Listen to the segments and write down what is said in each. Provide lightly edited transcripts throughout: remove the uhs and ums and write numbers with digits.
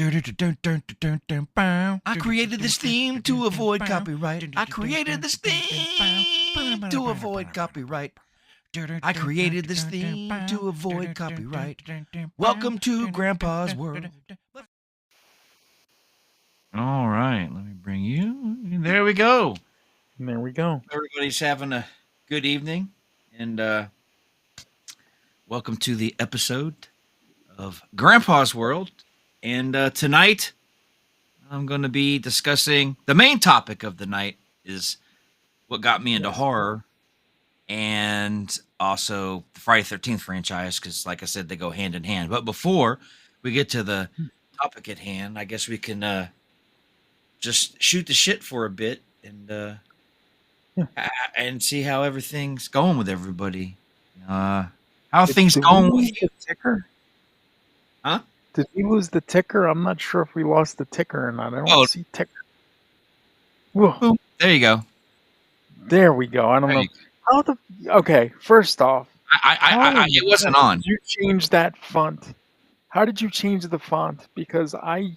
I created this theme to avoid copyright. I created this theme to avoid copyright. I created this theme to avoid copyright. Welcome to Grandpa's World. All right, let me bring you. There we go. There we go. Everybody's having a good evening, and welcome to the episode of Grandpa's World. And tonight, I'm going to be discussing the main topic of the night is what got me into horror, and also the Friday 13th franchise, because, like I said, they go hand in hand. But before we get to the topic at hand, I guess we can just shoot the shit for a bit and see how everything's going with everybody. How are things going with you? The ticker? Huh? Did we lose the ticker? I'm not sure if we lost the ticker or not. I don't see ticker. Whoa. Boom. There you go. There we go. I don't know. How the okay, first off, it wasn't on. Did you change that font? How did you change the font? Because I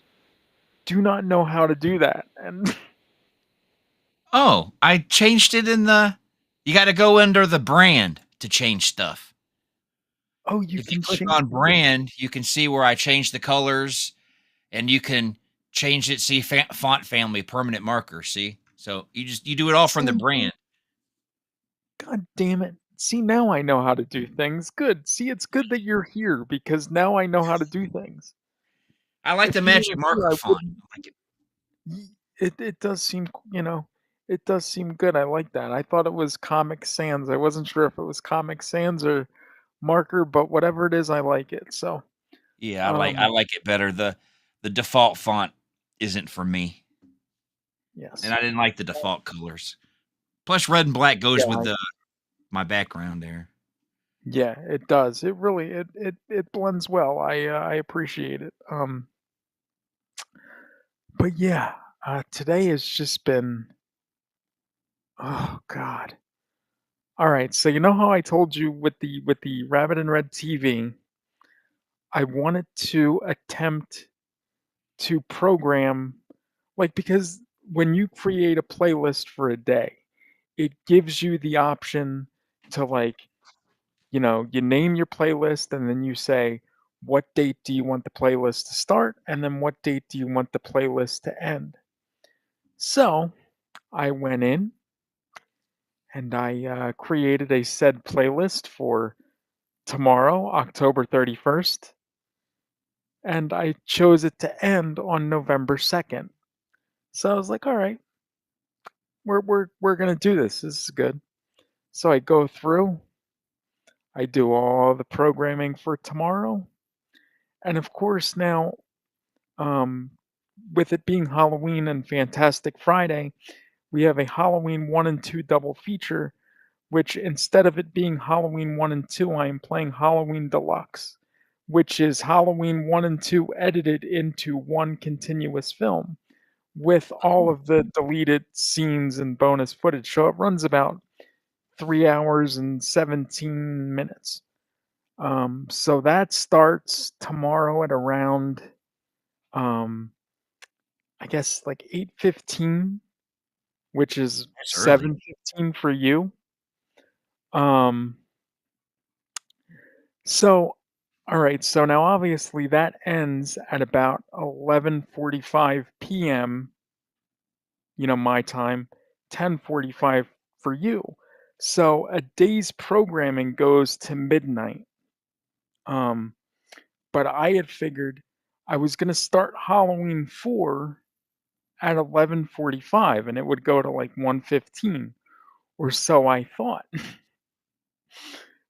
do not know how to do that. And I changed it in the. You got to go under the brand to change stuff. If you click on brand, you can see where I changed the colors, and you can change it. See font family, permanent marker. See, so you do it all from the brand. God damn it! See, now I know how to do things. Good. See, it's good that you're here because now I know how to do things. I like the magic marker font. I like it. It does seem, it does seem good. I like that. I thought it was Comic Sans. I wasn't sure if it was Comic Sans or marker, but whatever it is, I like it. So yeah, I like it better. The default font isn't for me. Yes, and I didn't like the default colors. Plus, red and black goes with my background there. Yeah, it does. It really it blends well. I appreciate it. But yeah, today has just been. Oh God. All right, so you know how I told you with the Rabbit and Red TV, I wanted to attempt to program because when you create a playlist for a day, it gives you the option to you name your playlist and then you say what date do you want the playlist to start and then what date do you want the playlist to end. So I went in and I created a said playlist for tomorrow, October 31st, and I chose it to end on November 2nd. So I was like, all right, we're gonna do this. This is good. So I go through, I do all the programming for tomorrow, and of course now, um, with it being Halloween and Fantastic Friday, we have a Halloween 1 and 2 double feature, which instead of it being Halloween 1 and 2, I am playing Halloween Deluxe, which is Halloween 1 and 2 edited into one continuous film with all of the deleted scenes and bonus footage. So it runs about 3 hours and 17 minutes. So that starts tomorrow at around, I guess like 8:15, which is 7:15 for you. So, all right. So now obviously that ends at about 11:45 p.m. My time, 10:45 for you. So a day's programming goes to midnight. But I had figured I was going to start Halloween 4 at 11:45 and it would go to like 1:15 or so I thought.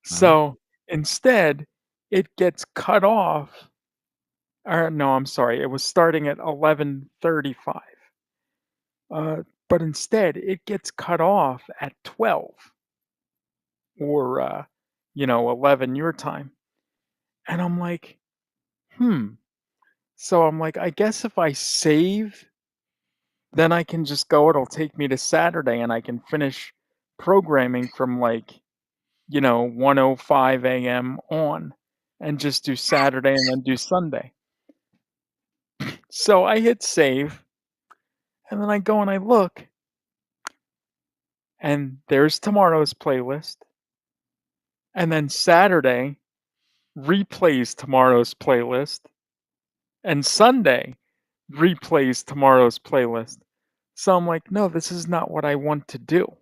So instead it gets cut off, or no, I'm sorry, it was starting at 11:35. But instead it gets cut off at 12 or 11 your time. And I'm like, so I'm like, I guess if I save, then I can just go, it'll take me to Saturday and I can finish programming from 1:05 a.m. on and just do Saturday and then do Sunday. So I hit save, and then I go and I look, and there's tomorrow's playlist, and then Saturday replays tomorrow's playlist, and Sunday replays tomorrow's playlist. So I'm like, "No, this is not what I want to do."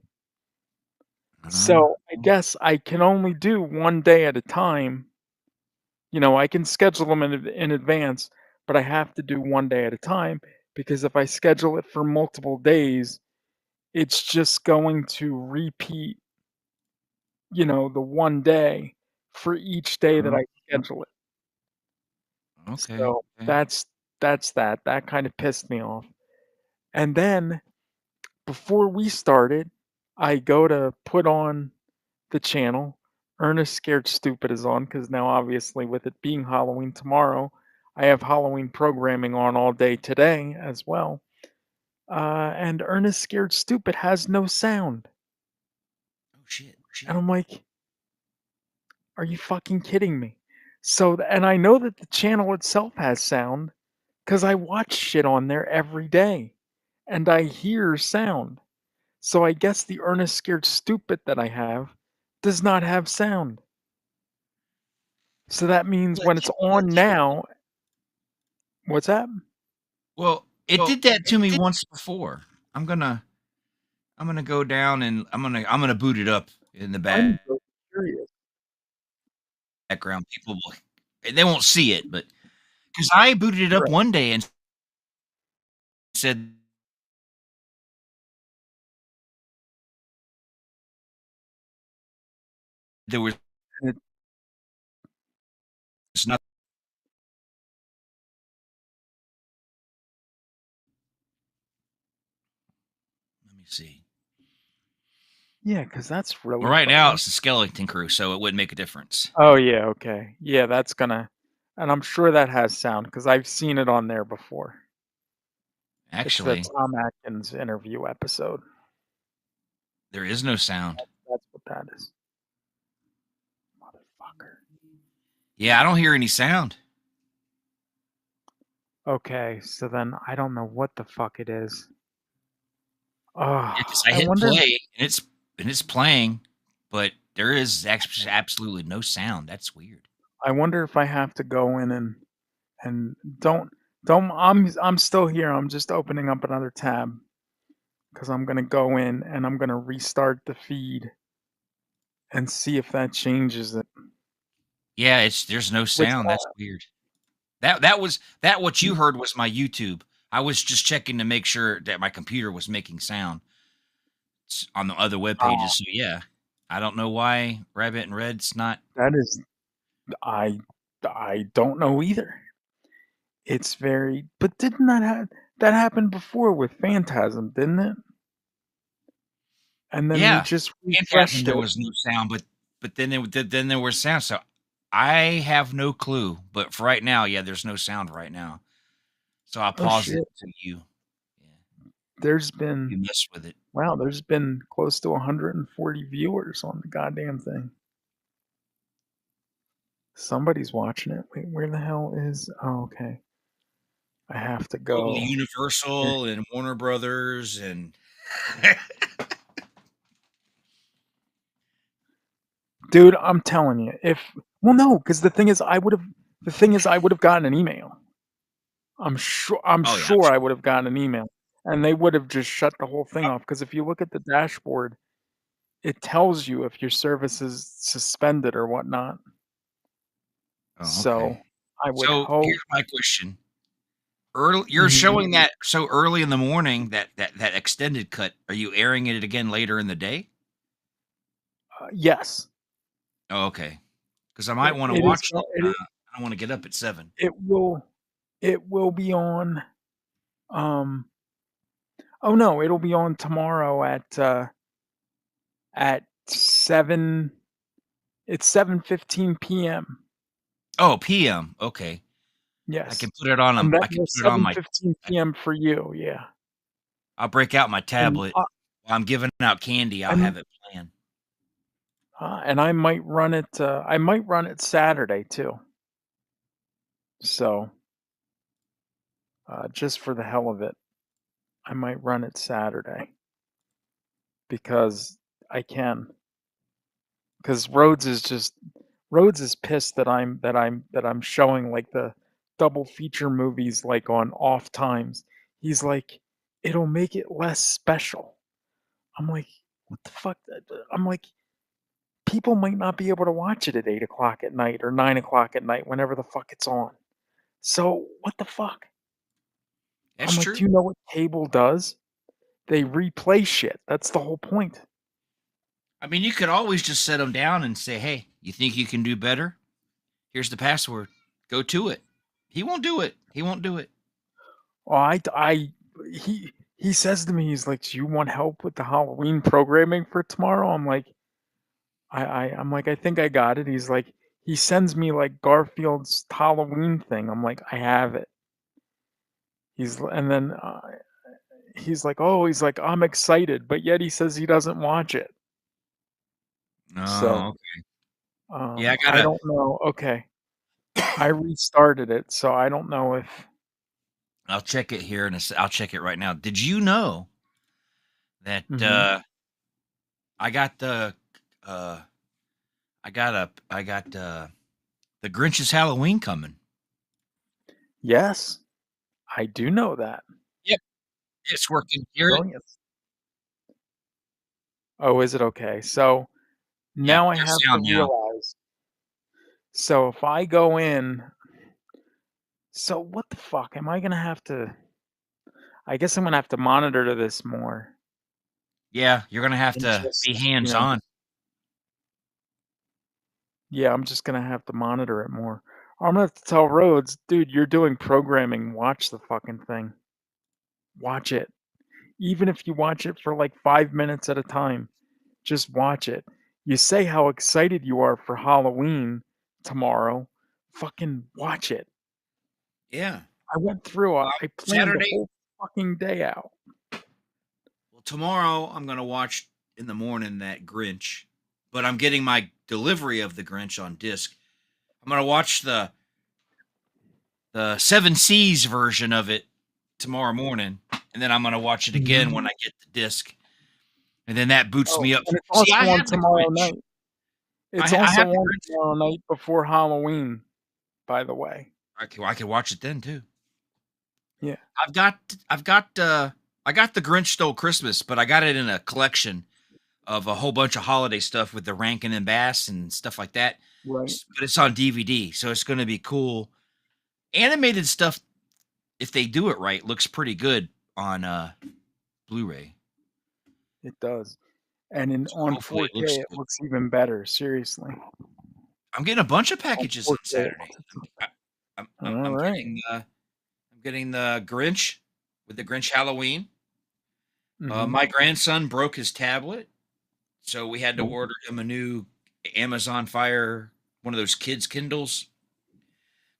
Uh, So I guess I can only do 1 day at a time. I can schedule them in advance, but I have to do 1 day at a time because if I schedule it for multiple days, it's just going to repeat, the 1 day for each day that uh, I schedule it. okay. So Okay. that's that. That kind of pissed me off. And then before we started, I go to put on the channel. Ernest Scared Stupid is on because now, obviously, with it being Halloween tomorrow, I have Halloween programming on all day today as well. And Ernest Scared Stupid has no sound. Oh shit. And I'm like, are you fucking kidding me? And I know that the channel itself has sound because I watch shit on there every day and I hear sound. So I guess the Ernest Scared Stupid that I have does not have sound. So that means when it's on now, what's that? Well, it did that to me once before. I'm gonna I'm gonna go down and I'm gonna boot it up in the I'm so curious. background. People will they won't see it, but because I booted it up Right. one day and said there was And it nothing. Let me see. Yeah, because that's Well, really right now frightening. it's the skeleton crew, so it wouldn't make a difference. Oh, yeah, okay. Yeah, that's gonna and I'm sure that has sound because 'cause I've seen it on there before. It's the Actually, Tom Atkins interview episode. there is no sound. That's what that is. Motherfucker. Yeah, I don't hear any sound. Okay, so then I don't know what the fuck it is. Yeah, Oh, because I I hit wonder play and it's playing, but there is absolutely no sound. That's weird. I wonder if I have to go in and don't I'm still here, I'm just opening up another tab because 'cause I'm gonna go in and I'm gonna restart the feed and see if that changes it. Yeah, it's there's no Which, sound. That's weird. That what you heard was my YouTube. I was just checking to make sure that my computer was making sound on the other web uh, pages. So yeah, I don't know why Rabbit and Red's not. that is I I don't know either. It's very but didn't that happen before with Phantasm, didn't it? And then we Yeah, just Phantasm refreshed there it. was no sound, but then there was sound. So I have no clue. But for right now, yeah, there's no sound right now. So I'll Oh, pause it shit. to you. Yeah, There's been you mess with it. wow, there's been close to 140 viewers on the goddamn thing. Somebody's watching it. Wait, where the hell is oh, okay. I have to Probably go here. Universal and Warner Brothers and Dude, I'm telling you, if well, no, because the thing is I would have gotten an email. I'm oh yeah, I'm sure I sure. would have gotten an email, and they would have just shut the whole thing off. Because if you look at the dashboard, it tells you if your service is suspended or whatnot. Oh, okay. So, I would So hope here's my question. Early, you're mhm, showing that so early in the morning that extended cut. Are you airing it again later in the day? yes. Oh, okay. Because I might It want to it is watch go it. it I don't want to get up at 7. it will it will be on, um oh, no, it'll be on tomorrow at 7 it's 7:15 PM. Oh, PM. Okay. I Yes. can put it on And then I can the put it on my 7:15 I, PM for you, yeah. I'll break out my And, tablet. While I'm giving out candy, I'll and have it playing. and I might run it Saturday too. So, just for the hell of it. I might run it Saturday because I can. Because Rhodes is pissed that I'm showing like the double feature movies like on off times. He's like, it'll make it less special. I'm like, what the fuck? I'm like, people might not be able to watch it at 8 o'clock at night or 9 o'clock at night, whenever the fuck it's on. So what the fuck? That's I'm like, true. do you know what cable does? They replay shit. That's the whole point. I mean, you could always just set him down and say, "Hey, you think you can do better? Here's the password. Go to it." He won't do it. He won't do it. Oh, he says to me, he's like, "Do you want help with the Halloween programming for tomorrow?" I'm like, I'm like, "I think I got it." He's like, he sends me like Garfield's Halloween thing. I'm like, "I have it." And then he's like, "Oh," he's like, "I'm excited," but yet he says he doesn't watch it. So Oh, okay. Yeah, I I gotta. don't know. Okay, I restarted it, so I don't know if. I'll check it here I'll check it right now. Did you know that Mhm. I got uh I got the Grinch's Halloween coming. Yes, I do know that. Yep, it's working. Hear it? Brilliant. Oh, is it okay? So Yeah, now I there's have to sound now. realize. So if I go in, so what the fuck am I gonna have to? I guess I'm gonna have to monitor this more Yeah, you're gonna have and to be just, hands on. yeah, I'm just gonna have to monitor it more. Or I'm gonna have to tell Rhodes, dude, you're doing programming. Watch the fucking thing. Watch it. Even if you watch it for like 5 minutes at a time, just watch it. You say how excited you are for Halloween tomorrow. Fucking watch it. Yeah. I went through, Well, I planned the Saturday. whole fucking day out. Well, tomorrow I'm gonna watch in the morning that Grinch, but I'm getting my delivery of the Grinch on disc. I'm gonna watch the Seven Seas version of it tomorrow morning, and then I'm gonna watch it again Mhm. when I get the disc, and then that boots Oh, me up. and it's See, I also on have the tomorrow Grinch. night. It's I also have the on Grinch. tomorrow night before Halloween, by the way. I can watch it then too. Yeah, I've got I've got I got the Grinch Stole Christmas, but I got it in a collection of a whole bunch of holiday stuff with the Rankin and Bass and stuff like that. right. But it's on DVD, so it's going to be cool. Animated stuff, if they do it right, looks pretty good on Blu-ray. It does. And in So on hopefully it 4K, looks it good. looks even better, seriously. I'm getting a bunch of On packages on 4K, it Saturday. looks a ton. I, I'm Alright. I'm getting the Grinch with the Grinch Halloween. Mhm. My grandson broke his tablet, so we had to Oh, order him a new Amazon Fire, one of those kids Kindles.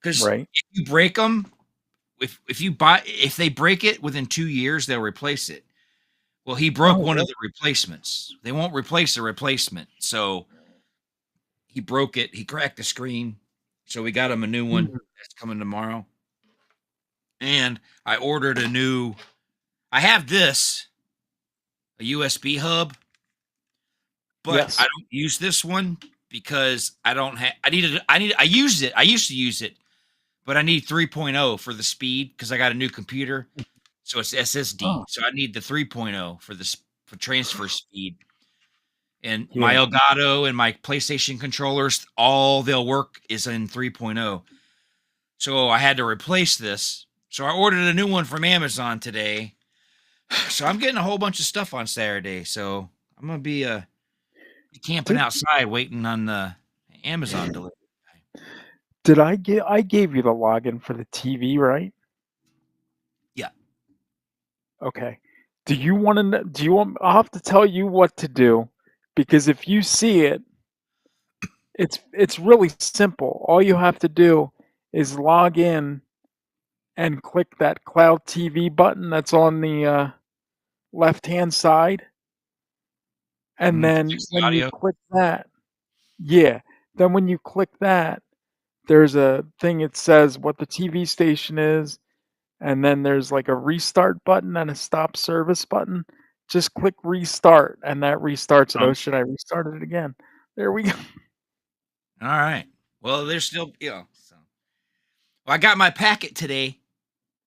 Because right. if you break them, if they break it within 2 years, they'll replace it. Well, he broke Oh, one of really? the replacements. They won't replace the replacement, so he broke it. He cracked the screen, so we got him a new one Mm, that's coming tomorrow. And I ordered a new. I have this a USB hub, but I yes. don't use this one because I don't have. I used it. I used to use it, but I need 3.0 for the speed because I got a new computer. So it's SSD. Oh, So I need the 3.0 for this for transfer speed. And my yeah. Elgato and my PlayStation controllers, all they'll work is in 3.0. So I had to replace this. So I ordered a new one from Amazon today. So I'm getting a whole bunch of stuff on Saturday. So I'm gonna be camping Did outside waiting on the Amazon delivery. did I gave you the login for the TV, right? Yeah. Okay. Do you want I'll have to tell you what to do, because if you see it, it's really simple. All you have to do is log in and click that cloud TV button that's on the left-hand side, and Mhm. then Fix the when you audio. click that, yeah, then when you click that, there's a thing, it says what the TV station is, and then there's like a restart button and a stop service button. Just click restart, and that restarts it. Oh, should I restart it again? There we go. All right. Well, there's still, so. Well, I got my packet today.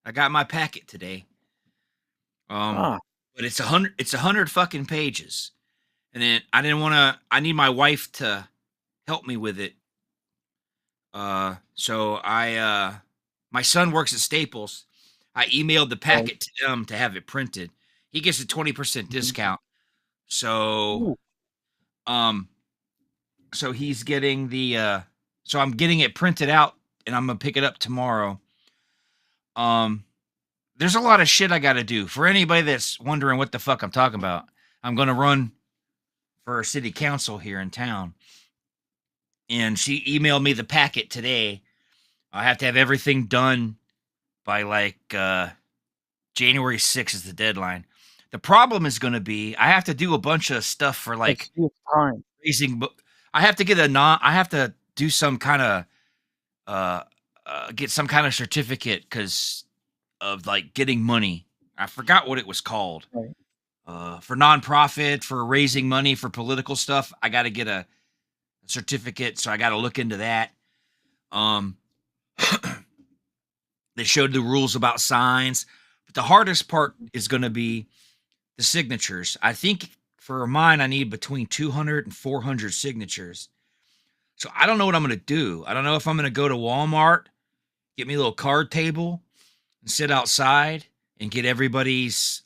Ah, But it's 100 fucking pages. And then I need my wife to help me with it. So my son works at Staples. I emailed the right. packet to him to have it printed. He gets a 20% Mhm. discount. So, Ooh, um, so he's getting so I'm getting it printed out and I'm gonna pick it up tomorrow. Um, there's a lot of shit I got to do. For anybody that's wondering what the fuck I'm talking about, I'm gonna run for city council here in town. And she emailed me the packet today. I have to have everything done by like January 6th is the deadline. The problem is going to be I have to do a bunch of stuff for like it's time. raising. I have to get a non. I have to do some kind of uh, get some kind of certificate because of like getting money. I forgot what it was called. Right. For nonprofit, for raising money for political stuff, I got to get a certificate, so I got to look into that. Um, they showed the rules about signs, but the hardest part is going to be the signatures. I think for mine, I need between 200 and 400 signatures. So I don't know what I'm going to do. I don't know if I'm going to go to Walmart, get me a little card table, and sit outside and get everybody's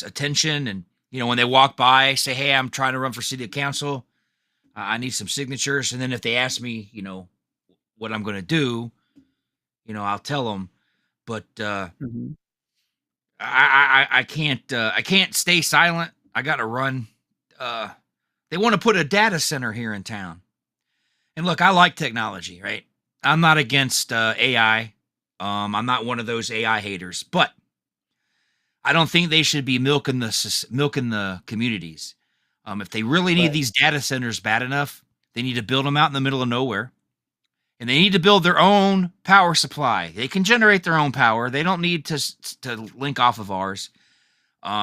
attention. And when they walk by, say, "Hey, I'm trying to run for city council. I need some signatures." And then if they ask me, what I'm going to do, I'll tell them. But Mhm. I can't stay silent. I got to run. They want to put a data center here in town. And look, I like technology, right? I'm not against AI. I'm not one of those AI haters, but I don't think they should be milking the communities. If they really need Right. these data centers bad enough, they need to build them out in the middle of nowhere, and they need to build their own power supply. They can generate their own power. They don't need to link off of ours.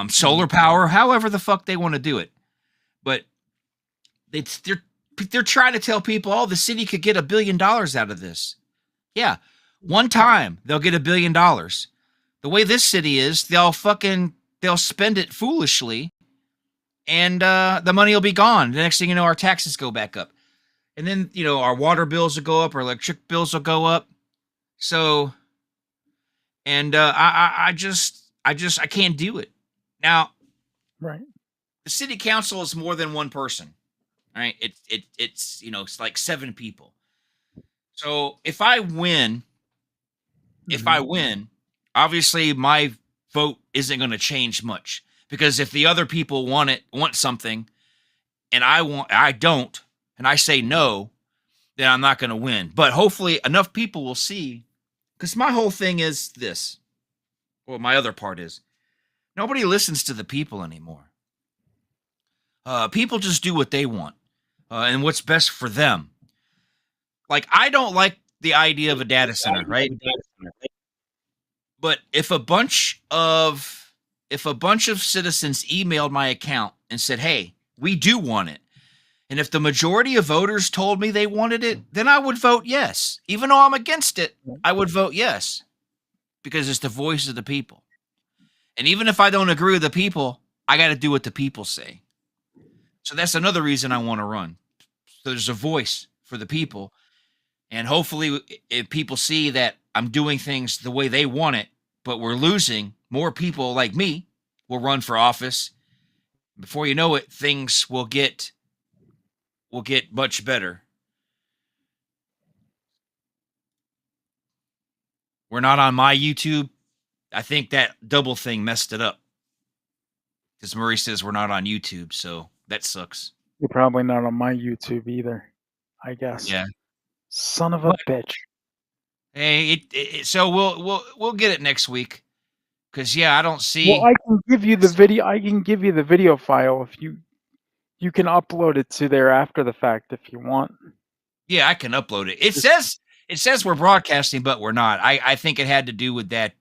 Solar Mhm. power, however the fuck they want to do it. But they're trying to tell people, oh, the city could get $1 billion out of this. Yeah, one time they'll get $1 billion. The way this city is, they'll spend it foolishly, and the money will be gone. The next thing you know, our taxes go back up, and then our water bills will go up, our electric bills will go up. So, and I can't do it now. Right. The city council is more than one person, right? It's like 7 people. So if I Mhm. win, obviously my vote isn't going to change much, because if the other people want something and I don't, and I say no, then I'm not going to win. But hopefully enough people will see, because my whole thing is this. Well, my other part is nobody listens to the people anymore. People just do what they want, and what's best for them. Like, I don't like the idea of a data center, right? But if a bunch of citizens emailed my account and said, "Hey, we do want it," and if the majority of voters told me they wanted it, then I would vote yes. Even though I'm against it, Right. I would vote yes, because it's the voice of the people. And even if I don't agree with the people, I got to do what the people say. So that's another reason I want to run. So there's a voice for the people, and hopefully if people see that I'm doing things the way they want it, but we're losing, more people like me will run for office. Before you know it, things will get much better. We're not on my YouTube. I think that double thing messed it up, because Murray says we're not on YouTube, so that sucks. You're probably not on my YouTube either, I guess. Yeah, Son of a but bitch. hey, so we'll get it next week, because yeah, I don't Well, see. I can give you the video. I can give you the video file if you can upload it to there after the fact if you want. Yeah, I can upload it. It Just says It says we're broadcasting, but we're not. I think it had to do with that.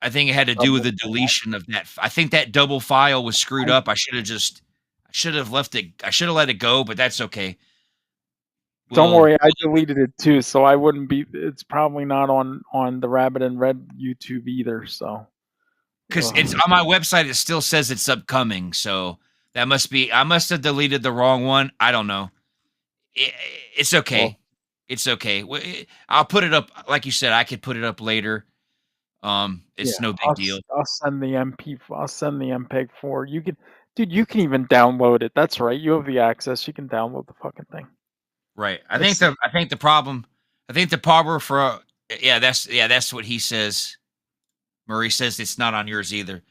I think it had to do with Rumble. the deletion of that. I think that double file was screwed I up. I should have left it. I should have let it go, but that's okay. Don't We'll worry, I deleted it too, so I wouldn't be. It's probably not on the Rabbit and Red YouTube either. So, because it's ugh. on my website. It still says it's upcoming, so that must be. I must have deleted the wrong one. I don't know. It, it's Well, okay. It's okay. I'll put it up. Like you said, I could put it up later. yeah, It's no big deal. I'll send the I'll send the MPEG 4. You can, dude. You can even download it. That's right. You have the access. You can download the fucking thing. Right. That's I think the problem. I think the problem for. That's what he says. Murray says it's not on yours either.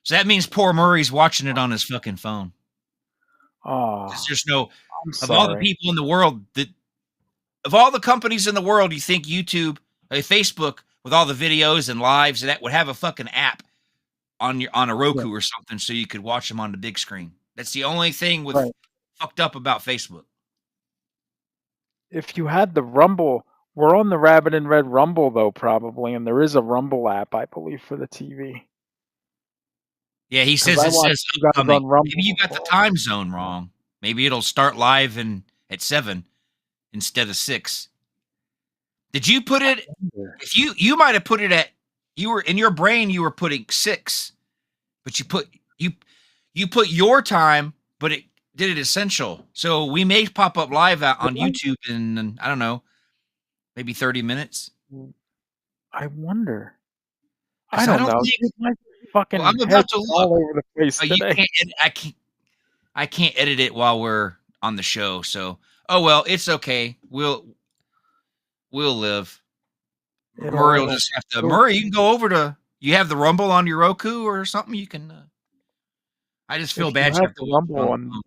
So that means poor Murray's watching it on his fucking phone. Because Oh, there's no I'm of all the sorry. people in the world that of all the companies in the world, you think YouTube, Facebook, with all the videos and lives, that would have a fucking app on a Yeah, Roku or something, so you could watch them on the big screen. That's the only thing with right. fucked up about Facebook. If you had the Rumble, we're on the Rabbit and Red Rumble though, probably, and there is a Rumble app, I believe, for the TV. Yeah, he Because says I it watched says you guys upcoming. on Maybe Rumble you got the before. time zone wrong. Maybe it'll start live at 7 instead of 6. Did you put it? Wonder. If you might have put it at you were in your brain you were putting 6, but you you put your time, but it did it essential. So we may pop up live out Did on I? YouTube in I don't know, maybe 30 minutes. I wonder. I Because I don't don't know. think. Dude, my Well, fucking I'm head's about to look. all over the place You today. can't. I can't edit it while we're on the show. So oh well, it's okay. We'll live. Murray will It'll just have to. it'll Murray, you can go over to. You have the Rumble on your Roku or something. You can. I just feel if you bad you have have to the watch it on Rumble the on, phone.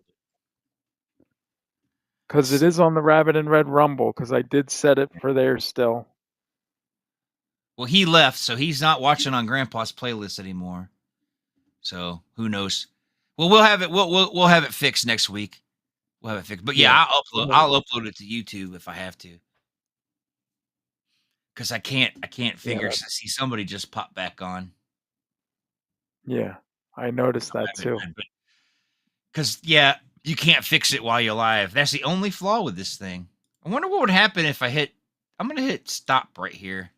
because it is on the Rabbit and Red Rumble, because I did set it for there still. Well, he left, so he's not watching on Grandpa's playlist anymore. So who knows? Well, we'll have it. We'll have it fixed next week. We'll have it fixed. But yeah, Yeah. I'll upload it to YouTube if I have to. Because I can't Yeah, figure. See, somebody just popped back on. yeah. I noticed that too. Because yeah, you can't fix it while you're live. That's the only flaw with this thing. I wonder what would happen if I hit. I'm gonna hit stop right here.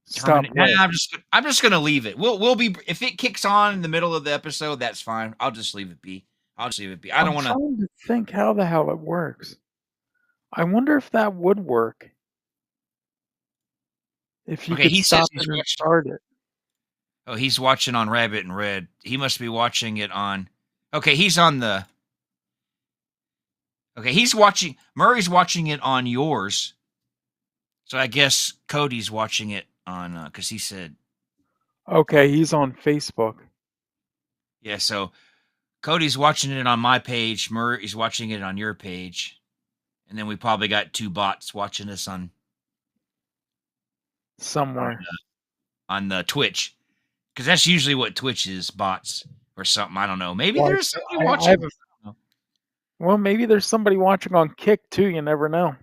Stop Terminate. Nah, what? I'm just gonna leave it. We'll be if it kicks on in the middle of the episode, that's fine. I'll just leave it be. I'll just leave it be. I don't I'm want to. trying to think how the hell it works. I wonder if that would work. If you Okay, could he says stop he's it and watching. start it. Oh, he's watching on Rabbit and Red. He must be watching it on. Okay, he's on the. Okay, he's watching. Murray's watching it on yours. So I guess Cody's watching it on because he said, Okay, he's on Facebook. yeah. So Cody's watching it on my page. Murray's watching it on your page, and then we probably got 2 bots watching us on Somewhere. on the Twitch because that's usually what Twitch is, bots or something. I don't know. Maybe Well, there's somebody I watching. have well, maybe there's somebody watching on Kick too. You never know.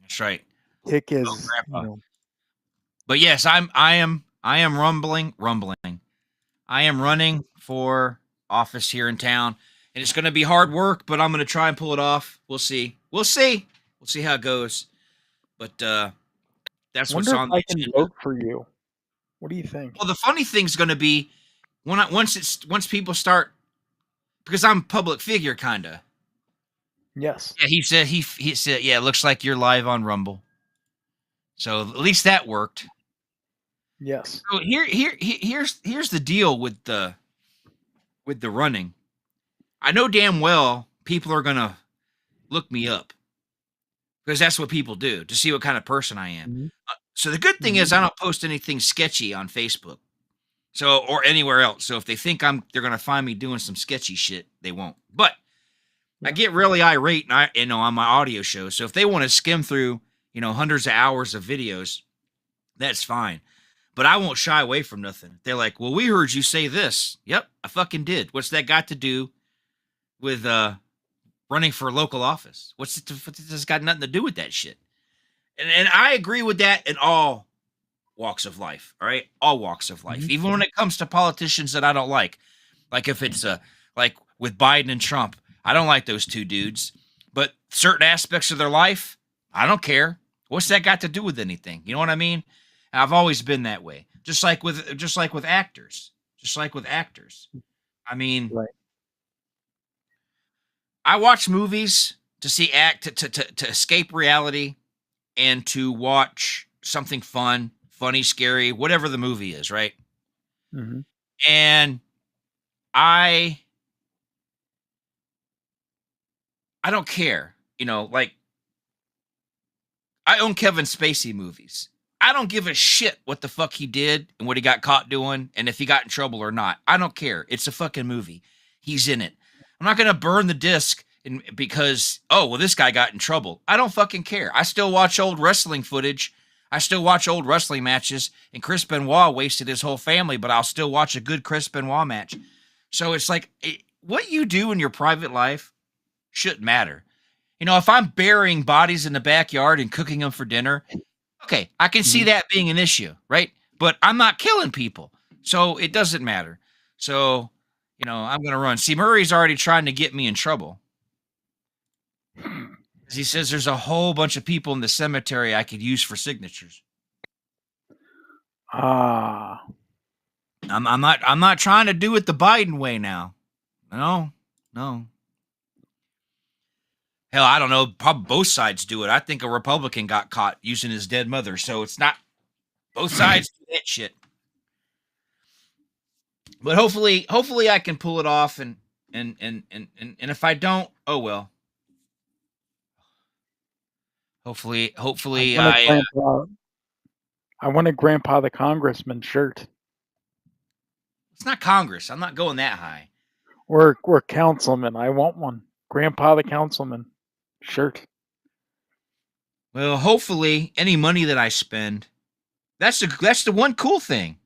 That's right. Kick Oh, is, Grandpa. But yes, I am rumbling. I am running for office here in town, and it's going to be hard work, but I'm going to try and pull it off. We'll see. We'll see. We'll see how it goes. But that's what's wonder if on the I can agenda. vote for you. What do you think? Well, the funny thing's going to be once people start because I'm a public figure, kind of. Yes. Yeah, he said yeah. It looks like you're live on Rumble, so at least that worked. Yes. So here's the deal with the running. I know damn well people are gonna look me up because that's what people do to see what kind of person I am. Mhm. So the good thing Mhm. is I don't post anything sketchy on Facebook, so or anywhere else. So if they think they're gonna find me doing some sketchy shit, they won't. But I Yeah. get really irate, and on my audio show. So if they want to skim through, hundreds of hours of videos, that's fine. But I won't shy away from nothing. They're like, "Well, we heard you say this." Yep, I fucking did. What's that got to do with running for local office. What's it? This got nothing to do with that shit. And I agree with that in all walks of life. All right, all walks of life, Mhm. even when it comes to politicians that I don't like if it's like with Biden and Trump, I don't like those two dudes. But certain aspects of their life, I don't care. What's that got to do with anything? You know what I mean? I've always been that way. Just like with actors. Just like with actors. I mean, Right. I watch movies to see act to escape reality and to watch something fun, funny, scary, whatever the movie is, right? Mhm. And I I don't care. Like I own Kevin Spacey movies. I don't give a shit what the fuck he did and what he got caught doing and if he got in trouble or not. I don't care. It's a fucking movie. He's in it. I'm not going to burn the disc because, oh, well, this guy got in trouble. I don't fucking care. I still watch old wrestling footage. I still watch old wrestling matches. And Chris Benoit wasted his whole family, but I'll still watch a good Chris Benoit match. So it's like what you do in your private life shouldn't matter. If I'm burying bodies in the backyard and cooking them for dinner, okay, I can see Mhm. that being an issue, right? But I'm not killing people, so it doesn't matter. So, I'm going to run. See, Murray's already trying to get me in trouble because he says there's a whole bunch of people in the cemetery I could use for signatures. Ah. I'm not trying to do it the Biden way now. No, no. Hell, I don't know. Probably both sides do it. I think a Republican got caught using his dead mother, so it's not both sides do that shit. But hopefully I can pull it off and if I don't, oh well. I Hopefully wanted I grandpa I wanted grandpa the congressman shirt it's not Congress. I'm not going that high. or councilman. I want one. Grandpa the councilman shirt. Well, hopefully any money that I spend, that's the one cool thing.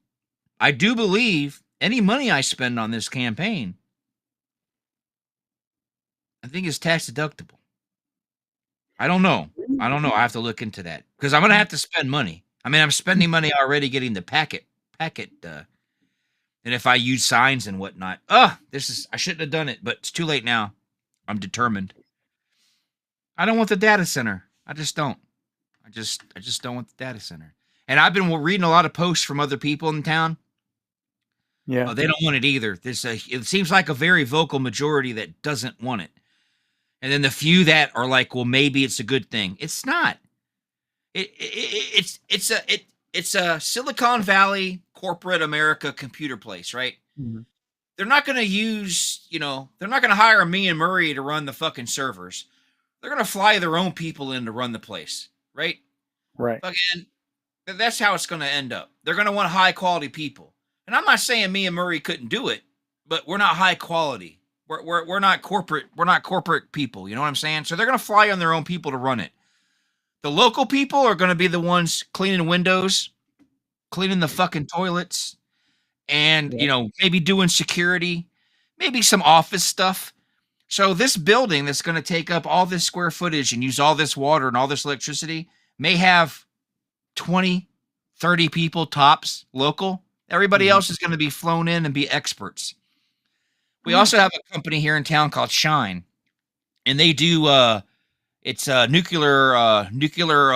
I do believe any money I spend on this campaign, I think is tax deductible. I don't know. I don't know. I have to look into that because I'm going to have to spend money. I mean, I'm spending money already getting the packet and if I use signs and whatnot. I shouldn't have done it, but it's too late now. I'm determined. I don't want the data center. I just don't. I just don't want the data center. And I've been reading a lot of posts from other people in town. Yeah. Oh, they don't want it either. It seems like a very vocal majority that doesn't want it. And then the few that are like, well, maybe it's a good thing. It's not. It's a Silicon Valley corporate America computer place, right? Mhm. They're not going to they're not going to hire me and Murray to run the fucking servers. They're going to fly their own people in to run the place, right? Right. Fucking, that's how it's going to end up. They're going to want high quality people. And I'm not saying me and Murray couldn't do it, but we're not high quality. We're not corporate. We're not corporate people. You know what I'm saying? So they're going to fly on their own people to run it. The local people are going to be the ones cleaning windows, cleaning the fucking toilets, and Yeah. maybe doing security, maybe some office stuff. So this building that's going to take up all this square footage and use all this water and all this electricity may have 20, 30 people tops local. Everybody Mhm. else is going to be flown in and be experts. We Mm. also have a company here in town called Shine, and they do it's nuclear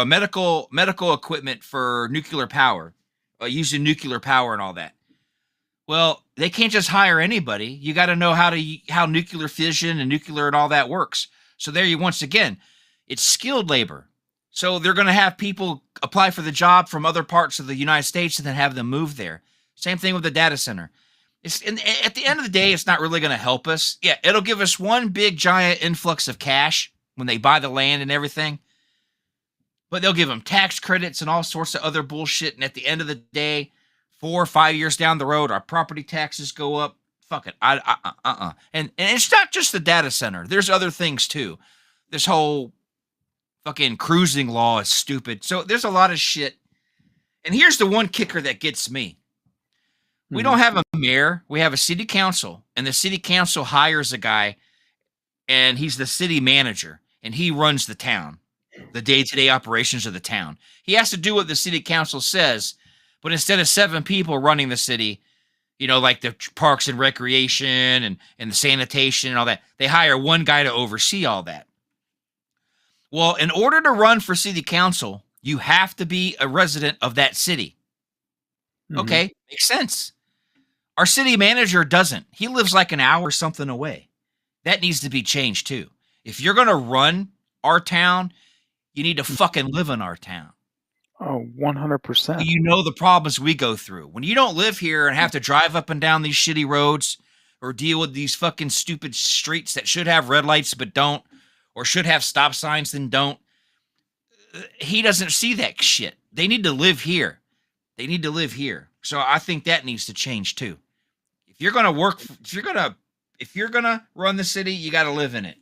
medical equipment for nuclear power, using nuclear power and all that. Well, they can't just hire anybody. You got to know how nuclear fission and nuclear and all that works. So there you once again, it's skilled labor. So they're going to have people apply for the job from other parts of the United States and then have them move there. Same thing with the data center. At the end of the day, it's not really going to help us. Yeah, it'll give us one big giant influx of cash when they buy the land and everything. But they'll give them tax credits and all sorts of other bullshit. And at the end of the day, 4 or 5 years down the road, our property taxes go up. Fuck it. And it's not just the data center. There's other things too. This whole fucking cruising law is stupid. So there's a lot of shit. And here's the one kicker that gets me. We don't Mhm. have a mayor. We have a city council. And the city council hires a guy and he's the city manager, and he runs the town, the day-to-day operations of the town. He has to do what the city council says, but instead of 7 people running the city, like the parks and recreation and the sanitation and all that, they hire one guy to oversee all that. Well, in order to run for city council, you have to be a resident of that city. Mhm. Okay, makes sense. Our city manager doesn't. He lives like an hour or something away. That needs to be changed too. If you're going to run our town, you need to fucking live in our town. Oh, 100%. You know the problems we go through. When you don't live here and have to drive up and down these shitty roads or deal with these fucking stupid streets that should have red lights but don't, or should have stop signs and don't, he doesn't see that shit. They need to live here. They need to live here. So I think that needs to change too. If you're gonna work, if you're gonna run the city, you got to live in it.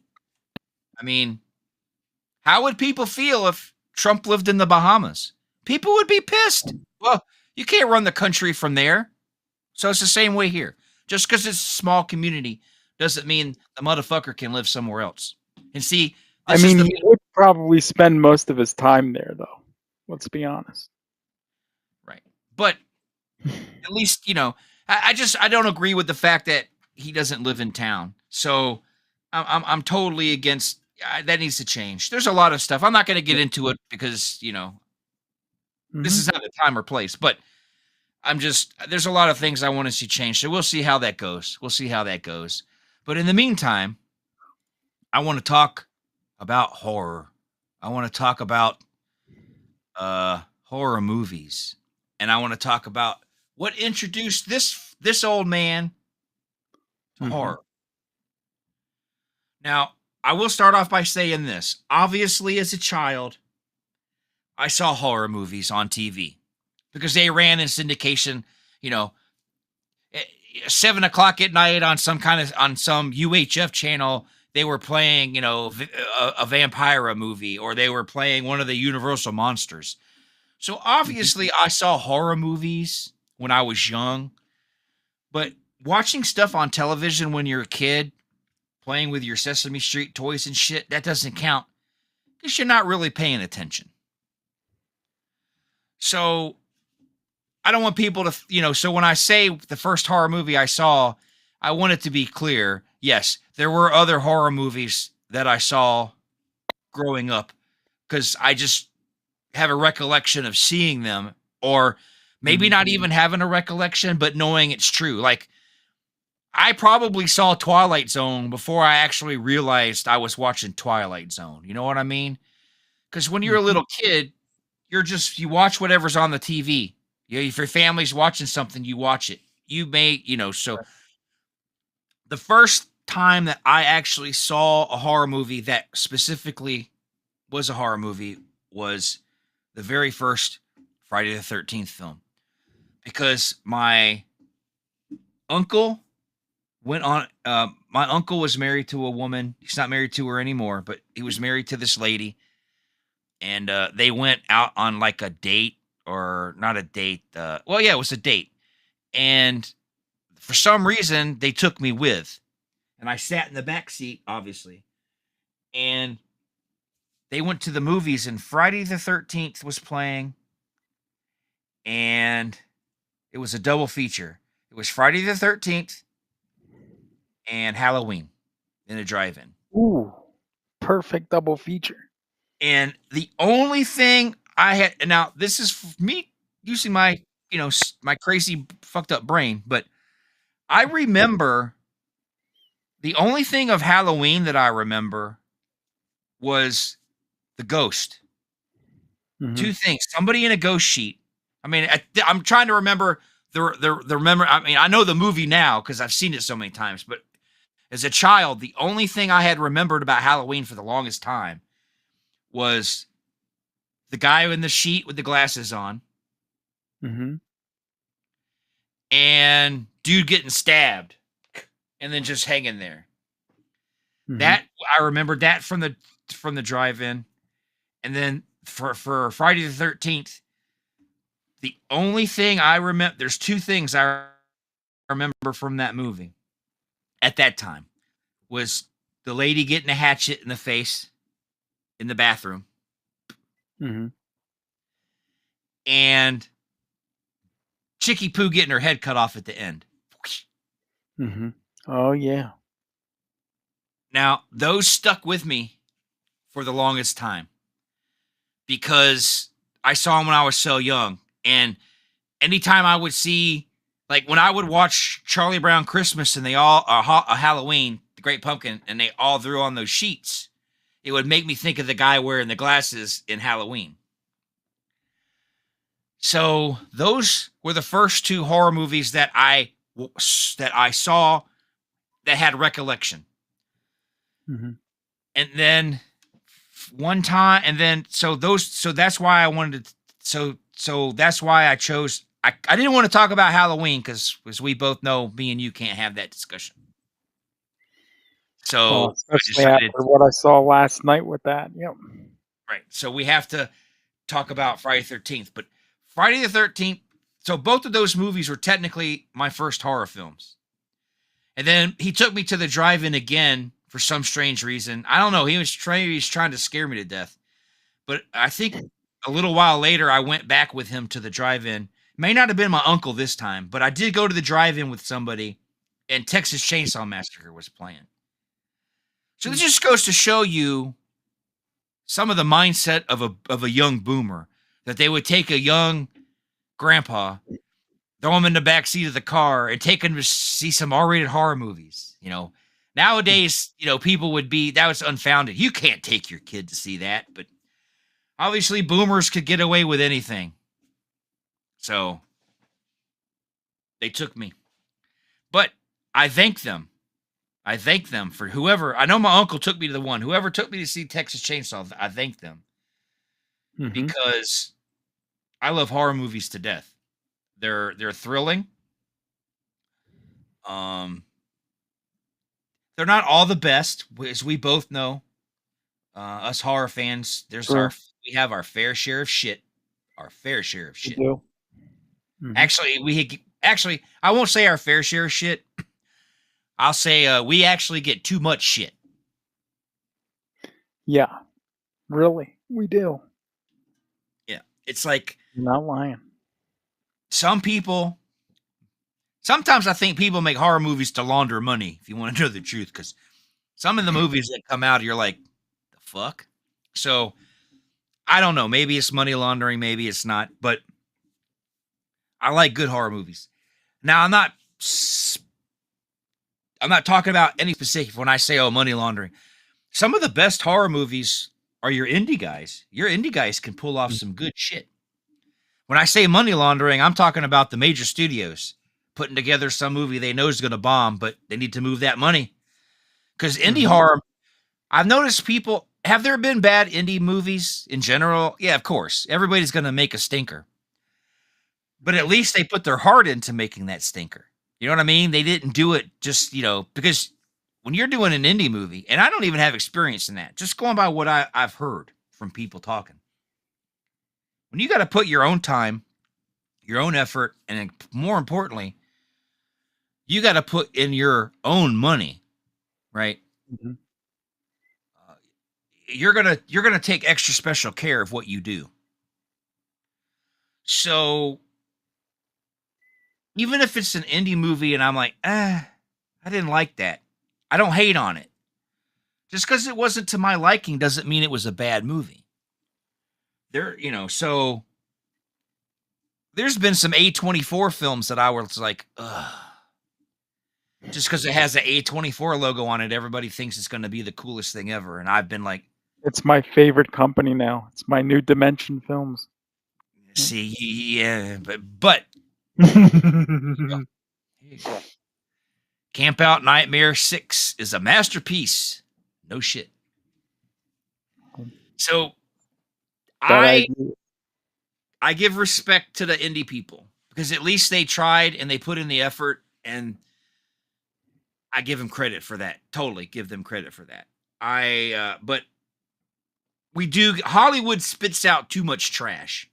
I mean, how would people feel if Trump lived in the Bahamas? People would be pissed. Well, you can't run the country from there. So it's the same way here. Just because it's a small community doesn't mean the motherfucker can live somewhere else. And see, I this is mean, the he would probably spend most of his time there, though. Let's be honest. right. But at least, I don't agree with the fact that he doesn't live in town. So I'm totally against that. Needs to change. There's a lot of stuff. I'm not going to get into it because this Mhm. is not the time or place. But there's a lot of things I want to see change. So we'll see how that goes. We'll see how that goes. But in the meantime, I want to talk about horror. I want to talk about horror movies, and I want to talk about what introduced this old man to Mhm. horror. Now, I will start off by saying this. Obviously, as a child, I saw horror movies on TV because they ran in syndication, you know, 7 o'clock at night on some UHF channel. They were playing, a Vampira movie, or they were playing one of the Universal monsters. So Mhm. obviously, I saw horror movies when I was young, but watching stuff on television when you're a kid, playing with your Sesame Street toys and shit, that doesn't count because you're not really paying attention. So I don't want people to, so when I say the first horror movie I saw, I want it to be clear. Yes, there were other horror movies that I saw growing up because I just have a recollection of seeing them, or maybe Mhm. not even having a recollection, but knowing it's true. Like, I probably saw Twilight Zone before I actually realized I was watching Twilight Zone. You know what I mean? Because when you're a Mhm. little kid, you watch whatever's on the TV. If your family's watching something, you watch it. So the first time that I actually saw a horror movie that specifically was a horror movie was the very first Friday the 13th film, because uncle my uncle was married to a woman. He's not married to her anymore, but he was married to this lady, and they went out on like a date, or not a date. Well, yeah, it was a date, and for some reason they took me with, and I sat in the back seat, obviously, and they went to the movies, and Friday the 13th was playing, and it was a double feature. It was Friday the 13th and Halloween in a drive-in. Ooh, perfect double feature. And the only thing I had, now this is me using my, my crazy fucked up brain, but I remember the only thing of Halloween that I remember was the ghost. Mhm. 2 things. Somebody in a ghost sheet. I mean, I'm trying to remember I mean, I know the movie now because I've seen it so many times, but as a child, the only thing I had remembered about Halloween for the longest time was the guy in the sheet with the glasses on, Mhm. and dude getting stabbed and then just hanging there. Mhm. That I remembered that from the drive-in. And then for Friday the 13th, the only thing I remember, there's 2 things I remember from that movie at that time, was the lady getting a hatchet in the face in the bathroom, Mhm. and Chicky Poo getting her head cut off at the end. Mhm. Oh, yeah. Now, those stuck with me for the longest time because I saw them when I was so young. And anytime I would see, like when I would watch Charlie Brown Christmas and they all, Halloween, the Great Pumpkin, and they all threw on those sheets, it would make me think of the guy wearing the glasses in Halloween. So those were the first two horror movies that I saw that had recollection. Mhm. And then one time, and then so that's why I wanted to, so that's why I chose. I didn't want to talk about Halloween because as we both know, me and you can't have that discussion. Well, So I especially decided, after what I saw last night with that. Yep. right. So we have to talk about Friday the 13th. But Friday the 13th, so both of those movies were technically my first horror films. And then he took me to the drive-in again for some strange reason. I don't know. He was trying to scare me to death. But I think a little while later, I went back with him to the drive-in. May not have been my uncle this time, but I did go to the drive-in with somebody, and Texas Chainsaw Massacre was playing. So this Mm. just goes to show you some of the mindset of a young boomer, that they would take a young grandpa, throw him in the back seat of the car, and take him to see some R-rated horror movies. Nowadays, people would be, that was unfounded. You can't take your kid to see that, but obviously boomers could get away with anything. So they took me. But I thank them. I thank them for whoever. I know my uncle took me to the one. Whoever took me to see Texas Chainsaw, I thank them Mhm. because I love horror movies to death. They're thrilling. Um, they're not all the best, as we both know. Us horror fans, True. we have our fair share of shit. Our fair share of We shit. do. Mhm. Actually, I won't say our fair share of shit. I'll say we actually get too much shit. Yeah. Really. We do. Yeah, it's like You're not lying. some people. Sometimes I think people make horror movies to launder money. If you want to know the truth, because some of the movies that come out, you're like, the fuck. So I don't know. Maybe it's money laundering. Maybe it's not. But I like good horror movies. Now I'm not talking about any specific when I say money laundering. Some of the best horror movies are your indie guys. Your indie guys can pull off Mm. some good shit. When I say money laundering, I'm talking about the major studios putting together some movie they know is going to bomb, but they need to move that money. Because indie Mhm. horror, I've noticed people, have there been bad indie movies in general? Yeah, of course. Everybody's going to make a stinker. But at least they put their heart into making that stinker. You know what I mean? They didn't do it just, because when you're doing an indie movie, and I don't even have experience in that, just going by what I've heard from people talking. When you got to put your own time, your own effort, and more importantly, you got to put in your own money, right? Mhm. Uh, you're gonna take extra special care of what you do. So even if it's an indie movie and I'm like, I didn't like that. I don't hate on it. Just because it wasn't to my liking doesn't mean it was a bad movie. So there's been some A24 films that I was like, ugh. Just because it has the A24 logo on it, everybody thinks it's going to be the coolest thing ever. And I've been like, It's my favorite company now. It's my new Dimension Films. Yep. see, yeah, but here you go. Camp Out Nightmare 6 is a masterpiece. No shit. So That I I agree. I give respect to the indie people because at least they tried and they put in the effort, and I give them credit for that. Totally give them credit for that. But we do, Hollywood spits out too much trash.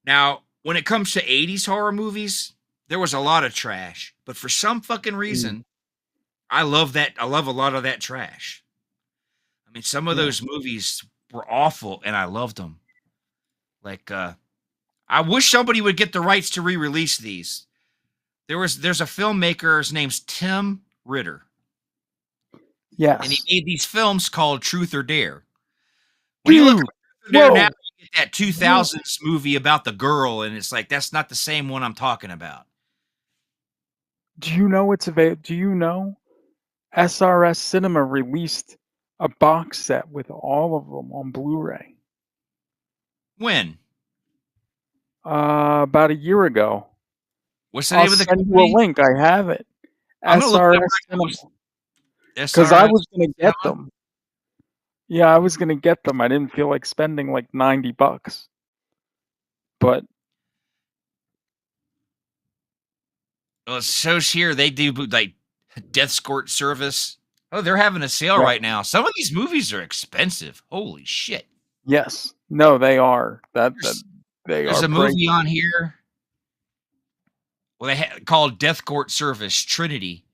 Now, when it comes to 80s horror movies, there was a lot of trash, but for some fucking Mm. reason, I love that. I love a lot of that trash. I mean, some of Yeah. those movies were awful, and I loved them. Like, I wish somebody would get the rights to re-release these. There's a filmmaker. His name's Tim Ritter, and he Yes. made these films called Truth or Dare. When you look Dude. up Truth or Dare now, Whoa. you get that Whoa. 2000s movie about the girl, and it's like that's not the same one I'm talking about. Do you know it's available? Do you know SRS Cinema released a box set with all of them on Blu-ray When? about a year ago. What's the I'll name of the send you a company? link. I have it. I'm gonna look it up SRS right now. Cinema. What's Because I SRS was gonna get Cinema? them. Yeah, I was gonna get them. I didn't feel like spending like $90, but Well, it shows here they do like death escort service. Oh, they're having a sale right. right now. Some of these movies are expensive. Holy shit! Yes. No, they are. That There's they there's are a movie pricey. on here. Well, called Death Court Service Trinity,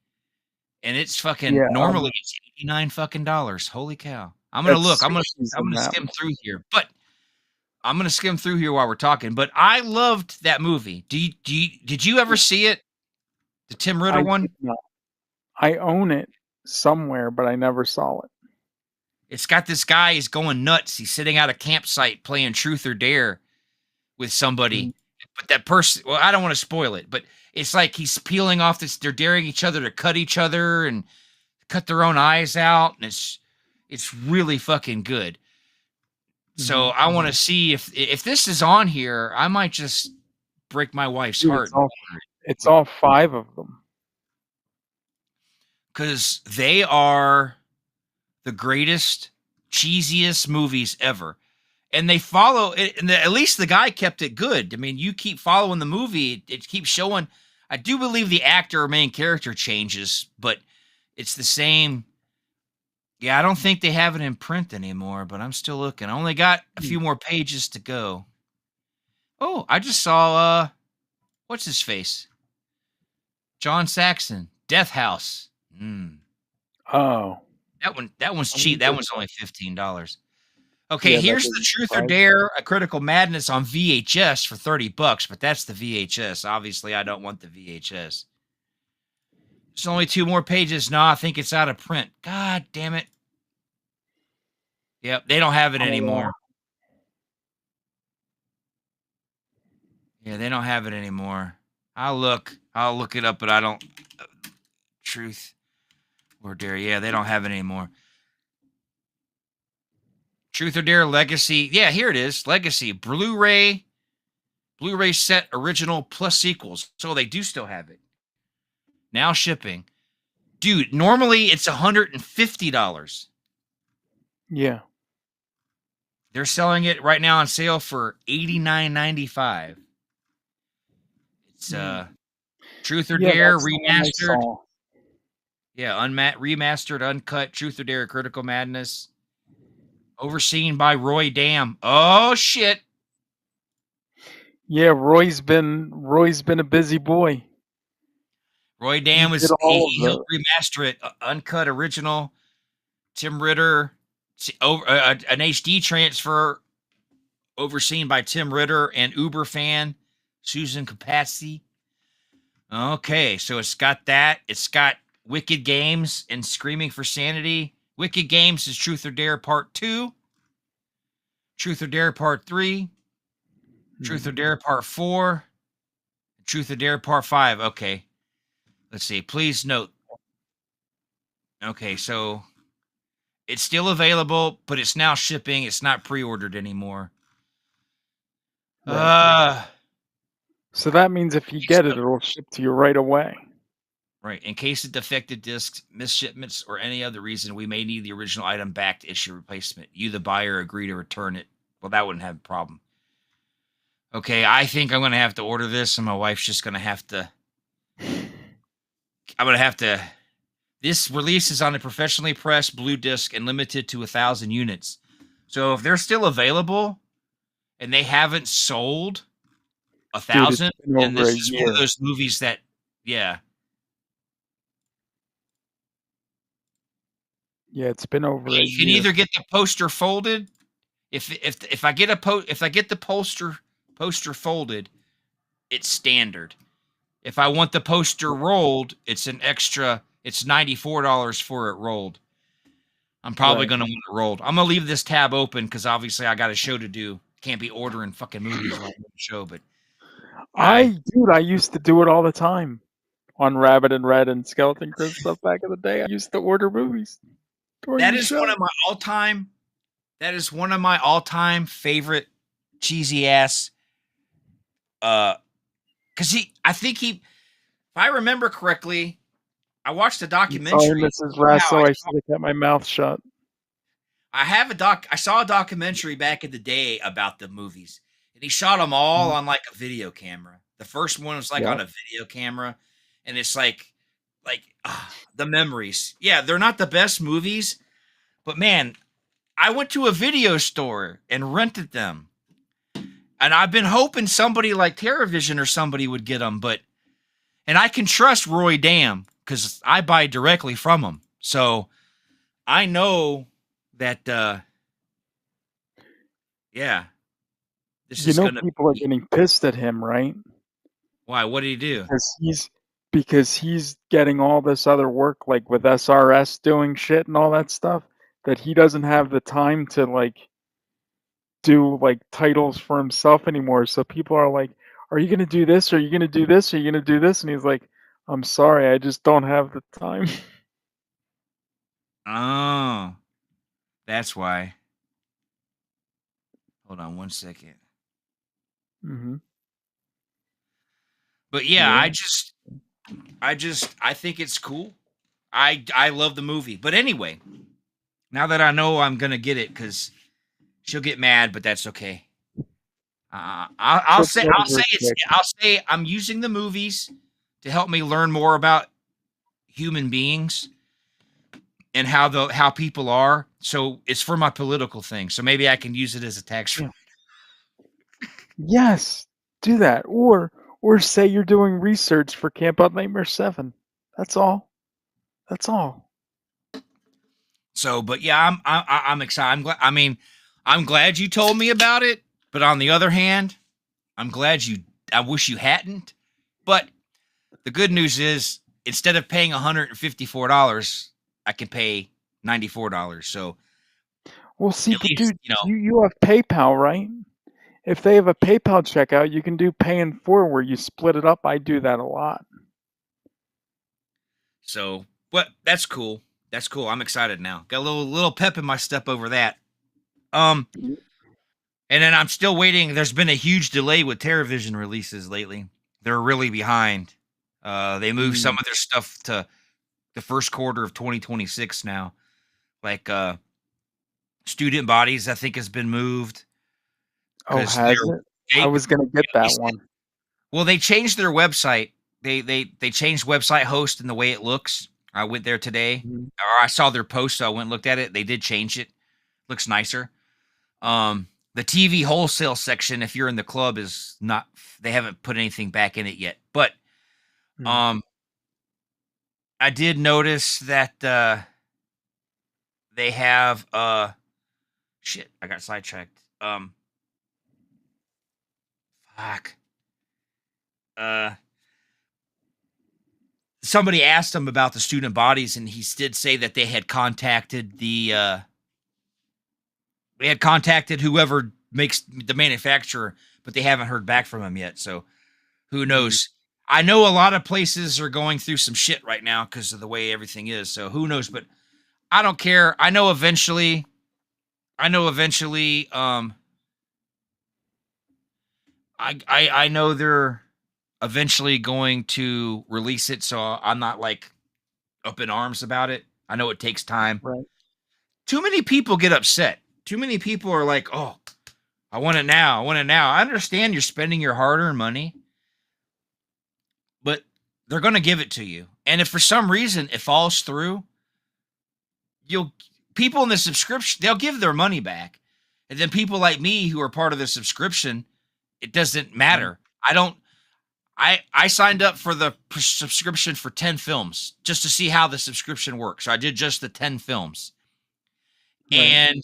and it's fucking Yeah, normally it's $89 fucking dollars. Holy cow! I'm gonna look. it's 60s I'm in gonna that skim one. through here, but I'm gonna skim through here while we're talking. But I loved that movie. Did you ever Yeah, see it? The Tim Ritter I one? did not. I own it somewhere, but I never saw it. It's got this guy. He's going nuts. He's sitting at a campsite playing Truth or Dare with Mm, somebody. But that person, well, I don't want to spoil it, but it's like he's peeling off this. They're daring each other to cut each other and cut their own eyes out, and it's really fucking good. So mhm. I want to see if this is on here. I might just break my wife's Dude, heart it's all 5 of them. because they are the greatest, cheesiest movies ever. And they follow it, and at least the guy kept it good. I mean, you keep following the movie, it keeps showing. I do believe the actor or main character changes, but it's the same. Yeah, I don't think they have it in print anymore, but I'm still looking. I only got a Mm. few more pages to go. Oh, I just saw what's his face? John Saxon, Death House. Oh, That one's I cheap. That wonder one's only $15. Okay, yeah, that here's the doesn't Truth or surprise Dare: A Critical Madness on VHS for $30, but that's the VHS. Obviously, I don't want the VHS. There's only 2 more pages. No, I think it's out of print. God damn it. Yep, they don't have it Oh, wow. anymore. Yeah, they don't have it anymore. I'll look. I'll look it up, but I don't. Truth or Dare? Yeah, they don't have it anymore. Truth or Dare Legacy. Yeah, here it is. Legacy Blu-ray set original plus sequels. So they do still have it. Now shipping. Dude, normally it's $150. Yeah. They're selling it right now on sale for $89.95. It's Mm. Truth or Yeah, Dare that's the one I remastered. saw. Yeah, remastered, uncut Truth or Dare Critical Madness. Overseen by Roy Dam. Oh shit. Yeah, Roy's been a busy boy. Roy He Dam did was all of he helped the remaster it, uncut original. Tim Ritter, over an HD transfer overseen by Tim Ritter and Uber fan Susan Capazzi. Okay, so it's got that. It's got Wicked Games and Screaming for Sanity. Wicked Games is Truth or Dare Part 2, Truth or Dare Part 3, Truth or Mhm. Dare Part 4, Truth or Dare Part 5. Okay, let's see. Please note. Okay, so it's still available, but it's now shipping. It's not pre-ordered anymore. Right. Uh, So that means if you please get it, note. it'll ship to you right away. Right. In case of defective discs, misshipments, or any other reason, we may need the original item back to issue replacement. You, the buyer, agree to return it. Well, that wouldn't have a problem. Okay, I think I'm going to have to order this, and my wife's just going to have to. I'm going to have to. This release is on a professionally pressed blue disc and limited to 1,000 units. So if they're still available and they haven't sold a Dude, it's 1,000, been then over this a is one of year. those movies that, yeah, Yeah, it's been over a You can year. either get the poster folded. If I get if I get the poster folded, it's standard. If I want the poster rolled, it's an extra. It's $94 for it rolled. I'm probably Right. gonna want it rolled. I'm gonna leave this tab open because obviously I got a show to do. Can't be ordering fucking movies while I'm on the show. But I I used to do it all the time on Rabbit and Red and Skeleton Chris stuff back in the day. I used to order movies during that the is one show. of my all time. That is one of my all time favorite cheesy ass. Because I think if I remember correctly, I watched a I'm sorry, documentary. Mrs. Somehow Rasso, I should have kept my mouth shut. I saw a documentary back in the day about the movies, and he shot them all Mhm. on like a video camera. The first one was like on Yep. a video camera, and it's the memories. Yeah, they're not the best movies, but man, I went to a video store and rented them, and I've been hoping somebody like TerraVision or somebody would get them, and I can trust Roy Dam because I buy directly from him, so I know that. Yeah, this You is know gonna people are be getting pissed at him, right? why? What did he do? Because he's getting all this other work, like, with SRS doing shit and all that stuff, that he doesn't have the time to, like, do, like, titles for himself anymore, so people are like, "Are you gonna do this? Are you gonna do this? Are you gonna do this?" And he's like, "I'm sorry, I just don't have the time." Oh, that's why. Hold on one second. Mhm. But yeah, Yeah. I think it's cool. I love the movie. But anyway, now that I know I'm gonna get it, because she'll get mad, but that's okay. She'll get over it quick. I'll say I'm using the movies to help me learn more about human beings and how people are. So it's for my political thing. So maybe I can use it as a tax. Yeah. Yes, do that, or say you're doing research for Camp Out Nightmare 7. That's all. That's all. So, but yeah, I'm excited. I'm glad. I mean, I'm glad you told me about it. But on the other hand, I'm glad you. I wish you hadn't. But the good news is, instead of paying $154, I can pay $94. So Well, see, at but least dude, you have PayPal, right? If they have a PayPal checkout, you can do pay in 4 where you split it up. I do that a lot. So, but that's cool. That's cool. I'm excited now. Got a little pep in my step over that. Um, Mm. and then I'm still waiting. There's been a huge delay with TerraVision releases lately. They're really behind. They moved some Mm. of their stuff to the first quarter of 2026 now. Like student bodies, I think has been moved Oh, because has it? I they was gonna get they that said, one. well, they changed their website. They changed website host and the way it looks. I went there today, Mhm. or I saw their post, so I went and looked at it. They did change it. Looks nicer. The TV wholesale section, if you're in the club, is not. They haven't put anything back in it yet. But Mm. um, I did notice that they have shit. I got sidetracked. Fuck. Uh, Somebody asked him about the student bodies, and he did say that they had contacted whoever makes the manufacturer, but they haven't heard back from him yet. So who Mm. knows? I know a lot of places are going through some shit right now because of the way everything is. So who knows? But I don't care. I know eventually. I know eventually. I know they're eventually going to release it. So I'm not like up in arms about it. I know it takes time. Right. Too many people get upset. Too many people are like, "Oh, I want it now. I want it now." I understand you're spending your hard-earned money, but they're going to give it to you. And if for some reason it falls through, you'll people in the subscription, they'll give their money back. And then people like me who are part of the subscription, it doesn't Mm. matter. I don't I signed up for the subscription for 10 films just to see how the subscription works. So I did just the 10 films. Right. and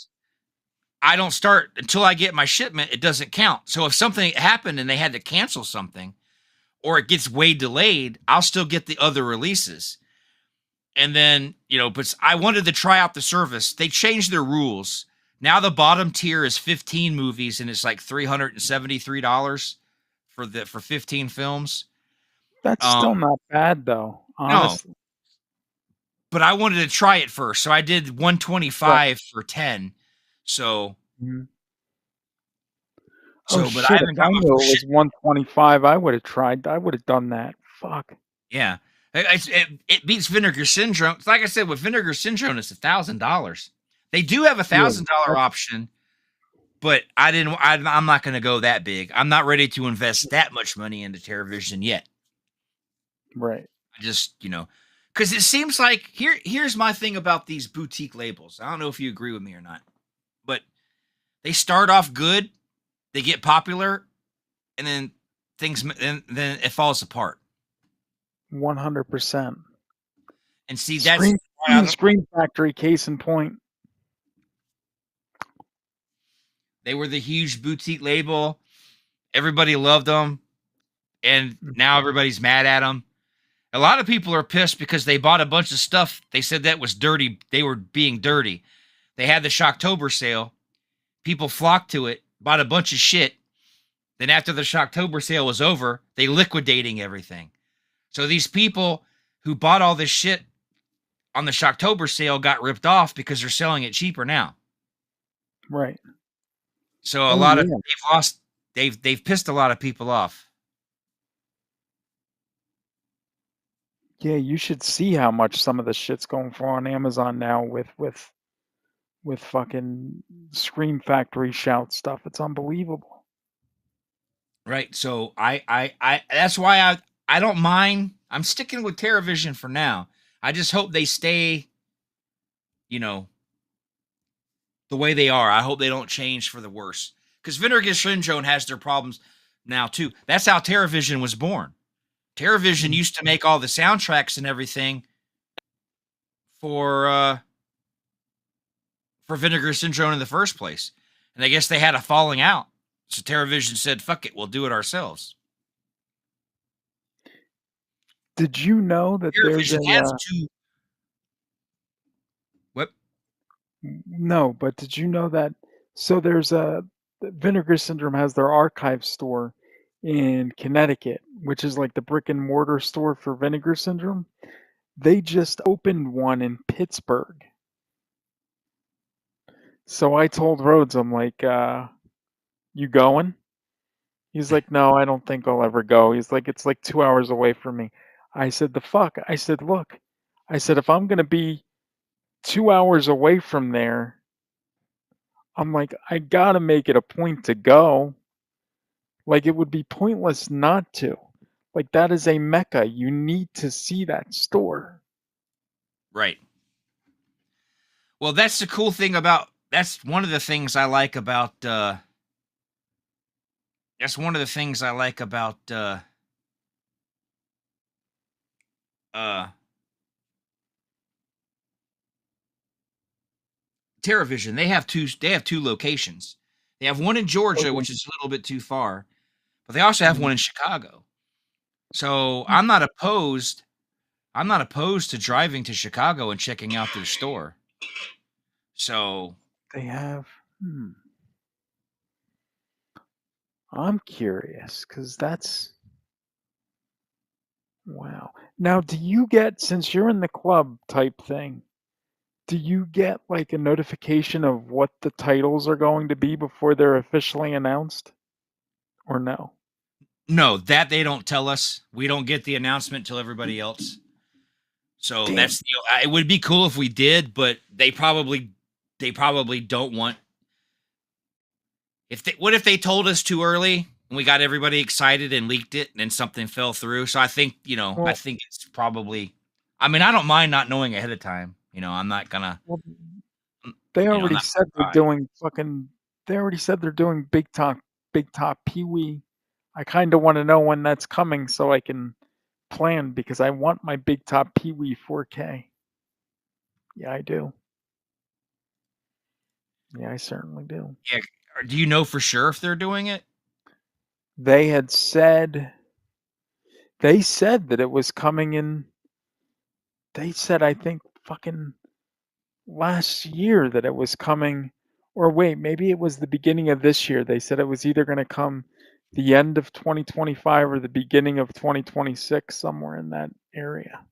I don't start until I get my shipment. It doesn't count. So if something happened and they had to cancel something, or it gets way delayed, I'll still get the other releases. And then, but I wanted to try out the service. They changed their rules. Now the bottom tier is 15 movies and it's like $373 for 15 films. That's Um, still not bad though, no, honestly. but I wanted to try it first. So I did Right. 125 for 10. So Mhm. Oh but I shit, if haven't got I my knew it first was shit. 125, I would have tried. I would have done that. Fuck. Yeah. It beats Vinegar Syndrome. Like I said, with Vinegar Syndrome, it's $1,000. They do have a Yeah. $1,000 That's option, but I'm not going to go that big. I'm not ready to invest that much money into television yet. right. I just, because it seems like here's my thing about these boutique labels. I don't know if you agree with me or not, but they start off good, they get popular, and then it falls apart. 100%. And see, that's Scream why I don't. Scream Factory, case in point. They were the huge boutique label. Everybody loved them, and now everybody's mad at them. A lot of people are pissed because they bought a bunch of stuff. They said that was dirty. They were being dirty. They had the Shocktober sale. People flocked to it, bought a bunch of shit. Then after the Shocktober sale was over, they liquidating everything. So these people who bought all this shit on the Shocktober sale got ripped off because they're selling it cheaper now. Right. So a Oh lot of yeah. they've pissed a lot of people off. Yeah, you should see how much some of the shit's going for on Amazon now with fucking Scream Factory shout stuff. It's unbelievable. Right. So I that's why I don't mind. I'm sticking with TerraVision for now. I just hope they stay, you know, the way they are. I hope they don't change for the worse. Because Vinegar Syndrome has their problems now too. That's how TerraVision was born. TerraVision Mm. used to make all the soundtracks and everything for uh for Vinegar Syndrome in the first place. And I guess they had a falling out. So TerraVision said, fuck it, we'll do it ourselves. Did you know that there's a TerraVision has two. What? no, but did you know that so there's a Vinegar Syndrome has their archive store in Connecticut, which is like the brick and mortar store for Vinegar Syndrome. They just opened one in Pittsburgh. So I told Rhodes, I'm like, you going? He's like, no, I don't think I'll ever go. He's like, it's like 2 hours away from me. I said, the fuck? I said, look, I said, if I'm going to be 2 hours away from there, I'm like, I got to make it a point to go. Like, it would be pointless not to. Like, that is a mecca. You need to see that store. Right. Well, that's the cool thing about that's one of the things I like about that's one of the things I like about uh TerraVision. They have two locations. They have one in Georgia, Okay. which is a little bit too far, but they also have Mhm. one in Chicago. So I'm not opposed to driving to Chicago and checking out their store. So They have. I'm curious because that's wow. Now, do you get, since you're in the club type thing, do you get like a notification of what the titles are going to be before they're officially announced? Or no? no, that they don't tell us. We don't get the announcement till everybody else. So Damn. it would be cool if we did, but they probably don't want what if they told us too early and we got everybody excited and leaked it and then something fell through. So I Well, think it's probably I mean, I don't mind not knowing ahead of time. I'm not gonna well, they I'm already not said they're gonna pry. doing fucking. They already said they're doing Big Top Pee Wee. I kind of want to know when that's coming so I can plan because I want my Big Top Pee Wee 4K. Yeah, I do. Yeah, I certainly do. Yeah. Do you know for sure if they're doing it? They had said they said that it was coming in. They said, I think, fucking last year that it was coming, or wait, maybe it was the beginning of this year. They said it was either gonna come the end of 2025 or the beginning of 2026, somewhere in that area.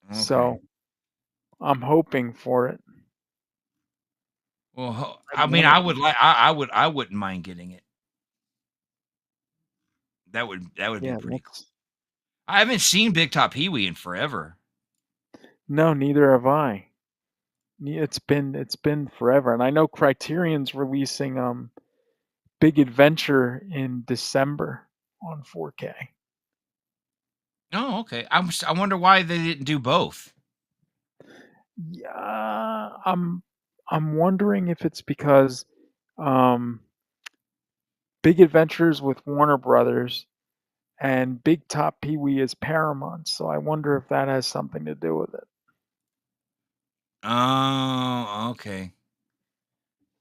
Okay. So, I'm hoping for it. Well, I'd I mean, want it. I wouldn't mind getting it. That would be Yeah, pretty cool. let's. I haven't seen Big Top Pee-wee in forever. No, neither have I. It's been forever, and I know Criterion's releasing, Big Adventure in December on 4K. Oh, okay. I wonder why they didn't do both. Yeah, I'm wondering if it's because, um, Big Adventures with Warner Brothers and Big Top Pee-wee is Paramount, so I wonder if that has something to do with it. Oh, okay.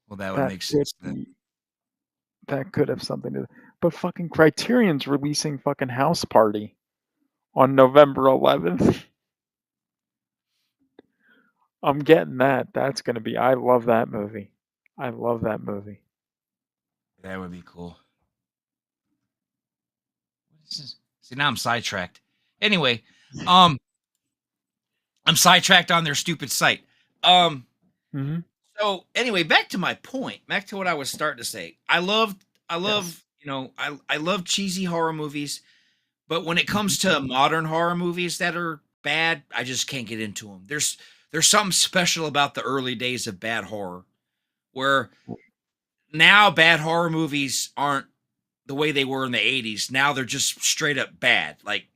Well, that would That make could sense then. be that could have something to, but fucking Criterion's releasing fucking House Party on November 11th. I'm getting that. That's gonna be, I love that movie. I love that movie. That would be cool. What is this? See, now I'm sidetracked. Anyway, um, I'm sidetracked on their stupid site. Um, Mhm. so anyway, back to my point. Back to what I was starting to say. I Yes. love, I love cheesy horror movies, but when it comes to modern horror movies that are bad, I just can't get into them. There's something special about the early days of bad horror, where now bad horror movies aren't the way they were in the 80s. Now they're just straight up bad. Like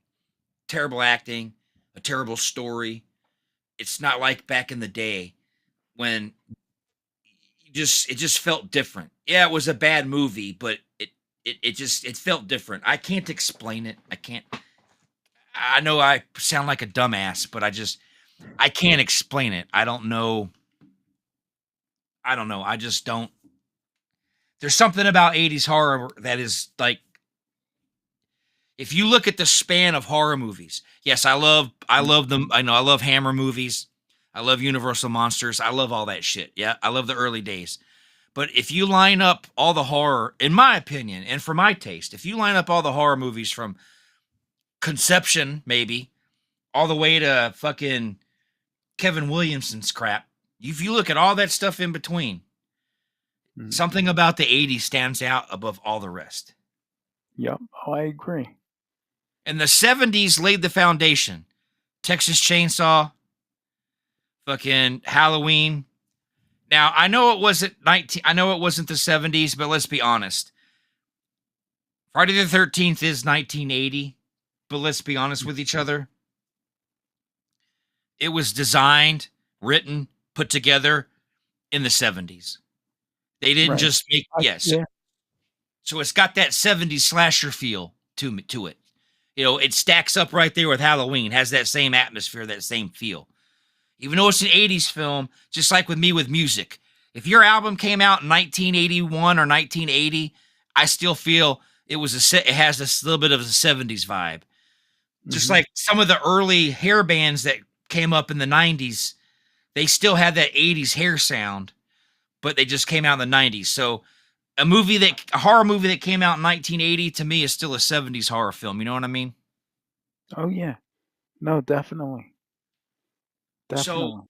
terrible acting, a terrible story. It's not like back in the day when it just felt different. Yeah, it was a bad movie, but it felt different. I can't explain it. I can't. I know I sound like a dumbass, but I can't explain it. I don't know. I don't know. I just don't. There's something about 80s horror that is like, if you look at the span of horror movies, yes, I love them. I know I love Hammer movies. I love Universal Monsters. I love all that shit. Yeah, I love the early days. But if you line up all the horror, in my opinion, and for my taste, if you line up all the horror movies from Conception, maybe, all the way to fucking Kevin Williamson's crap, if you look at all that stuff in between, Mhm. something about the 80s stands out above all the rest. Yep. Oh, I agree. And the 70s laid the foundation. Texas Chainsaw, fucking Halloween. Now, I know it wasn't the 70s, but let's be honest. Friday the 13th is 1980, but let's be honest with each other. It was designed, written, put together in the 70s. They didn't Right. just make, yes. Yeah. So it's got that 70s slasher feel to it. It stacks up right there with Halloween, has that same atmosphere, that same feel. Even though it's an 80s film, just like with me with music. If your album came out in 1981 or 1980, I still feel it has this little bit of a 70s vibe. Just Mhm. like some of the early hair bands that came up in the 90s, they still had that 80s hair sound, but they just came out in the 90s. So a horror movie that came out in 1980 to me is still a 70s horror film. You know what I mean? Oh, yeah. No, definitely. So Definitely.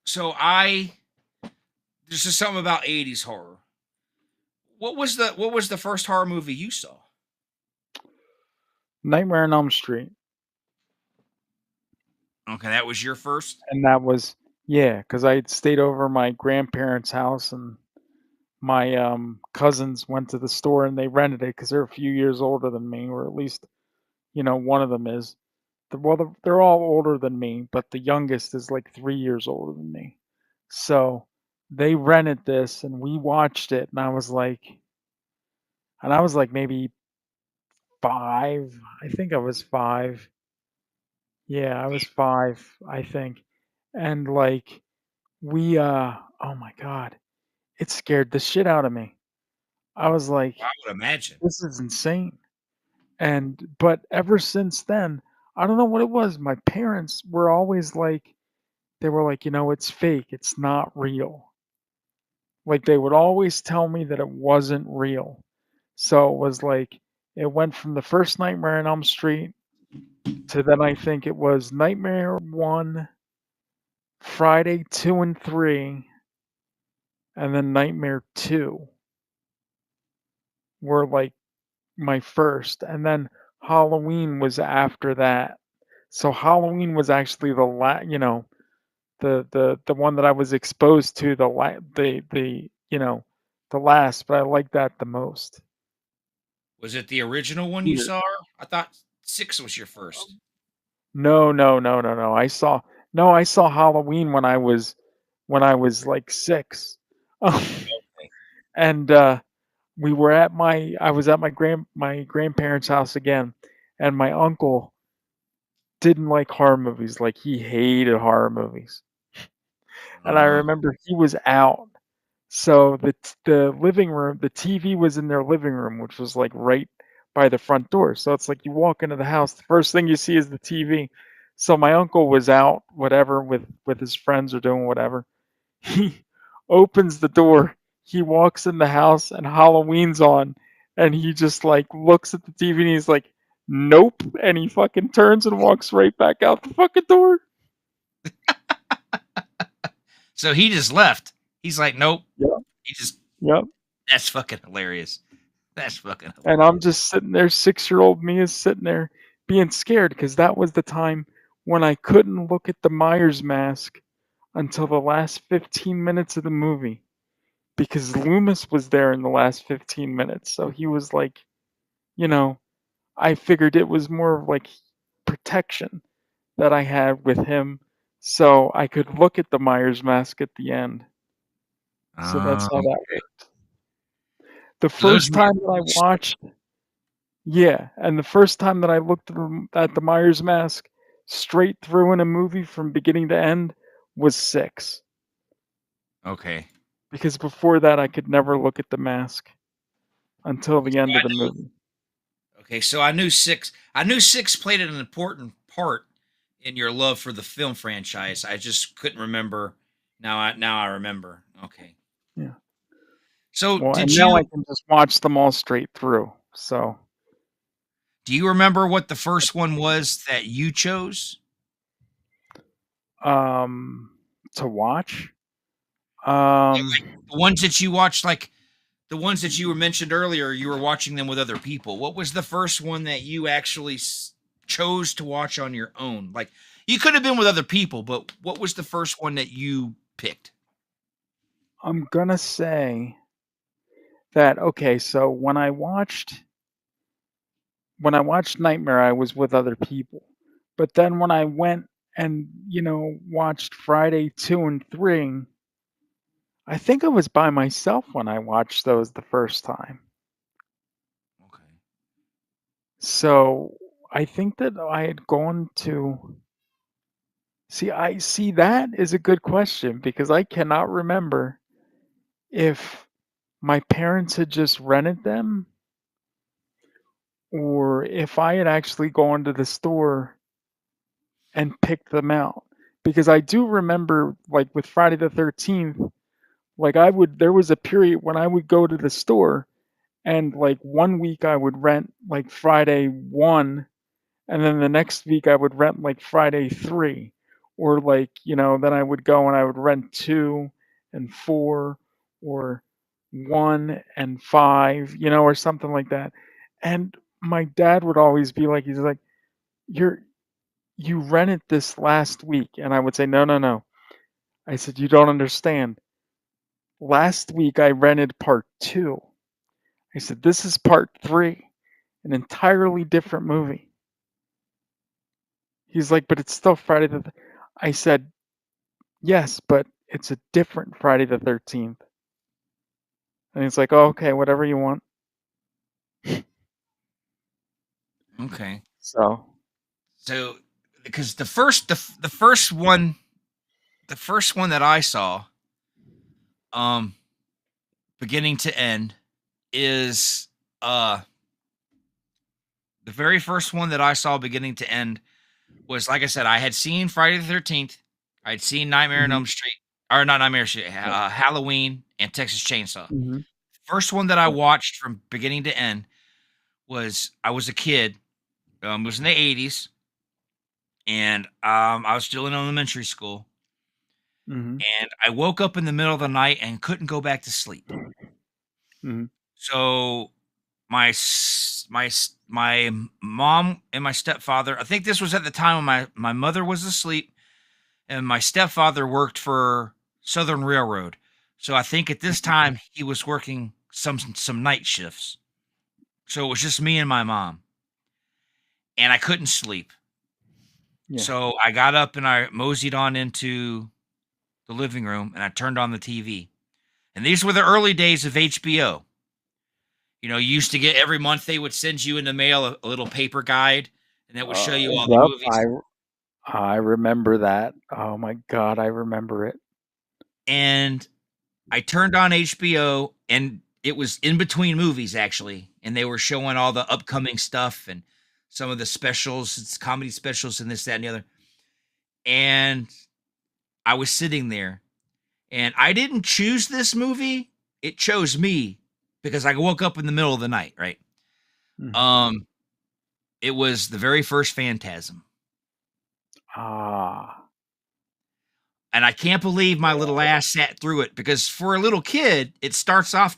so I there's just something about 80s horror. What was the first horror movie you saw? Nightmare on Elm Street, Okay, that was your first? and that was, yeah, because I had stayed over my grandparents' house, and my, cousins went to the store and they rented it because 'cause they're a few years older than me, or at least, one of them is. They're all older than me, but the youngest is, like, 3 years older than me. So, they rented this and we watched it, and I was, like, maybe 5. I think I was 5. Yeah, I was 5, I think, and, like, we oh my god, it scared the shit out of me. I was like, I would imagine. this is insane. And but ever since then, I don't know what it was. My parents were always like, they were like, it's fake. It's not real. Like they would always tell me that it wasn't real. So it was like it went from the first Nightmare on Elm Street to then I think it was Nightmare 1, Friday 2 and 3, and then Nightmare 2 were like my first, and then Halloween was after that. So Halloween was actually the one that I was exposed to the last, but I like that the most. Was it the original one you Weird. saw? I thought 6 was your first. No, no, no, no, no. I saw Halloween when I was like 6. Okay. And I was at my grandparents' house again, and my uncle didn't like horror movies. Like he hated horror movies. And I Uh, remember he was out. So the living room, the TV was in their living room, which was like right by the front door. So it's like you walk into the house, the first thing you see is the TV. So my uncle was out, whatever, with his friends or doing whatever. He opens the door. He walks in the house and Halloween's on, and he just like looks at the TV and he's like, "Nope," and he fucking turns and walks right back out the fucking door. so he just left. He's like, nope. Yep, He just yep. That's fucking hilarious. That's fucking And hilarious. I'm just sitting there, 6-year-old me is sitting there being scared because that was the time when I couldn't look at the Myers mask until the last 15 minutes of the movie because Loomis was there in the last 15 minutes. So he was like, you know, I figured it was more of like protection that I had with him so I could look at the Myers mask at the end. So that's how that Okay. worked. The So those first were your time that I first. watched Yeah, and the first time that I looked at the Myers mask straight through in a movie from beginning to end was 6, Okay. because before that I could never look at the mask until the So end of I the knew. movie. Okay, so I knew 6. I knew 6 played an important part in your love for the film franchise. I just couldn't remember. Now I remember. Okay. Yeah. So Well, and did now I you can just watch them all straight through. So, do you remember what the first one was that you chose? um, to watch, Yeah, um, like the ones that you watched, like the ones that you were mentioned earlier, you were watching them with other people. What was the first one that you actually chose to watch on your own? Like you could have been with other people, but what was the first one that you picked? I'm gonna say that okay, so when I watched Nightmare, I was with other people. But then when I went and, watched Friday 2 and 3, I think I was by myself when I watched those the first time. Okay. So I think that I had gone to see that is a good question because I cannot remember if my parents had just rented them or if I had actually gone to the store and picked them out. Because I do remember, like with Friday the 13th, like there was a period when I would go to the store and like one week I would rent like Friday 1 and then the next week I would rent like Friday 3 or like, then I would go and I would rent 2 and 4 or 1 and 5, or something like that. And my dad would always be like he's like you're you rented this last week and I would say no, no, no. I said you don't understand. Last week I rented part 2. I said, "This is part 3, an entirely different movie." He's like, "But it's still Friday the." I said, "Yes, but it's a different Friday the 13th." And he's like, "Oh, okay, whatever you want." Okay. So, So because the first one the first one that I saw, um, beginning to end, is uh the very first one that I saw beginning to end was, like I said, I had seen Friday the 13th, I'd seen Nightmare on Mhm. Elm Street, or not Nightmare on Street, Right. Halloween and Texas Chainsaw. Mhm. First one that I Right. watched from beginning to end was I was a kid. It was in the 80s, and I was still in elementary school, Mhm. and I woke up in the middle of the night and couldn't go back to sleep. Mhm. So my mom and my stepfather. I think this was at the time when my mother was asleep, and my stepfather worked for Southern Railroad. So I think at this Mhm. time he was working some night shifts. So it was just me and my mom, and I couldn't sleep. Yeah. So I got up and I moseyed on into the living room and I turned on the TV. And these were the early days of HBO. You used to get every month they would send you in the mail a little paper guide, and that would show you all the Yep, movies. I remember that. Oh my god, I remember it. And I turned on HBO, and it was in between movies actually, and they were showing all the upcoming stuff and some of the specials, it's comedy specials and this, that, and the other. And I was sitting there, and I didn't choose this movie. It chose me because I woke up in the middle of the night, right? Mhm. Um, it was the very first Phantasm. Ah. And I can't believe my little ass sat through it because for a little kid, it starts off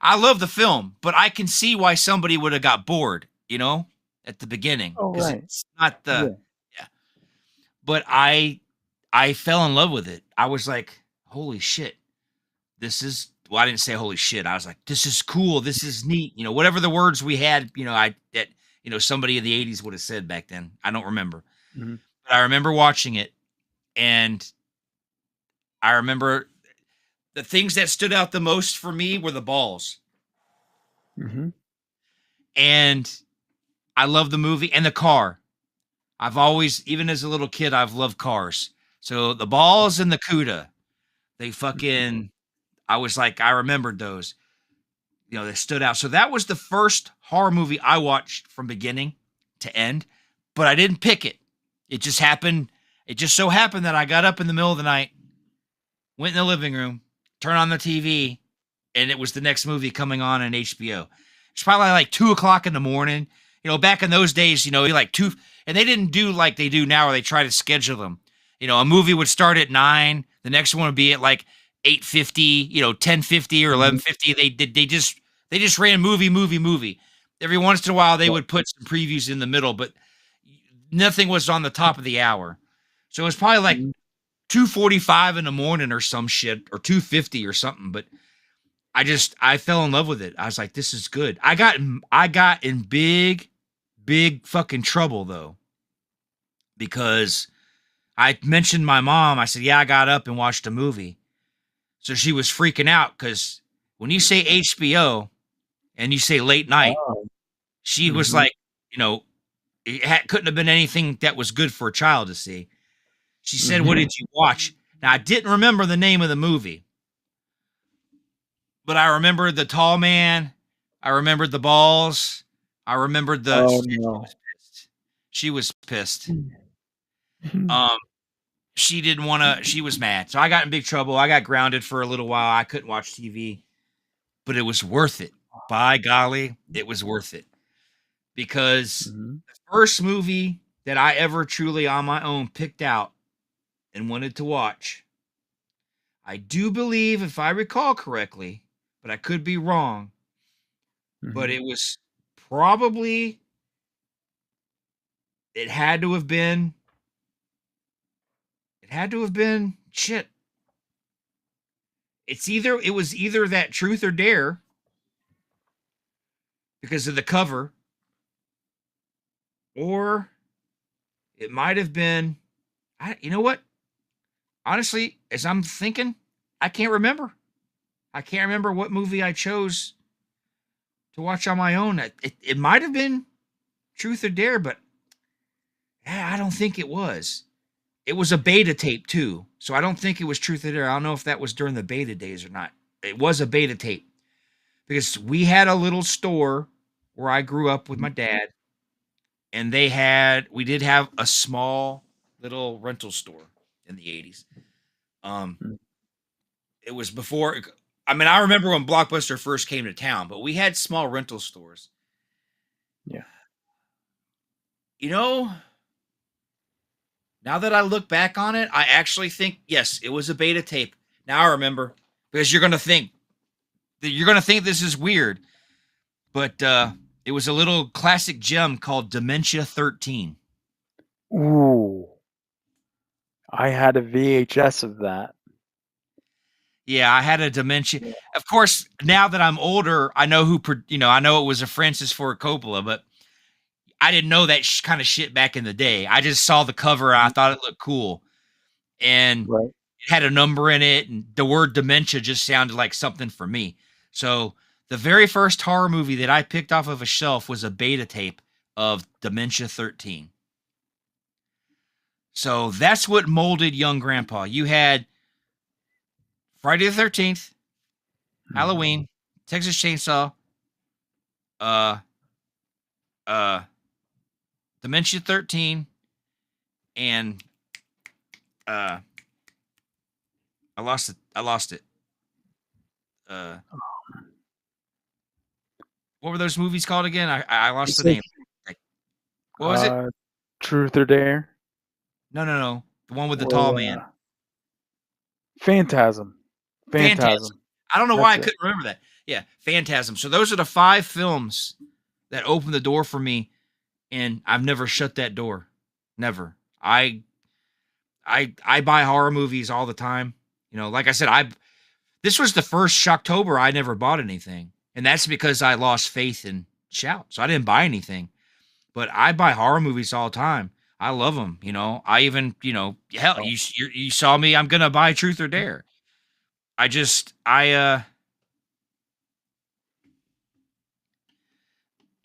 I love the film, but I can see why somebody would have got bored, at the beginning Oh, because right. it's not the Yeah. yeah. But I fell in love with it. I was like, "Holy shit. This is" well, I didn't say holy shit. I was like, "This is cool. This is neat." Whatever the words we had, somebody in the 80s would have said back then. I don't remember. Mhm. But I remember watching it, and I remember the things that stood out the most for me were the balls. Mhm. And I love the movie and the car. I've always, even as a little kid, I've loved cars. So the balls and the CUDA, they Mhm. fucking, I was like, I remembered those. They stood out. So that was the first horror movie I watched from beginning to end, but I didn't pick it. It just happened. It just so happened that I got up in the middle of the night, went in the living room, turned on the TV, and it was the next movie coming on HBO. It's probably like 2 o'clock in the morning. Back in those days, like two, and they didn't do like they do now, where they try to schedule them. A movie would start at 9, the next one would be at like 8:50, 10:50 or Mhm. 11:50. They just ran movie. Every once in a while, they Yeah. would put some previews in the middle, but nothing was on the top of the hour. So it was probably like Mhm. 2:45 in the morning or some shit, or 2:50 or something. But I fell in love with it. I was like, this is good. I got in big fucking trouble though, because I mentioned my mom. I said, yeah, I got up and watched a movie. So she was freaking out because when you say HBO and you say late night, Oh. she was Mhm. like, you know, couldn't have been anything that was good for a child to see. She said, what Mhm. did you watch? Now I didn't remember the name of the movie, but I remembered the tall man. I remembered the balls. I remembered the Oh, she was no. pissed. She was pissed. Mhm. Um, she didn't wanna she was mad. So I got in big trouble. I got grounded for a little while. I couldn't watch TV, but it was worth it. By golly, it was worth it. Because Mhm. the first movie that I ever truly on my own picked out and wanted to watch, I do believe, if I recall correctly, but I could be wrong, but Mhm. it was probably it had to have been shit. It was either that Truth or Dare because of the cover, or it might have been you know what? Honestly, as I'm thinking, I can't remember. I can't remember what movie I chose to watch on my own. It might have been Truth or Dare, but I don't think it was. it was a beta tape too. So I don't think it was Truth or Dare. I don't know if that was during the beta days or not. It was a beta tape because we had a little store where I grew up with my dad, and we did have a small little rental store in the 80s. Um, Mm. it was before. I mean, I remember when Blockbuster first came to town, but we had small rental stores. Yeah. You know, now that I look back on it, I actually think yes, it was a beta tape. Now I remember because you're gonna think this is weird, but it was a little classic gem called Dementia 13. Ooh, I had a VHS of that. Yeah, I had a dementia. Yeah. Of course, now that I'm older, I know I know it was a Francis Ford Coppola, but I didn't know that kind of shit back in the day. I just saw the cover and I Mhm. thought it looked cool, and Right. it had a number in it, and the word dementia just sounded like something for me. So the very first horror movie that I picked off of a shelf was a beta tape of Dementia 13. So that's what molded young grandpa. You had Friday the 13th, Mhm. Halloween, Texas Chainsaw, uh uh Dementia 13, and uh I lost it. Uh what were those movies called again? I You lost the said, name. Like, what was it? Truth or Dare No, no, no. The one with the tall or, man. Phantasm. Phantasm. Phantasm. I don't know why That's I it. couldn't remember that. Yeah, Phantasm. So those are the 5 films that opened the door for me, and I've never shut that door. Never. I buy horror movies all the time. You know, like I said, I this was the first Shocktober I never bought anything. And that's because I lost faith in Shout. So I didn't buy anything. But I buy horror movies all the time. I love them, you know. I even, hell, Oh, you saw me, I'm going to buy Truth or Dare. I just I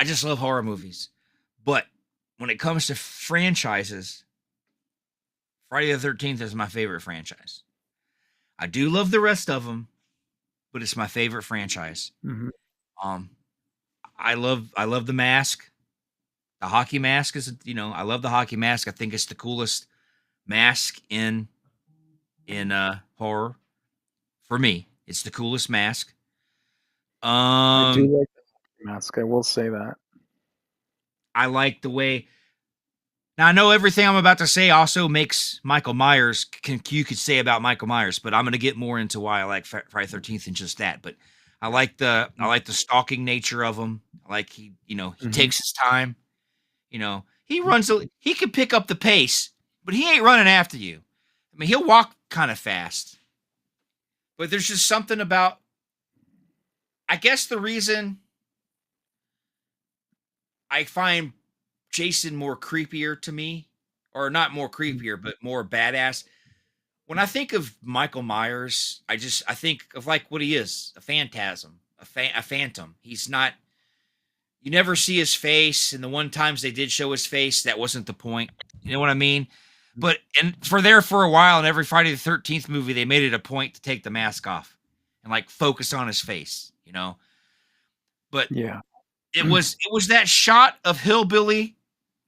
just love horror movies. But when it comes to franchises, Friday the 13th is my favorite franchise. I do love the rest of them, but it's my favorite franchise. mhm. Um I love the mask. The hockey mask is, I love the hockey mask. I think it's the coolest mask in horror for me. It's the coolest mask. I do Um like the mask, I will say that. I like the way. Now I know everything I'm about to say also makes Michael Myers you could say about Michael Myers, but I'm going to get more into why I like Friday 13th than just that. But I Mm, like the stalking nature of him. I like he mhm, takes his time. He can pick up the pace, but he ain't running after you. I mean, he'll walk kind of fast. But there's just something about, I guess the reason I find Jason more creepier to me, or not more mm, creepier, but more badass. When I think of Michael Myers, I think of like what he is, a phantasm, a phantom. He's not, you never see his face, and the one times they did show his face, that wasn't the point. You know what I mean? mm. But and for a while in every Friday the 13th movie, they made it a point to take the mask off and like focus on his face. But Yeah. it was that shot of hillbilly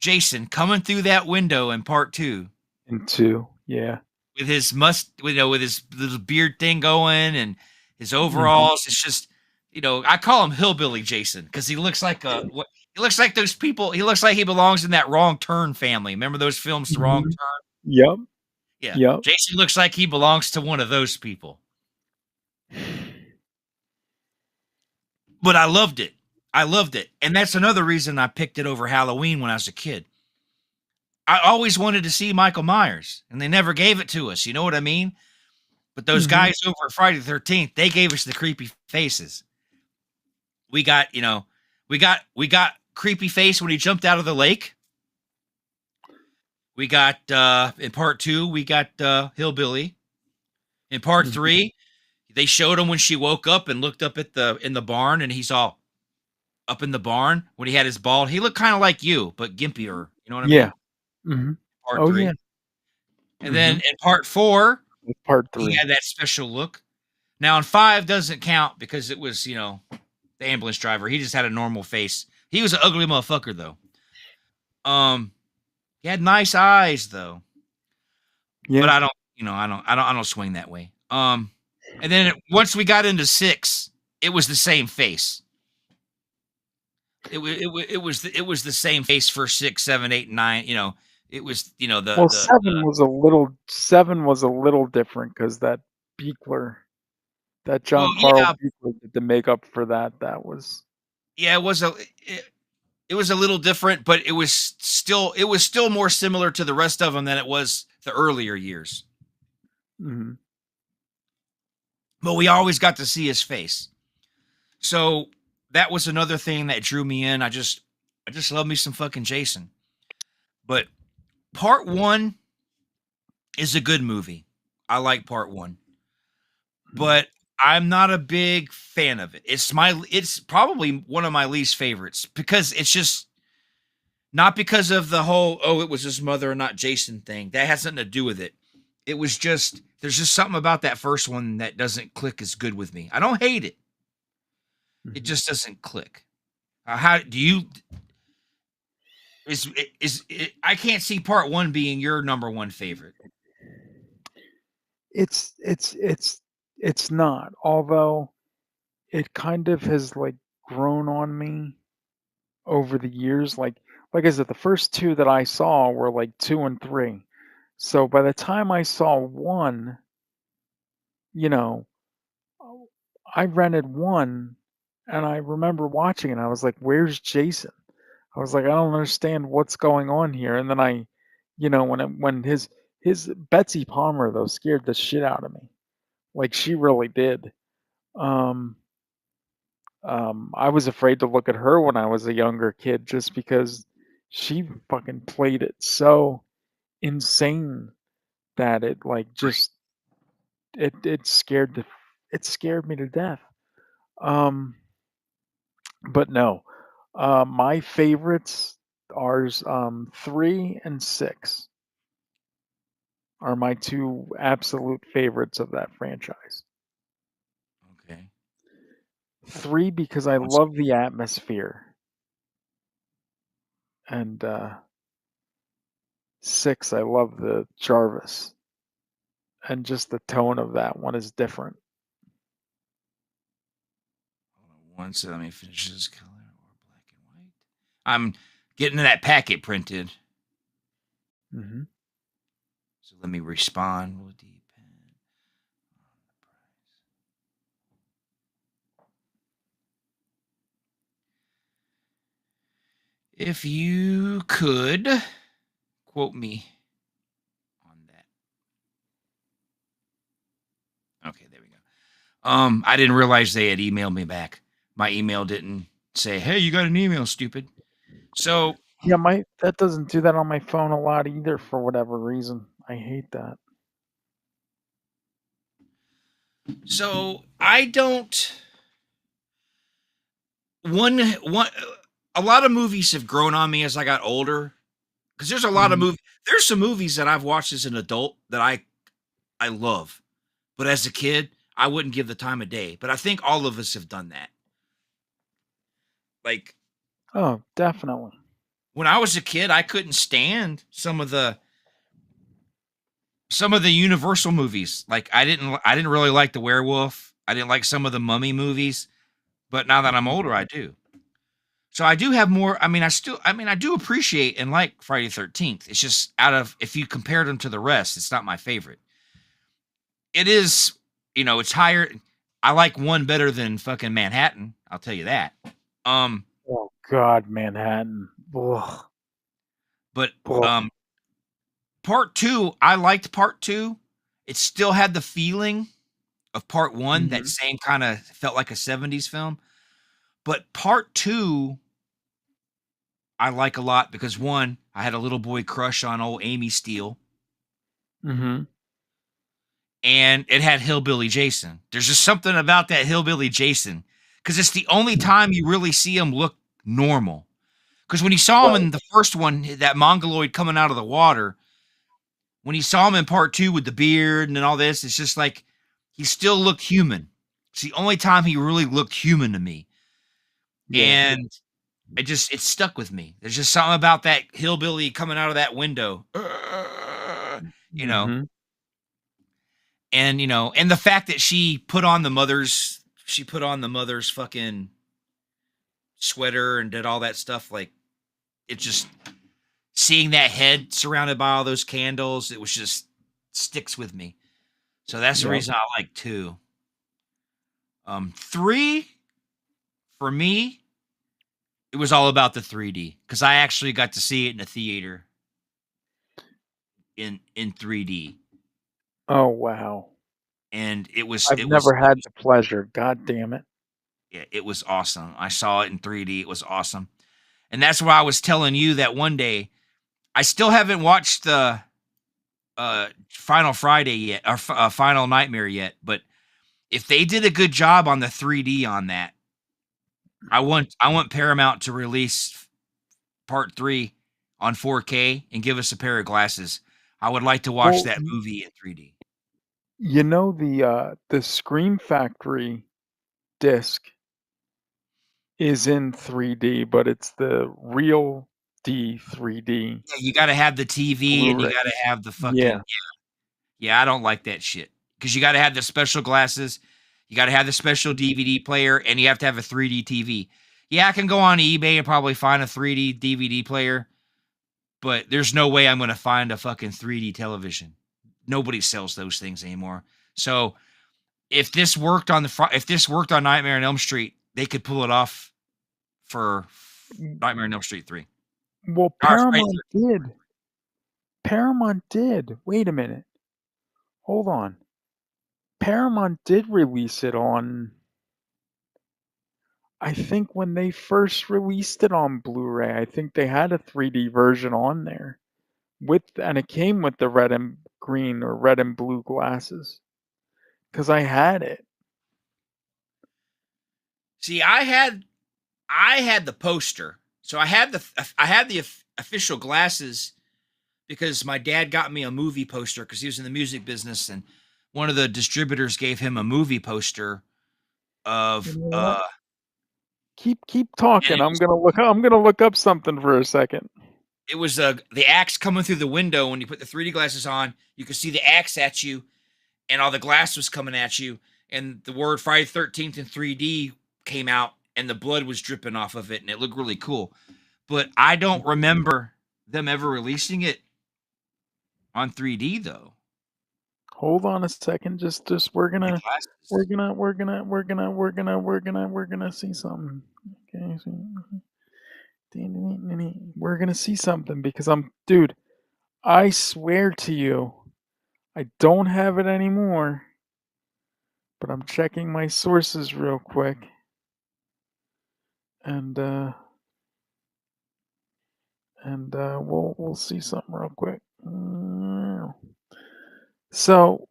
Jason coming through that window in part 2 And 2, yeah. with his with his little beard thing going and his Mhm. overalls. It's just, I call him hillbilly Jason because he looks like those people. He looks like he belongs in that Wrong Turn family. Remember those films, The Wrong Mhm. Turn? Yep, Yeah, yep. Jason looks like he belongs to one of those people. But I loved it. I loved it, and that's another reason I picked it over Halloween when I was a kid. I always wanted to see Michael Myers, and they never gave it to us. You know what I mean? But those Mhm, guys over at Friday the 13th, they gave us the creepy faces. We got, we got creepy face when he jumped out of the lake. We got in part 2, we got Hillbilly. In part mhm. 3, they showed him when she woke up and looked up at the in the barn, and he's all up in the barn when he had his bald. He looked kind of like you, but gimpier. You know what I Yeah. mean? Mhm. Part Oh, yeah. 3. And then Mhm. in part 4, With part he 3. had that special look. Now in 5 doesn't count because it was, the ambulance driver. He just had a normal face. He was an ugly motherfucker though. He had nice eyes though. But Yeah. I don't swing that way. And then once we got into 6, it was the same face. It was the same face for 6, 7, 8, 9. It was Well, the 7 was a little different because that Beekler, that well, John Carl yeah, Beekler did the makeup for that. That was yeah. It was a little different, but it was still more similar to the rest of them than it was the earlier years. mhm, But we always got to see his face, so that was another thing that drew me in. I just love me some fucking Jason. But part 1 is a good movie. I like part 1, mhm, but I'm not a big fan of it. It's probably one of my least favorites because it's just not because of the whole it was his mother and not Jason thing. That has nothing to do with it. It was just there's just something about that first one that doesn't click as good with me. I don't hate it. It mhm. just doesn't click. How do you is it, I can't see part 1 being your number 1 favorite. It's it's it's it's not, although it kind of has, like, grown on me over the years, like I said, the first 2 that I saw were, like, 2 and 3. So by the time I saw 1, you know, oh, I rented 1, and I remember watching it, I was like, "Where's Jason?" I was like, "I don't understand what's going on here," and then when his Betsy Palmer, though, scared the shit out of me, like, she really did. Um I was afraid to look at her when I was a younger kid just because she fucking played it so insane that it, like, just it scared me to death. Um, but no, my favorites are 3 and 6 are my 2 absolute favorites of that franchise. Okay. 3 because I Once love the atmosphere, and 6 I love the Jarvis, and just the tone of that one is different. once let me finish this color or black and white. I'm getting that packet printed. Mhm. So let me respond. Will depend on the price. If you could quote me on that. Okay, there we go. I didn't realize they had emailed me back. My email didn't say, "Hey, you got an email, stupid." So, Yeah, my that doesn't do that on my phone a lot either for whatever reason. I hate that. so I don't. One. A lot of movies have grown on me as I got older because there's a lot of Mhm. movie. There's some movies that I've watched as an adult that I love, but as a kid, I wouldn't give the time of day. But I think all of us have done that. Like Oh, definitely. when I was a kid, I couldn't stand some of the Universal movies. Like I didn't really like the werewolf. I didn't like some of the mummy movies, but now that I'm Mhm. older, I do. So I do have more. I do appreciate and like Friday the 13th. It's just out of if you compared them to the rest, it's not my favorite. It is, it's higher. I like one better than fucking Manhattan. I'll tell you that. Um, Oh god, Manhattan. Ugh. but Ugh. part 2, I liked part 2. It still had the feeling of part 1, that Mhm. same kind of felt like a 70s film. But part 2, I like a lot because one, I had a little boy crush on old Amy Steele, Mhm. and it had Hillbilly Jason. There's just something about that Hillbilly Jason because it's the only time you really see him look normal. Because when you saw him Right. in the first one, that mongoloid coming out of the water, when he saw him in part 2 with the beard and all this, it's just like he still looked human. It's the only time he really looked human to me. Yeah. And it stuck with me. There's just something about that hillbilly coming out of that window. You know, Mhm. and the fact that she put on the mother's fucking sweater and did all that stuff, like it just seeing that head surrounded by all those candles, it was just sticks with me. So that's the Yep. reason I like 2. 3 for me, it was all about the 3D because I actually got to see it in a theater in 3D, Oh, wow. and I've never had the pleasure, god damn it. it was awesome. I saw it in 3D. It was awesome, and that's why I was telling you that one day. I still haven't watched the Final Friday yet or Final Nightmare yet, but if they did a good job on the 3D on that, I want Paramount to release part 3 on 4K and give us a pair of glasses. I would like to watch Well, that movie in 3D. you know the Scream Factory disc is in 3D, but it's the real D 3D Yeah, you gotta have the TV and you Blu-ray. gotta have the Yeah. fucking yeah, I don't like that shit because you gotta have the special glasses, you gotta have the special DVD player, and you have to have a 3D TV. Yeah, I can go on eBay and probably find a 3D DVD player, but there's no way I'm gonna find a fucking 3D television. Nobody sells those things anymore. So, if this worked on Nightmare on Elm Street, they could pull it off for Nightmare on Elm Street 3. Well, Or Friday Paramount did. Paramount did. Wait a minute. Hold on. Paramount did release it on I think when they first released it on Blu-ray, I think they had a 3D version on there and it came with the red and green or red and blue glasses. 'Cause I had it. See, I had the poster. So I had the official glasses because my dad got me a movie poster because he was in the music business, and one of the distributors gave him a movie poster You of know what? Keep talking. and I'm gonna look up something for a second. it was the axe coming through the window. When you put the 3D glasses on, you could see the axe at you, and all the glass was coming at you, and the word Friday 13th in 3D came out, and the blood was dripping off of it, and it looked really cool. But I don't remember them ever releasing it on 3D though. Hold on a second. Just The glasses. we're gonna see something. Okay, we're gonna see something because dude, I swear to you, I don't have it anymore, but I'm checking my sources real quick, and we'll see something real quick. So,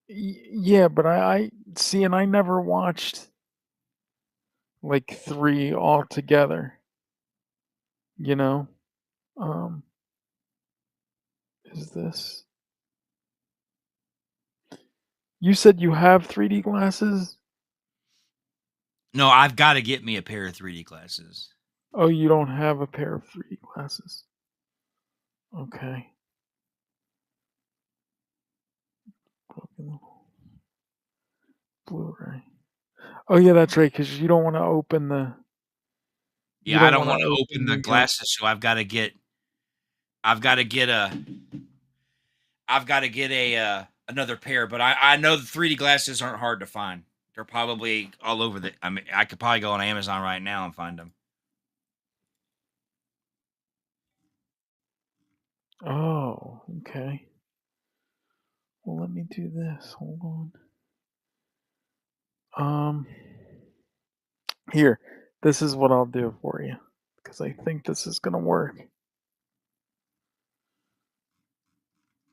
yeah, but I see, and I never watched like 3 altogether, you know? Um, is this You said you have 3D glasses? No, I've got to get me a pair of 3D glasses. Oh, you don't have a pair of 3D glasses. Okay. Fucking Blu-ray. Oh, yeah, that's right. Because you Yeah, I don't don't wanna want to open open the glasses, so I've got to get a another pair. But I know the 3D glasses aren't hard to find. They're probably all over the. I mean, I could probably go on Amazon right now and find them. Oh, okay. Well, let me do this. Hold on. Um, Here. This is what I'll do for you because I think this is gonna work.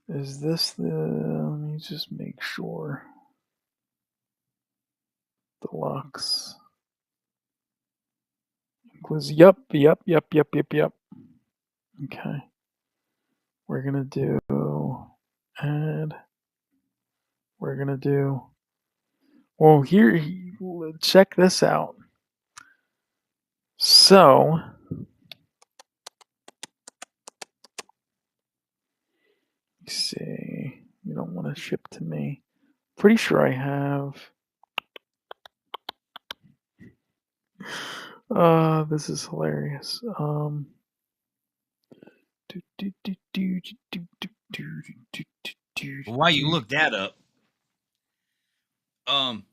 Is this the let me just make sure. Deluxe. Yep. Okay. We're gonna do we're gonna do. Well, check this out. So, let's see. You don't want to ship to me. Pretty sure I have. This is hilarious. While you look that up, um,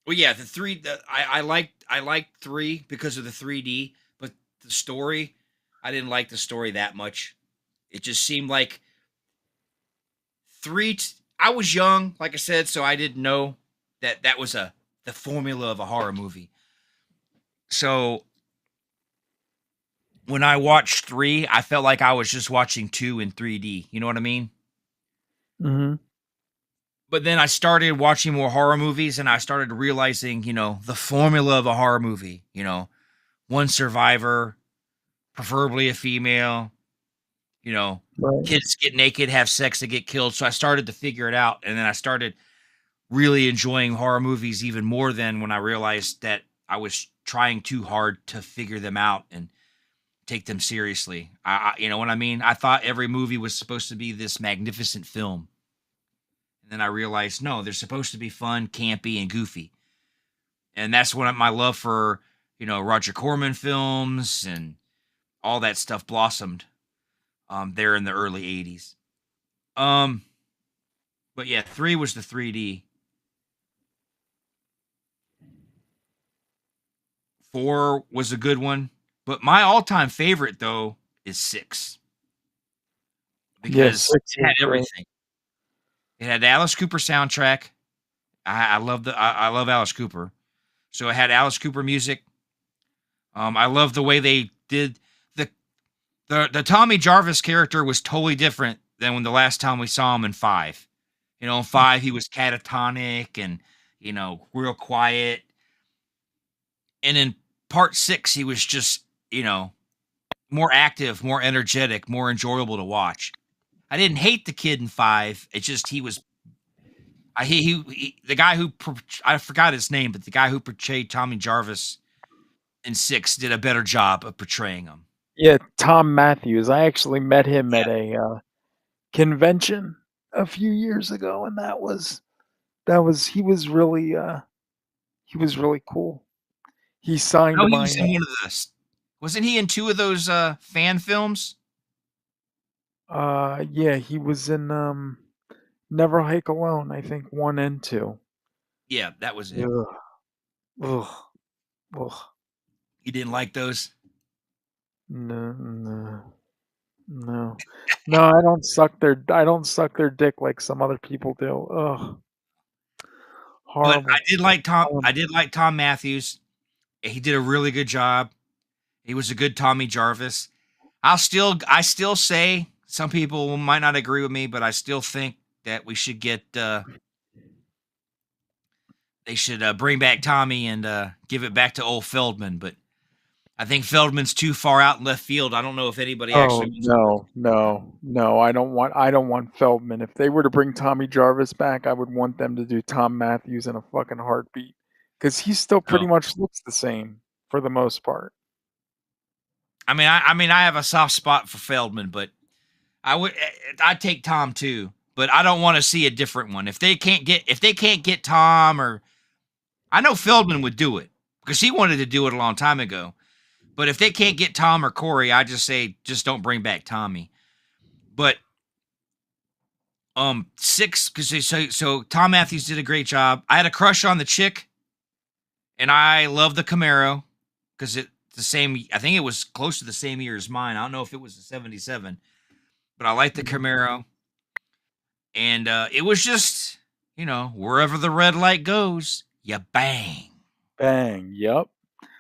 well, yeah, the three. I liked three because of the 3D, but the story, I didn't like the story that much. It just seemed like I was young, like I said, so I didn't know that that was the formula of a horror movie. So when I watched three, I felt like I was just watching two in 3D. You know what I mean? Mm-hmm. But then I started watching more horror movies and I started realizing, the formula of a horror movie, one survivor, preferably a female, you know, Right. kids get naked, have sex, they get killed. So I started to figure it out. And then I started really enjoying horror movies even more than when I realized that I was trying too hard to figure them out and take them seriously. You know what I mean? I thought every movie was supposed to be this magnificent film. And then I realized, no, they're supposed to be fun, campy, and goofy. And that's when my love for, Roger Corman films and all that stuff blossomed there in the early 80s. Um, but yeah, three was the 3D. Four was a good one. But my all time favorite, though, is six Yes, because 6 it had was great. everything. It had the Alice Cooper soundtrack. I love Alice Cooper. So it had Alice Cooper music. I love the way they did the the Tommy Jarvis character was totally different than when the last time we saw him in five. In five he was catatonic and real quiet, and in part six he was just more active, more energetic, more enjoyable to watch. I didn't hate the kid in five. It's just he was the guy I forgot his name, but the guy who portrayed Tommy Jarvis in six did a better job of portraying him. Yeah, Tom Matthews. I actually met him Yeah. at a convention a few years ago, and he was really cool. He No, signed he my was in one of the. Wasn't he in two of those fan films? yeah, he was in Never Hike Alone, I think 1 and 2. Yeah, that was it. Ugh, ugh, ugh. You didn't like those? No, no, no. No, I don't suck their dick like some other people do. Ugh, But I horrible. did like Tom. I Um, did like Tom Matthews. He did a really good job. He was a good Tommy Jarvis. I still say some people might not agree with me, but I still think that we should get they should bring back Tommy and give it back to old Feldman. But I think Feldman's too far out in left field. I don't know if anybody oh, actually wants to work. no, no, no, I don't want Feldman. If they were to bring Tommy Jarvis back, I would want them to do Tom Matthews in a fucking heartbeat, because he still No. pretty much looks the same for the most part. I have a soft spot for Feldman, but I'd take Tom too. But I don't want to see a different one. If they can't get Tom, or I know Feldman would do it because he wanted to do it a long time ago. But if they can't get Tom or Corey, I just say just don't bring back Tommy. But six, because so Tom Matthews did a great job. I had a crush on the chick, and I love the Camaro because it's the same. I think it was close to the same year as mine. I don't know if it was a '77, but I like the Mhm. Camaro, and it was just wherever the red light goes, you bang. Bang, yep.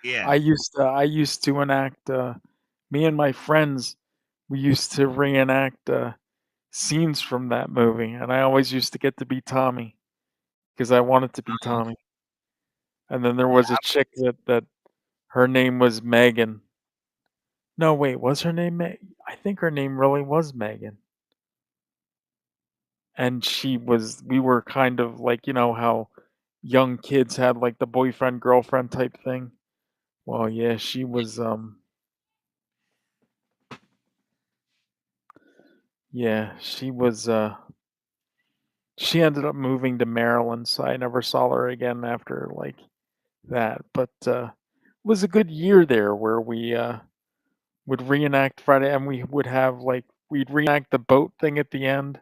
Yeah. I used to enact, me and my friends, we used to reenact, scenes from that movie, and I always used to get to be Tommy because I wanted to be Um, Tommy. And then there yeah. was a chick that her name was Megan. No, wait, was her name Meg? I think her name really was Megan. and we were kind of like, you know how young kids had like the boyfriend girlfriend type thing. Well, yeah, she ended up moving to Maryland, so I never saw her again after like that. But it was a good year there where we would reenact Friday, and we would have like we'd reenact the boat thing at the end,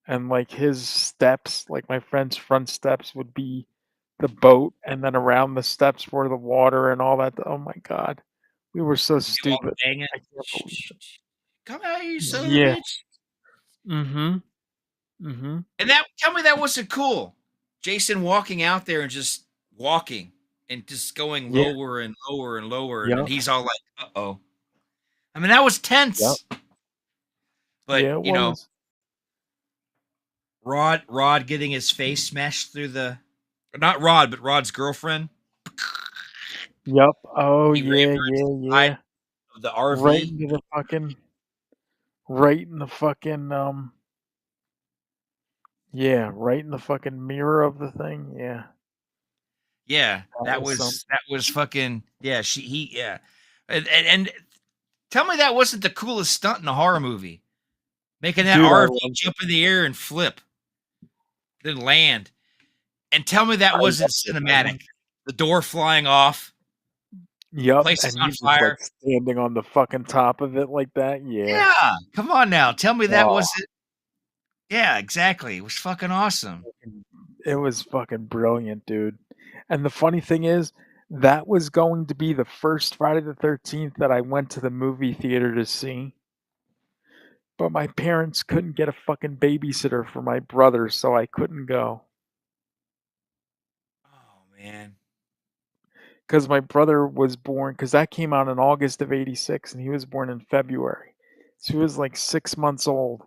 and like his steps, like my friend's front steps would be the boat, and then around the steps were the water and all that. Oh my god. We were so You do all stupid. the banging. I can't Shh, believe shh, it. shh. Come out, you son of a Yeah. bitch. Mhm. Mhm. And that tell me that wasn't cool. Jason walking out there and just walking and just going Yeah. lower and lower and lower, and then Yep. he's all like, "Uh-oh." I mean, that was Yep. tense, but, Yeah, it you know, was. Rod getting his face smashed through the not Rod, but Rod's girlfriend. Yep. Oh, He rammed yeah, her into yeah, the side yeah. of the Right RV. into the fucking right in the fucking, yeah, right in the fucking mirror of the thing, yeah. Yeah, That was some that was fucking yeah, yeah. And tell me that wasn't the coolest stunt in a horror movie. Making that dude, I RV loved it. jump in the air and flip, then land. And tell me that I wasn't loved it. I cinematic. loved The door flying off, Yep, place is and on he's just, like, fire. standing on the fucking top of it like that, yeah. Yeah, come on now. Tell me that Oh, wasn't yeah, exactly. It was fucking awesome. fucking it was fucking brilliant, dude. And the funny thing is, that was going to be the first Friday the 13th that I went to the movie theater to see, but my parents couldn't get a fucking babysitter for my brother, so I couldn't go. Oh, man. 'Cause my brother was born, because that came out in August of '86, and he was born in February. So he was, like, 6 months old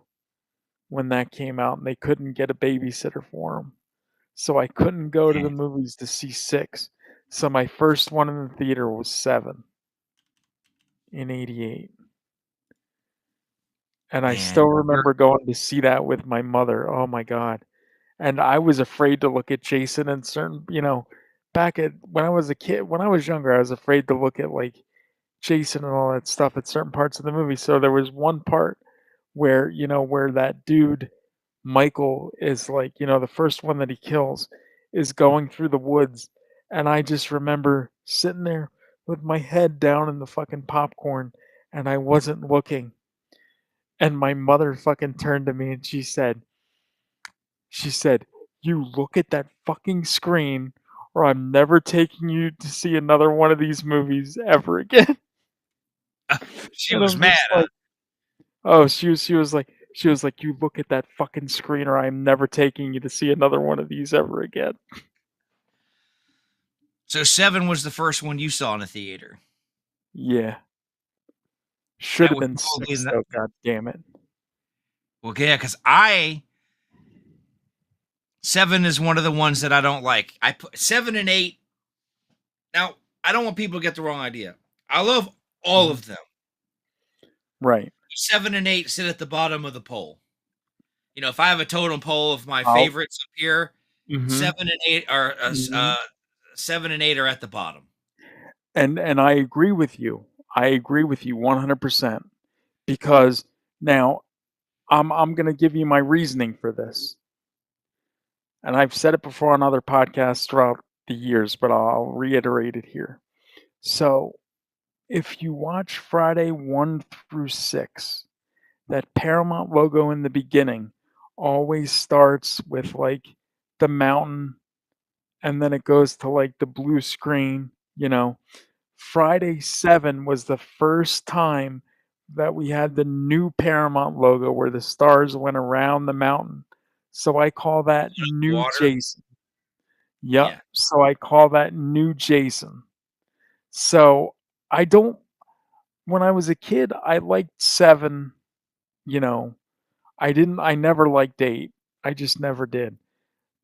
when that came out, and they couldn't get a babysitter for him. So I couldn't go to Man, the movies to see 6. So my first one in the theater was 7 in '88, and I still man, you're remember going to see that with my mother. Oh my god. And I was afraid to look at Jason and certain, back at when I was a kid, when I was younger, I was afraid to look at, like, Jason and all that stuff at certain parts of the movie. So there was one part where, where that dude Michael is like, the first one that he kills is going through the woods, and I just remember sitting there with my head down in the fucking popcorn, and I wasn't looking. And my mother fucking turned to me and she said, "You look at that fucking screen, or I'm never taking you to see another one of these movies ever again." she And was I'm mad, just huh? like, oh, she was like, "You look at that fucking screen, or I'm never taking you to see another one of these ever again." So 7 was the first one you saw in a theater. Yeah. Should That have was been probably 6 the though, god damn it. well, yeah, because I 7 is one of the ones that I don't like. I put 7 and 8. Now, I don't want people to get the wrong idea. I love all Mhm. of them. Right. 7 and 8 sit at the bottom of the poll. You know, if I have a totem pole of my I'll favorites up here, Mhm, 7 and 8 are, mhm. 7 and 8 are at the bottom. And I agree with you. I agree with you 100% because now I'm gonna give you my reasoning for this, and I've said it before on other podcasts throughout the years, but I'll reiterate it here. So, if you watch Friday 1 through 6, that Paramount logo in the beginning always starts with, like, the mountain, and then it goes to, like, the blue screen, you know? Friday 7 was the first time that we had the new Paramount logo where the stars went around the mountain. So I call that new Water. Jason. Yep. Yeah. So I call that new Jason. So I don't when I was a kid, I liked 7, you know. I never liked 8. I just never did.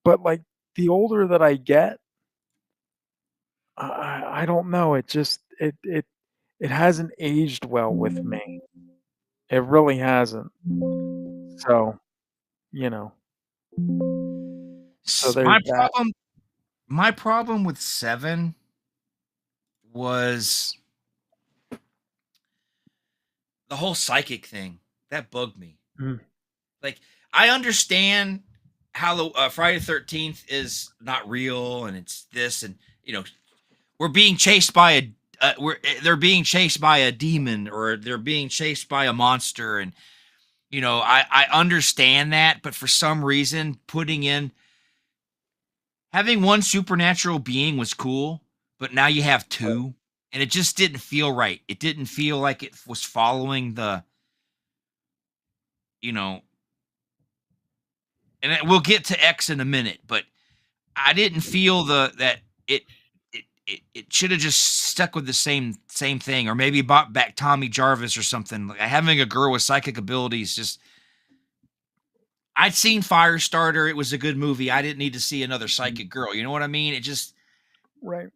But like the older that I get, I don't know, it just it hasn't aged well with me. It really hasn't. So, you know. So My there's that. problem with 7 was the whole psychic thing. That bugged me. Mm, Like, I understand how the Friday the 13th is not real and it's this, and we're being chased by they're being chased by a demon, or they're being chased by a monster, and I understand that, but for some reason putting in having one supernatural being was cool, but now you have two, and it just didn't feel right. It didn't feel like it was following you know, we'll get to X in a minute, but I didn't feel that it should have just stuck with the same thing, or maybe brought back Tommy Jarvis or something. Like, having a girl with psychic abilities, just I'd seen Firestarter. It was a good movie. I didn't need to see another mm, psychic girl. You know what I mean? right.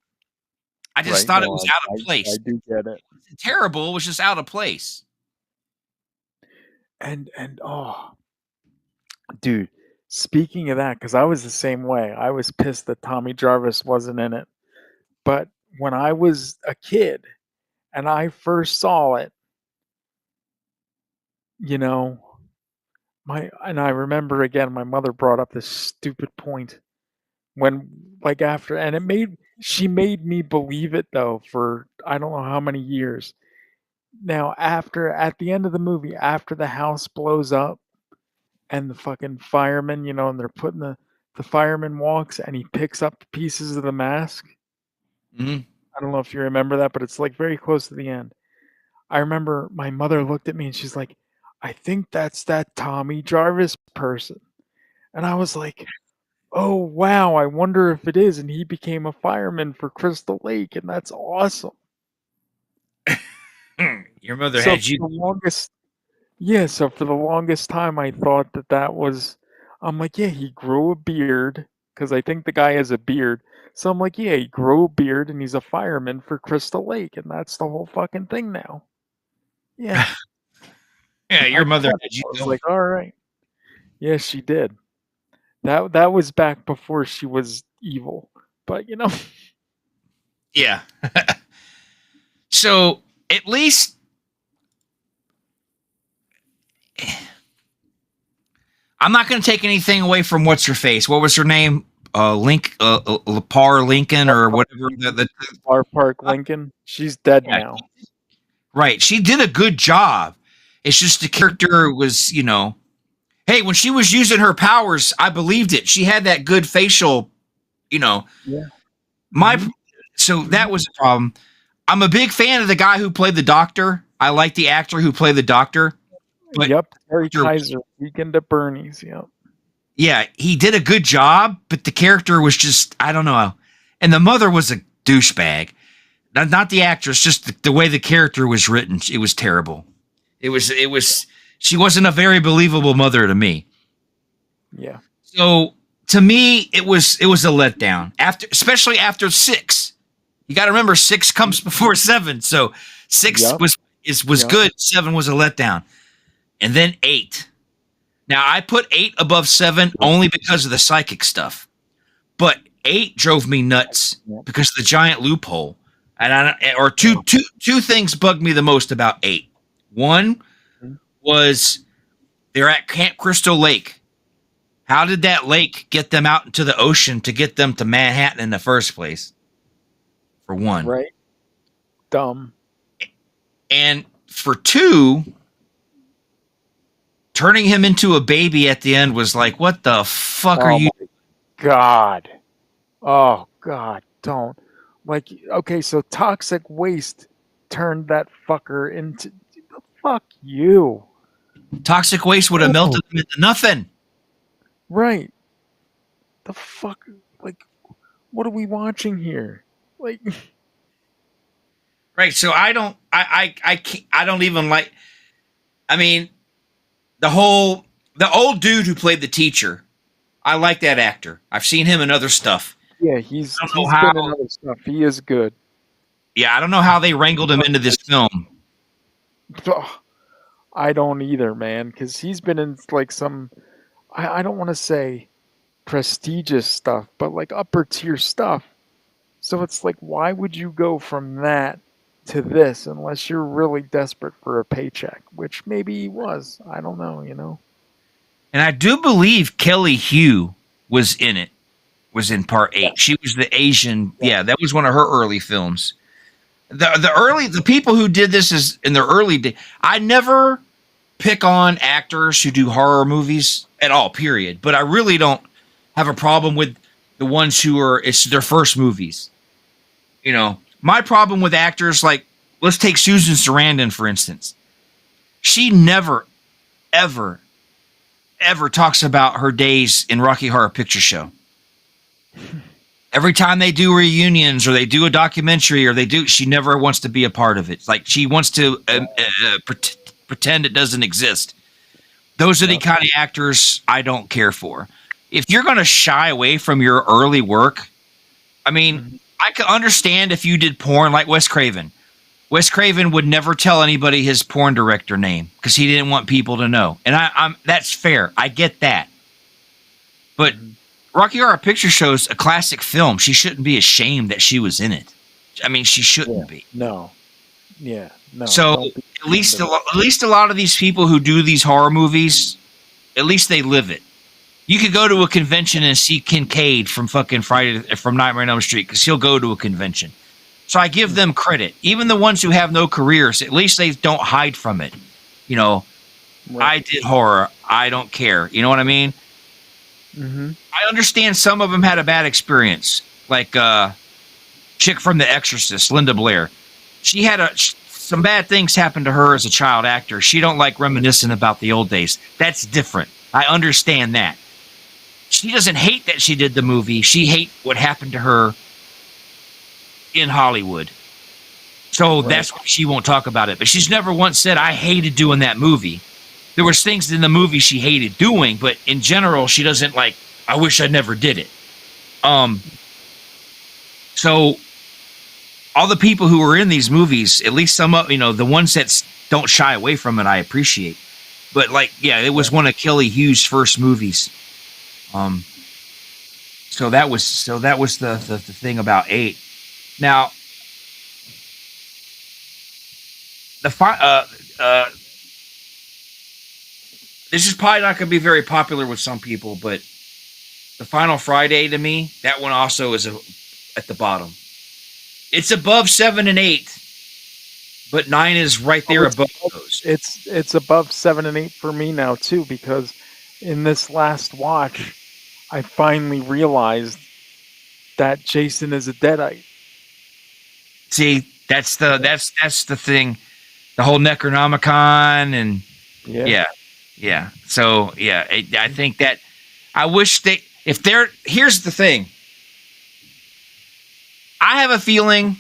I just Right. thought it No, was out of I place. do get it. It wasn't terrible. It was just out of place. And oh, dude, speaking of that, because I was the same way. I was pissed that Tommy Jarvis wasn't in it. But when I was a kid and I first saw it, you know, I remember again my mother brought up this stupid point when like after and it made she made me believe it though for I don't know how many years. Now after at the end of the movie, after the house blows up and the fucking fireman, and they're putting the fireman walks and he picks up the pieces of the mask. Mhm. I don't know if you remember that, but it's like very close to the end. I remember my mother looked at me and she's like, I think that's that Tommy Jarvis person. And I was like, oh wow, I wonder if it is. And he became a fireman for Crystal Lake, and that's awesome. Your mother So had for you. the longest Yeah, so for the longest time, I thought that was I'm like, "Yeah, he grew a beard because I think the guy has a beard. So I'm like, "Yeah, he grew a beard and he's a fireman for Crystal Lake, and that's the whole fucking thing now." Yeah, Yeah, I your mother caught it. had you I was going. like, "Alright." Yeah, she did. That was back before she was evil, but, Yeah. So at least I'm not going to take anything away from what's her face. What was her name? Lepar Lincoln, Bar or Park whatever. Lincoln Bar Park Lincoln, she's dead Yeah, now. right. She did a good job. It's just the character was, hey, when she was using her powers, I believed it. She had that good facial, you know. Yeah. My Mhm, so that mhm. was a problem. I'm a big fan of the guy who played the doctor. I like the actor who played the doctor, but Yep, Terry Kaiser, Weekend at Bernie's, yep. yeah, he did a good job, but the character was just I don't know. And the mother was a douchebag. Not the actress, just the way the character was written. It was terrible. It was she wasn't a very believable mother to me. Yeah. So to me, it was a letdown. Especially after 6. You got to remember 6 comes before 7. So 6 Yep, was yep. good. 7 was a letdown, and then 8. Now I put 8 above 7 only because of the psychic stuff, but 8 drove me nuts Yep. because of the giant loophole. And or Oh, two things bugged me the most about 8. One mhm. was they're at Camp Crystal Lake. How did that lake get them out into the ocean to get them to Manhattan in the first place? For one. Right? Dumb. And for 2, turning him into a baby at the end was like, what the fuck are Oh you? my god. Oh god, don't. Like, okay, so toxic waste turned that fucker into fuck you. Toxic waste would have No. melted him into nothing. Right. The fuck like what are we watching here? Like Right. So I don't even like, I mean, the old dude who played the teacher. I like that actor. I've seen him in other stuff. yeah, I don't know he's how, been in other stuff. He is good. yeah, I don't know how they wrangled him But into this it's film. ugh, I don't either, man, cuz he's been in like some. I don't want to say prestigious stuff, but like upper tier stuff. So it's like, why would you go from that to this unless you're really desperate for a paycheck? Which maybe he was. I don't know, you know? And I do believe Kelly Hugh was in it, was in part Yeah. 8. She was the Asian. Yeah. Yeah, that was one of her early films. The people who did this is in their early day. I never pick on actors who do horror movies at all, period. But I really don't have a problem with the ones who are it's their first movies. You know, my problem with actors like let's take Susan Sarandon for instance. She never, ever, ever talks about her days in Rocky Horror Picture Show. Every time they do reunions or they do a documentary or they do, she never wants to be a part of it. Like she wants to pretend it doesn't exist. Those are the Yep. kind of actors I don't care for. If you're going to shy away from your early work, I mean, Mhm. I can understand if you did porn like Wes Craven. Wes Craven would never tell anybody his porn director name because he didn't want people to know, and I'm that's fair. I get that, but Mhm. Rocky Horror Picture Show's a classic film. She shouldn't be ashamed that she was in it. I mean, she Yeah. shouldn't be. No. Yeah. No. So Don't be at least ashamed of it. at least a lot of these people who do these horror movies, at least they live it. You could go to a convention and see Kincaid from fucking from Nightmare on Elm Street because he'll go to a convention. So I give them credit. Even the ones who have no careers, at least they don't hide from it. You know, Right. I did horror. I don't care. You know what I mean? Mm-hmm. I understand some of them had a bad experience, like chick from The Exorcist, Linda Blair. She had some bad things happen to her as a child actor. She don't like reminiscing about the old days. That's different. I understand that. She doesn't hate that she did the movie. She hate what happened to her in Hollywood. So Right. that's why she won't talk about it. But she's never once said, I hated doing that movie. There was things in the movie she hated doing, but in general, she doesn't like, I wish I never did it. So all the people who were in these movies, at least some of, the ones that don't shy away from it, I appreciate. But like, yeah, it was one of Kelly Hughes' first movies. So that was the thing about 8. Now, this is probably not going to be very popular with some people, but the Final Friday to me, that one also is at the bottom. It's above 7 and 8, but 9 is right there above those. It's above 7 and 8 for me now too, because in this last watch, I finally realized that Jason is a Deadite. See, that's the thing. The whole Necronomicon and yeah. So yeah, I think that I wish here's the thing. I have a feeling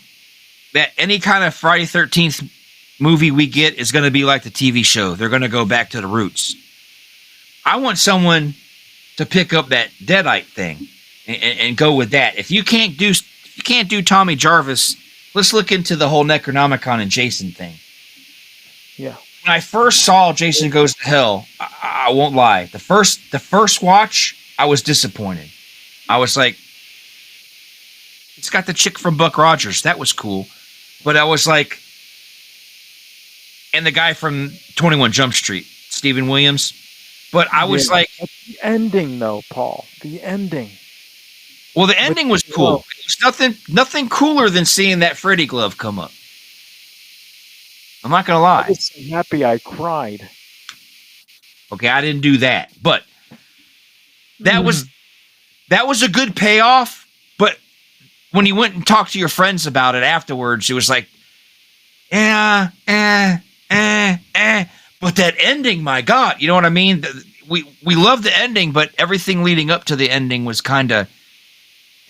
that any kind of Friday 13th movie we get is going to be like the TV show. They're going to go back to the roots. I want someone to pick up that Deadite thing and go with that. If you can't do Tommy Jarvis, let's look into the whole Necronomicon and Jason thing. Yeah. When I first saw Jason Goes to Hell, I won't lie. The first watch, I was disappointed. I was like, it's got the chick from Buck Rogers. That was cool. But I was like, and the guy from 21 Jump Street, Stephen Williams. But I was like, but the ending though, Paul. The ending. well, the ending was cool. glove. It was nothing cooler than seeing that Freddy glove come up. I'm not gonna I lie. was so happy I cried. Okay, I didn't do that, but that was Mm-hmm. a good payoff. But when you went and talked to your friends about it afterwards, it was like, But that ending, my God, you know what I mean? We love the ending, but everything leading up to the ending was kind of,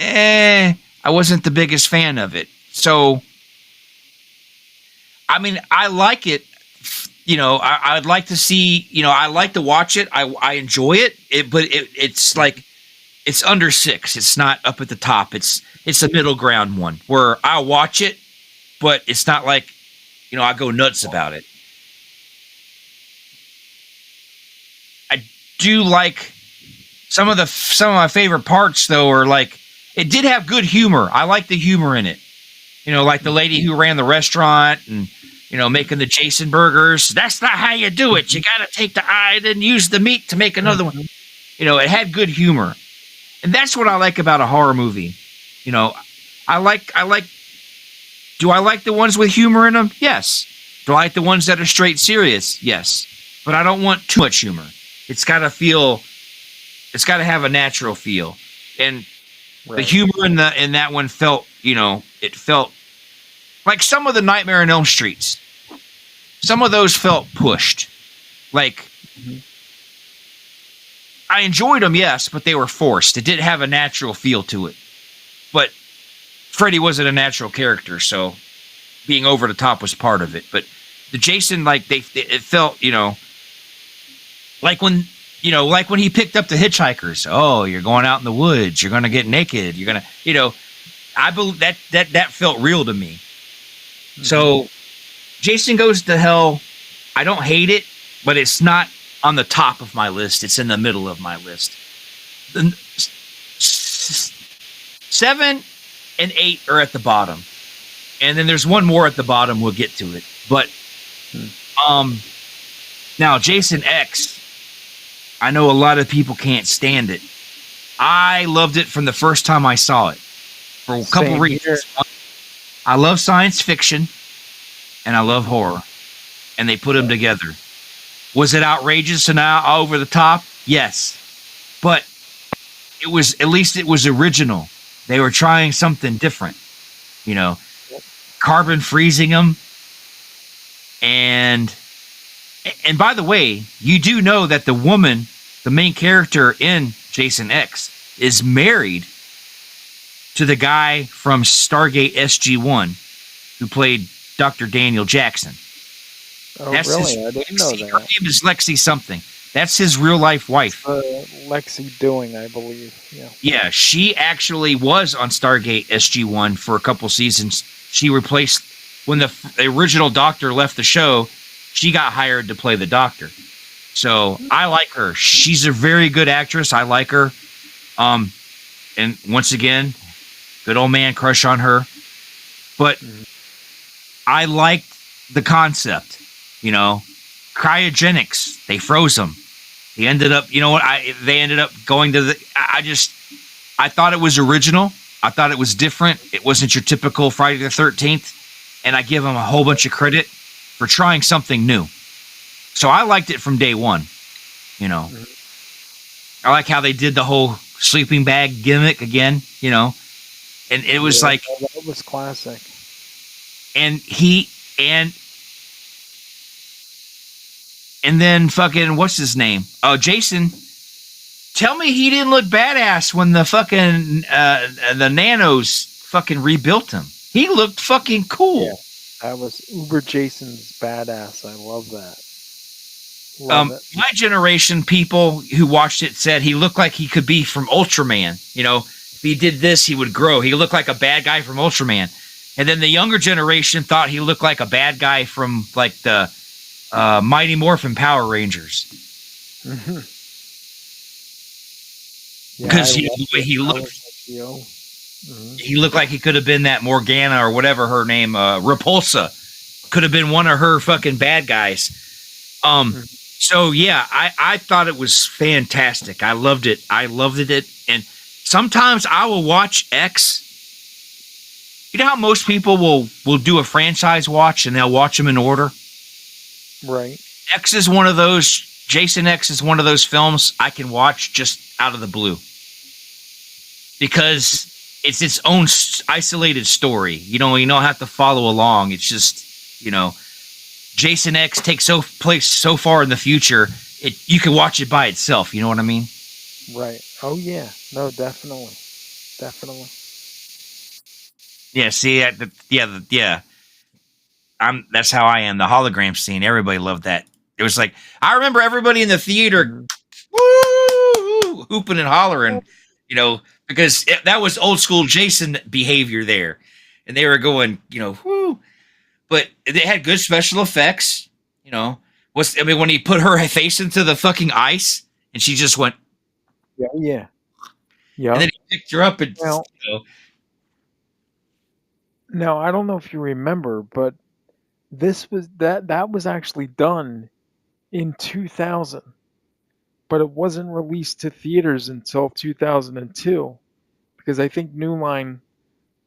I wasn't the biggest fan of it. So, I mean, I like it. I'd like to see. I like to watch it. I enjoy it. But it's like it's under 6. It's not up at the top. It's a middle ground one where I watch it, but it's not like I go nuts about it. I do like some of my favorite parts though are like it did have good humor. I like the humor in it. Like the lady who ran the restaurant and making the Jason burgers. That's not how you do it. You got to take the eye, then use the meat to make another one. It had good humor, and that's what I like about a horror movie. I like. Do I like the ones with humor in them? Yes. Do I like the ones that are straight serious? Yes. But I don't want too much humor. It's got to feel. It's got to have a natural feel, and the humor in that one felt. It felt like some of the Nightmare on Elm Streets. Some of those felt pushed. Like, I enjoyed them, yes, but they were forced. It didn't have a natural feel to it. But Freddy wasn't a natural character, so being over the top was part of it. But the Jason, like, it felt, like when he picked up the hitchhikers. Oh, you're going out in the woods. You're going to get naked. You're going to, I believe that felt real to me. So, Jason Goes to Hell, I don't hate it, but it's not on the top of my list. It's in the middle of my list. 7 and 8 are at the bottom. And then there's one more at the bottom. We'll get to it. But, now, Jason X, I know a lot of people can't stand it. I loved it from the first time I saw it. For a couple reasons. I love science fiction and I love horror, and they put them together. Was it outrageous and over the top? Yes, but it was, at least it was original. They were trying something different, carbon freezing them. And by the way, you do know that the woman, the main character in Jason X, is married to the guy from Stargate SG-1 who played Dr. Daniel Jackson. Oh, that's really? I didn't know that. Her name is Lexi something. That's his real-life wife. Lexi Doing, I believe. Yeah. Yeah, she actually was on Stargate SG-1 for a couple seasons. She replaced, when the original Doctor left the show, she got hired to play the Doctor. So, I like her. She's a very good actress. I like her. And once again, good old man crush on her. But I liked the concept, cryogenics. They froze him. He ended up, they ended up going to I thought it was original. I thought it was different. It wasn't your typical Friday the 13th. And I give him a whole bunch of credit for trying something new. So I liked it from day one, I like how they did the whole sleeping bag gimmick again, and it was like, that was classic. And and then fucking, what's his name? Oh, Jason. Tell me he didn't look badass when the fucking the nanos fucking rebuilt him. He looked fucking cool. Yeah, that was Uber Jason's badass. I love that. My generation people who watched it said he looked like he could be from Ultraman. If he did this, he would grow. He looked like a bad guy from Ultraman. And then the younger generation thought he looked like a bad guy from like the Mighty Morphin Power Rangers. Mm-hmm. Because the way he looked. He looked like he could have been that Morgana or whatever her name, Repulsa. Could have been one of her fucking bad guys. So yeah, I thought it was fantastic. I loved it. And sometimes I will watch X. You know how most people will do a franchise watch and they'll watch them in order? Right. X is one of those. Jason X is one of those films I can watch just out of the blue. Because it's its own isolated story. You don't have to follow along. It's just, Jason X takes place so far in the future, you can watch it by itself. You know what I mean? Right. Oh, yeah. No, definitely. Yeah, see, yeah. That's how I am. The hologram scene, everybody loved that. It was like, I remember everybody in the theater woo, hooping and hollering, because that was old school Jason behavior there. And they were going, whoo. But they had good special effects, when he put her face into the fucking ice and she just went, Yeah, yeah. And Yep. then he picked her up and, Now you know, now I don't know if you remember, but that was actually done in 2000, but it wasn't released to theaters until 2002 because I think New Line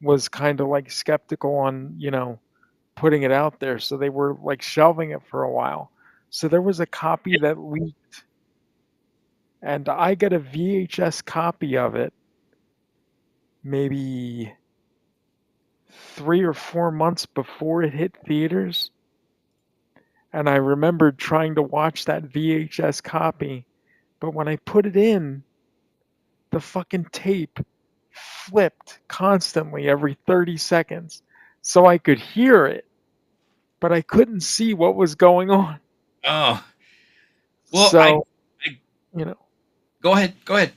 was kind of like skeptical on, putting it out there, so they were like shelving it for a while. So there was a copy that leaked, and I got a VHS copy of it maybe 3 or 4 months before it hit theaters. And I remembered trying to watch that VHS copy, but when I put it in, the fucking tape flipped constantly every 30 seconds. So I could hear it, but I couldn't see what was going on. oh, well, So, I you know, go ahead, go ahead.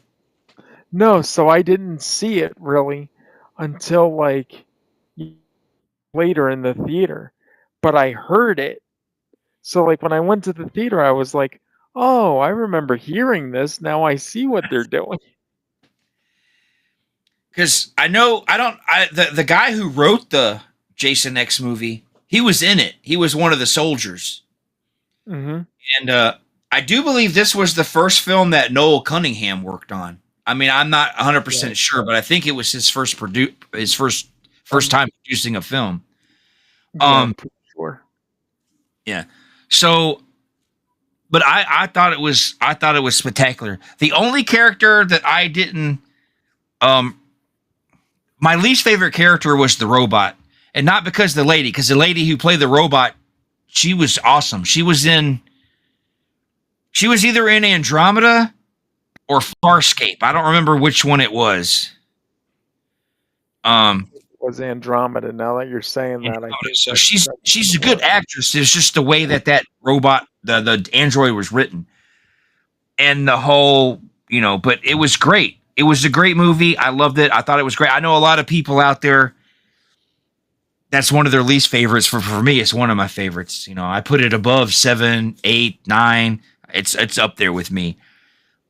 no, so I didn't see it really until like later in the theater, but I heard it. So, like, when I went to the theater, I was like, "Oh, I remember hearing this. Now I see what they're doing." Because I know I don't. The guy who wrote the Jason X movie, he was in it. He was one of the soldiers, Mhm. and I do believe this was the first film that Noel Cunningham worked on. I mean, I'm not 100 Yeah. percent sure, but I think it was his first Um, time producing a film. yeah, I'm Um, pretty sure. yeah. So, but I thought it was spectacular. The only character that I didn't um my least favorite character was the robot, and not because because the lady who played the robot, she was awesome. She was either in Andromeda or Farscape. I don't remember which one it was. Um, It was Andromeda. Now that you're saying that, I Andromeda. think So that's what she's it a good was. actress. It's just the way that robot, the android, was written, and the whole, But it was great. It was a great movie. I loved it. I thought it was great. I know a lot of people out there, that's one of their least favorites. For me, it's one of my favorites. I put it above 7, 8, 9. It's up there with me.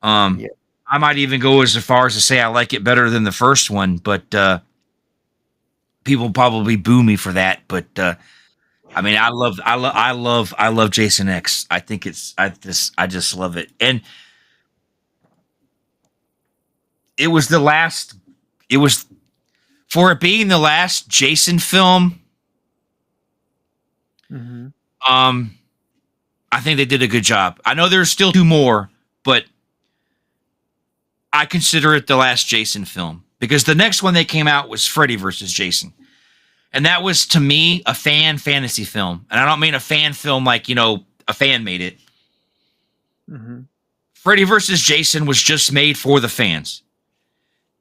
Um, Yeah. I might even go as far as to say I like it better than the first one, but people probably boo me for that. But I mean, I love Jason X. I think I just love it, and it was the last. It was for it being the last Jason film. Mhm. Um, I think they did a good job. I know there's still two more, but I consider it the last Jason film because the next one that came out was Freddy versus Jason. And that was to me a fan fantasy film. And I don't mean a fan film like, a fan made it. Mhm. Freddy versus Jason was just made for the fans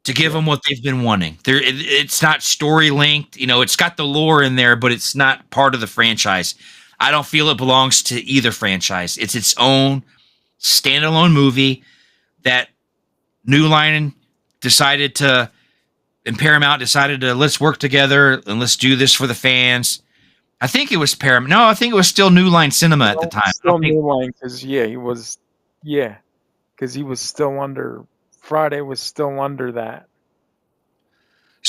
to give Yeah. them what they've been wanting. It's not story linked. It's got the lore in there, but it's not part of the franchise. I don't feel it belongs to either franchise. It's its own standalone movie that New Line decided to, and Paramount decided to, let's work together and let's do this for the fans. I think it was Paramount. No, I think it was still New Line Cinema at the No, time. I still don't think New Line because yeah, because he was still under Friday was still under that.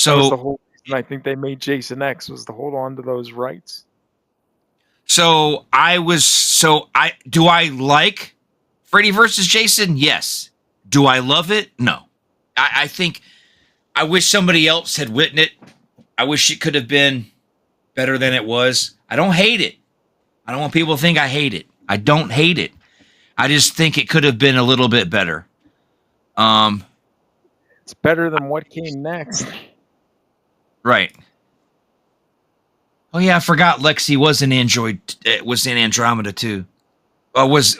That was the so. whole reason I think they made Jason X was to hold on to those rights. I do I like Freddy versus Jason? Yes. Do I love it? No. I think I wish somebody else had written it. I wish it could have been better than it was. I don't hate it. I don't want people to think I hate it. I don't hate it. I just think it could have been a little bit better. Um, It's better than what came next. right. Oh yeah, I forgot Lexi was in Android. Was in Andromeda too. Was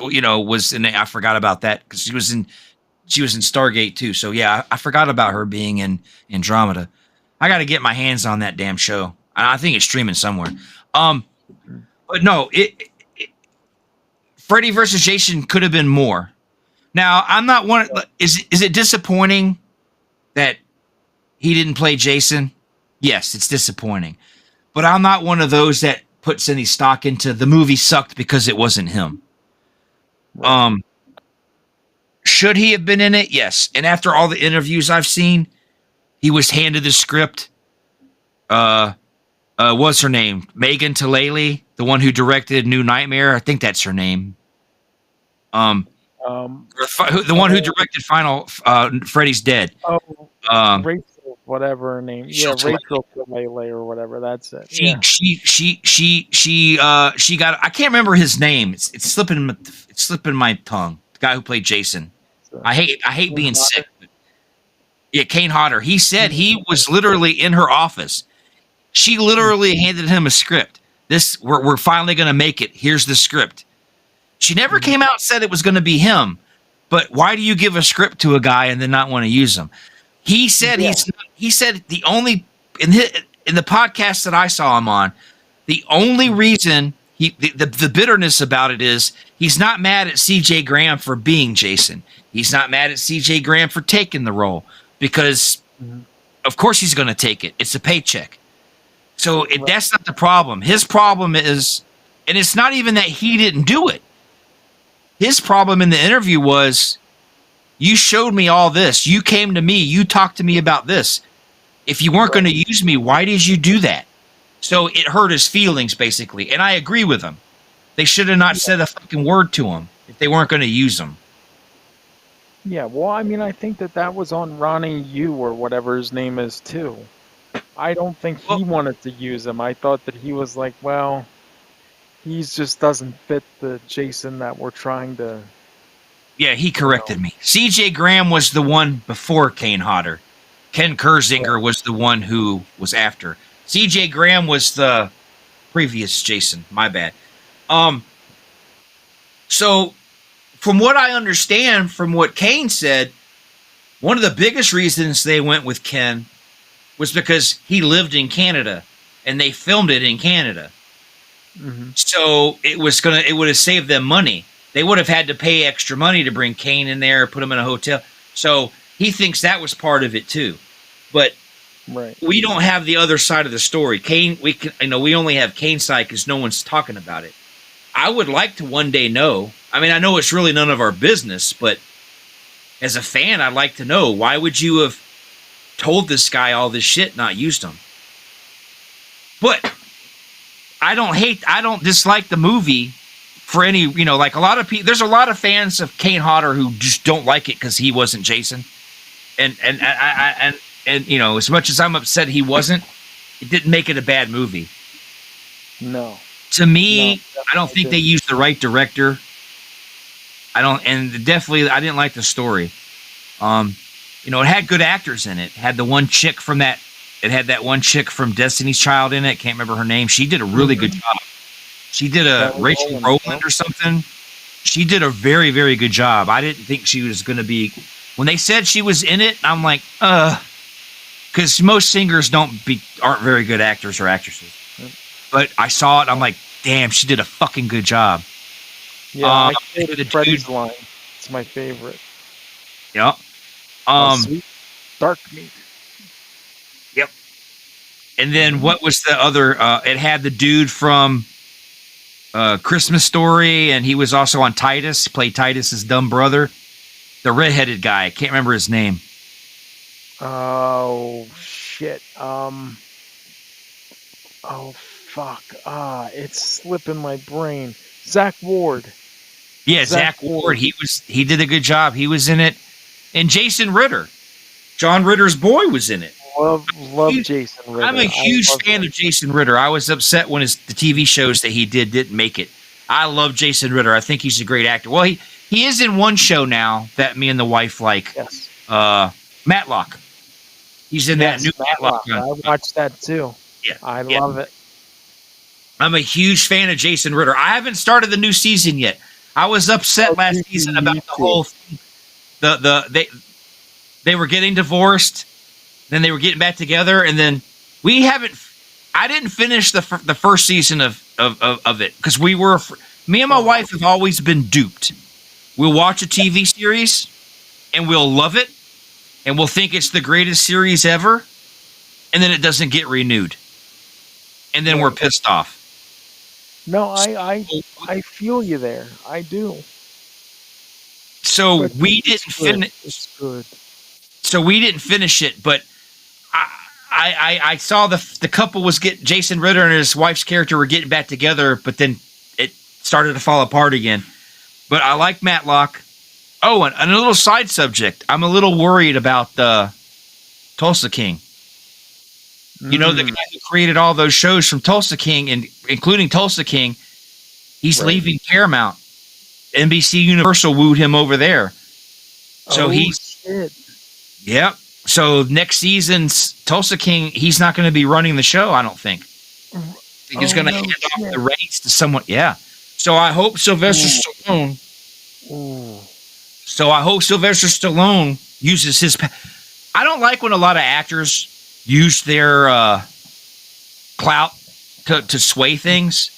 in. I forgot about that because she was in Stargate too. So yeah, I forgot about her being in Andromeda. I got to get my hands on that damn show. I think it's streaming somewhere. Um, but no, Freddy versus Jason could have been more. Now I'm not one. Is it disappointing that he didn't play Jason? Yes, it's disappointing. But I'm not one of those that puts any stock into the movie sucked because it wasn't him. Right. Um, Should he have been in it? Yes. And after all the interviews I've seen, he was handed the script. What's her name? Megan Mullally, the one who directed New Nightmare. I think that's her name. Um, Um, the one who directed Final Freddy's Dead. oh, Um, Rachel, whatever her name. Yeah, Rachel Talalay. Rachel Talalay or whatever. That's it. She Yeah. she got. I can't remember his name. It's slipping my tongue. The guy who played Jason. So, I hate Kane being Hodder. sick. Yeah, Kane Hodder. He said he was literally in her office. She literally handed him a script. We're finally gonna make it. Here's the script. She never came out and said it was gonna be him. But why do you give a script to a guy and then not want to use him? He said Yeah. he said the only in the podcast that I saw him on, the only reason the bitterness about it is he's not mad at CJ Graham for being Jason. He's not mad at CJ Graham for taking the role because of course he's going to take it. It's a paycheck. So that's not the problem. His problem is, and it's not even that he didn't do it. His problem in the interview was, you showed me all this. You came to me. You talked to me about this. If you weren't going to use me, why did you do that? So it hurt his feelings, basically. And I agree with him. They should have not said a fucking word to him if they weren't going to use him. Yeah, well, I mean, I think that was on Ronnie Yu or whatever his name is, too. I don't think he wanted to use him. I thought that he was like, well, he just doesn't fit the Jason that we're trying to... Yeah, he corrected me. CJ Graham was the one before Kane Hodder. Ken Kersinger was the one who was after. CJ Graham was the previous Jason. My bad. So from what I understand from what Kane said, one of the biggest reasons they went with Ken was because he lived in Canada and they filmed it in Canada. So it would have saved them money. They would have had to pay extra money to bring Kane in there, put him in a hotel. So he thinks that was part of it too. But we don't have the other side of the story. Kane, we only have Kane's side because no one's talking about it. I would like to one day know. I mean, I know it's really none of our business, but as a fan, I'd like to know, why would you have told this guy all this shit, not used him? But I don't dislike the movie for any, like a lot of people. There's a lot of fans of Kane Hodder who just don't like it because he wasn't Jason. And as much as I'm upset he wasn't, it didn't make it a bad movie. No. To me, I don't think they used the right director. I didn't like the story. It had good actors in it. It had that one chick from Destiny's Child in it. Can't remember her name. She did a really good job. She did Rachel Rowland or something. She did a very, very good job. I didn't think she was going to be. When they said she was in it, I'm like, because most singers aren't very good actors or actresses. But I saw it. I'm like, damn, she did a fucking good job. Yeah, I quoted Freddie's line. It's my favorite. Yep. Sweet dark meat. Yep. And then what was the other? It had the dude from Christmas Story, and he was also on Titus. He played Titus's dumb brother. The redheaded guy. I can't remember his name. Oh, shit. Oh, fuck. It's slipping my brain. Zach Ward. Yeah, Zach Ward. He did a good job. He was in it. And Jason Ritter. John Ritter's boy was in it. Love Jason Ritter. I'm a huge fan of Jason Ritter. I was upset when the TV shows that he didn't make it. I love Jason Ritter. I think he's a great actor. Well, he is in one show now that me and the wife like. Yes. Matlock. He's in that new Matlock. I watched that too. Yeah. I love it. I'm a huge fan of Jason Ritter. I haven't started the new season yet. I was upset last season about the whole thing. They were getting divorced, then they were getting back together, and then I didn't finish the first season of it because me and my wife have always been duped. We'll watch a TV series and we'll love it and we'll think it's the greatest series ever, and then it doesn't get renewed, and then we're pissed off. No, I feel you there. I do. So But we didn't it's good. finish. It's good. So we didn't finish it, but I saw the couple was Jason Ritter and his wife's character were getting back together, but then it started to fall apart again. But I like Matlock. Oh, and a little side subject. I'm a little worried about Tulsa King. You know, the Mm, guy who created all those shows from Tulsa King, and including Tulsa King, he's right. leaving Paramount. NBC Universal wooed him over there. So Oh he's, shit. yep. So next season's Tulsa King, he's not going to be running the show, I don't think. R- He's Oh going to no hand off shit. the reins to someone. Yeah. So I hope Sylvester Ooh. Stallone. Ooh. So I hope Sylvester Stallone uses his. I don't like when a lot of actors use their clout to sway things,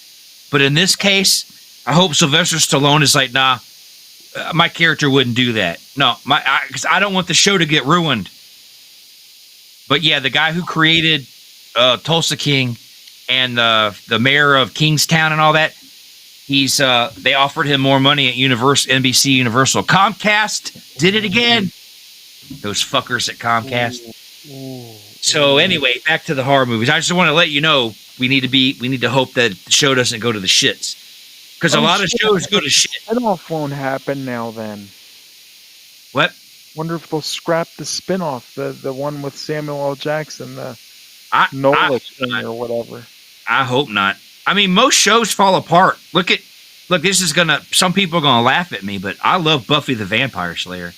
but in this case, I hope Sylvester Stallone is like, nah, my character wouldn't do that. No, because I don't want the show to get ruined. But yeah, the guy who created Tulsa King and the mayor of Kingstown and all that, they offered him more money at NBC Universal. Comcast did it again. Those fuckers at Comcast. Ooh. So anyway, back to the horror movies. I just want to let you know we need to hope that the show doesn't go to the shits, because a lot of shit, shows go to shit. Spinoff won't happen now. Then What? wonder if they'll scrap the spinoff, the one with Samuel L. Jackson, the I Nola thing or whatever. I hope not. I mean, most shows fall apart. Look, this is gonna. Some people are gonna laugh at me, but I love Buffy the Vampire Slayer,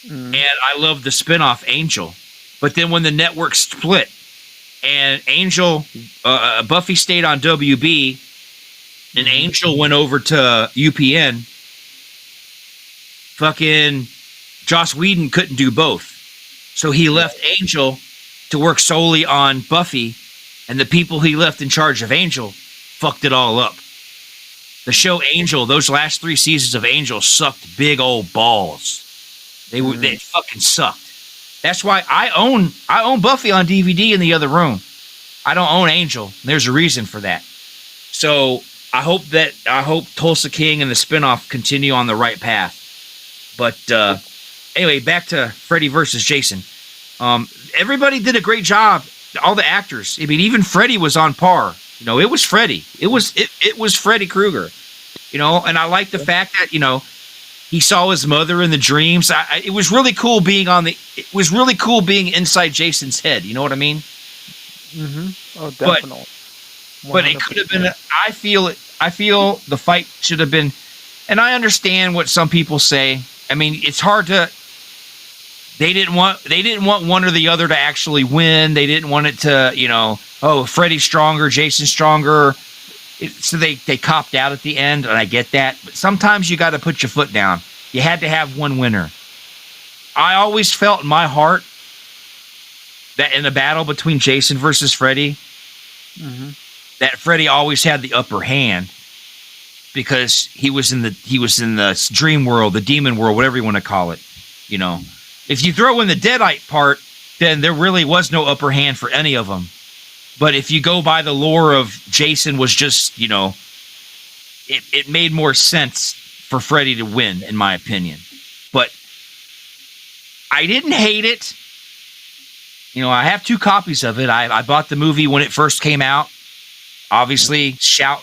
Mm. and I love the spinoff Angel. But then when the network split, and Buffy stayed on WB, and Angel went over to UPN. Fucking Joss Whedon couldn't do both, so he left Angel to work solely on Buffy, and the people he left in charge of Angel fucked it all up. The show Angel, those last 3 seasons of Angel sucked big old balls. They fucking sucked. That's why I own Buffy on DVD in the other room. I don't own Angel. There's a reason for that. So I hope Tulsa King and the spinoff continue on the right path. But anyway, back to Freddy versus Jason. Everybody did a great job. All the actors. I mean, even Freddy was on par. You know, it was Freddy. It was Freddy Krueger. You know, and I like the fact that, you know, he saw his mother in the dreams. It was really cool being inside Jason's head. You know what I mean? Mm-hmm. Oh, definitely. But it could have been. I feel the fight should have been. And I understand what some people say. I mean, it's hard to. They didn't want one or the other to actually win. They didn't want it to, you know, oh, Freddy's stronger, Jason's stronger. So they copped out at the end, and I get that. But sometimes you got to put your foot down. You had to have one winner. I always felt in my heart that in the battle between Jason versus Freddy, that Freddy always had the upper hand because he was in the dream world, the demon world, whatever you want to call it. You know, if you throw in the Deadite part, then there really was no upper hand for any of them. But if you go by the lore of Jason was just, you know, it made more sense for Freddy to win, in my opinion. But I didn't hate it. You know, I have 2 copies of it. I bought the movie when it first came out. Obviously, Shout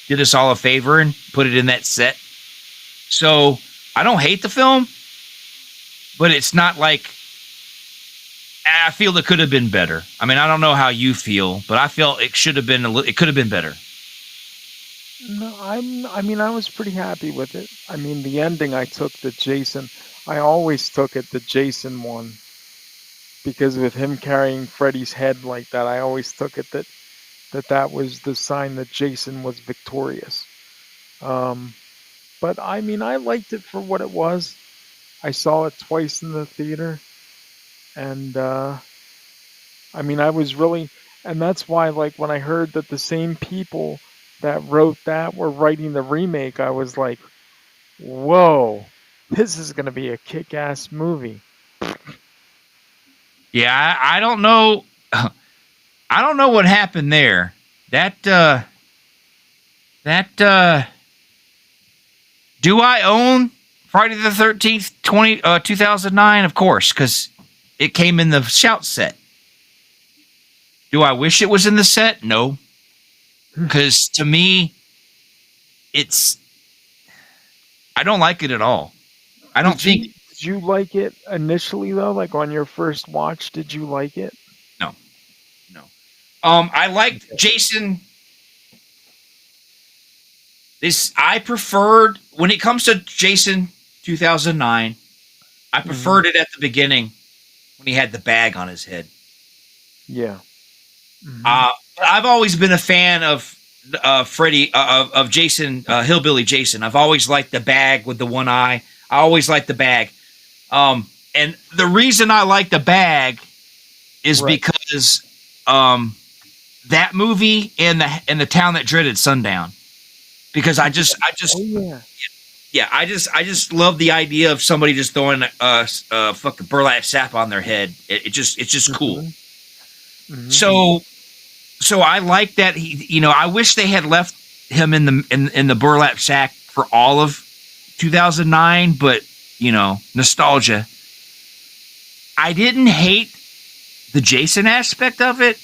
did us all a favor and put it in that set. So I don't hate the film, but it's not like I feel it could have been better. I mean, I don't know how you feel, but I felt it should have been it could have been better. No, I mean, I was pretty happy with it. I mean, the ending, I took the Jason. I always took it the Jason one because with him carrying Freddy's head like that, I always took it that was the sign that Jason was victorious. But I mean, I liked it for what it was. I saw it twice in the theater, and I mean, I was really, and that's why, like, when I heard that the same people that wrote that were writing the remake, I was like, whoa, this is going to be a kick-ass movie. Yeah, I don't know. I don't know what happened there. That do I own Friday the 13th, 2009, of course, because it came in the Shout set. Do I wish it was in the set? No. Because to me, it's. I don't like it at all. I don't think. Did you like it initially though? Like on your first watch, did you like it? No. No. I liked Jason. I preferred, when it comes to Jason 2009, I preferred it at the beginning when he had the bag on his head. Yeah. I've always been a fan of Freddy, of Jason, Hillbilly Jason. I've always liked the bag with the one eye. I always liked the bag. And the reason I like the bag is because that movie and the Town That Dreaded Sundown. Because I just I just love the idea of somebody just throwing a fucking burlap sack on their head. It's just cool. So I like that I wish they had left him in the burlap sack for all of 2009, but nostalgia. I didn't hate the Jason aspect of it,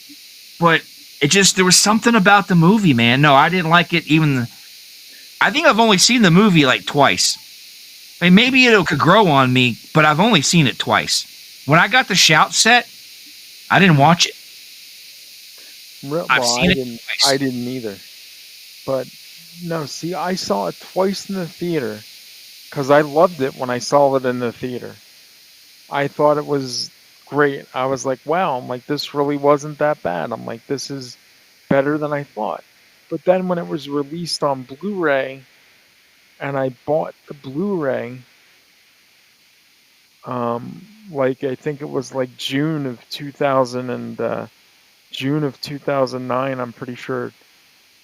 but there was something about the movie, man. No, I didn't like it even. I think I've only seen the movie like twice. I mean, maybe it could grow on me, but I've only seen it twice. When I got the Shout set, I didn't watch it. I've seen it twice. I didn't either. But no, see, I saw it twice in the theater because I loved it when I saw it in the theater. I thought it was great. I was like, wow, I'm like, this really wasn't that bad. I'm like, this is better than I thought. But then when it was released on Blu-ray, and I bought the Blu-ray, like I think it was like June of 2009, I'm pretty sure,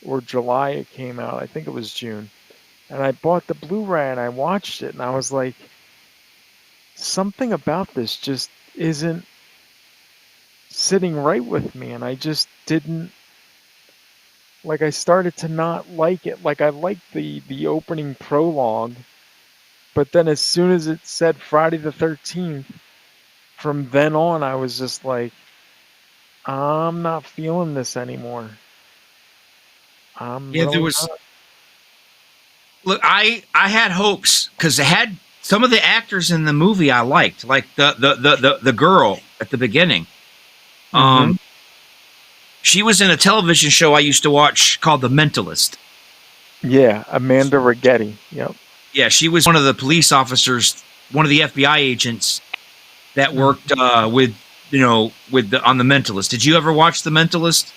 or July it came out. I think it was June. And I bought the Blu-ray and I watched it, and I was like, something about this just isn't sitting right with me, and I just didn't. Like, I started to not like it. Like, I liked the opening prologue, but then as soon as it said Friday the 13th, from then on, I was just like, I'm not feeling this anymore. There was. Not. Look, I had hopes because it had some of the actors in the movie I liked, like the girl at the beginning. She was in a television show I used to watch called The Mentalist. Yeah, Amanda Rigetti. Yep. Yeah, she was one of the police officers, one of the FBI agents that worked on The Mentalist. Did you ever watch The Mentalist?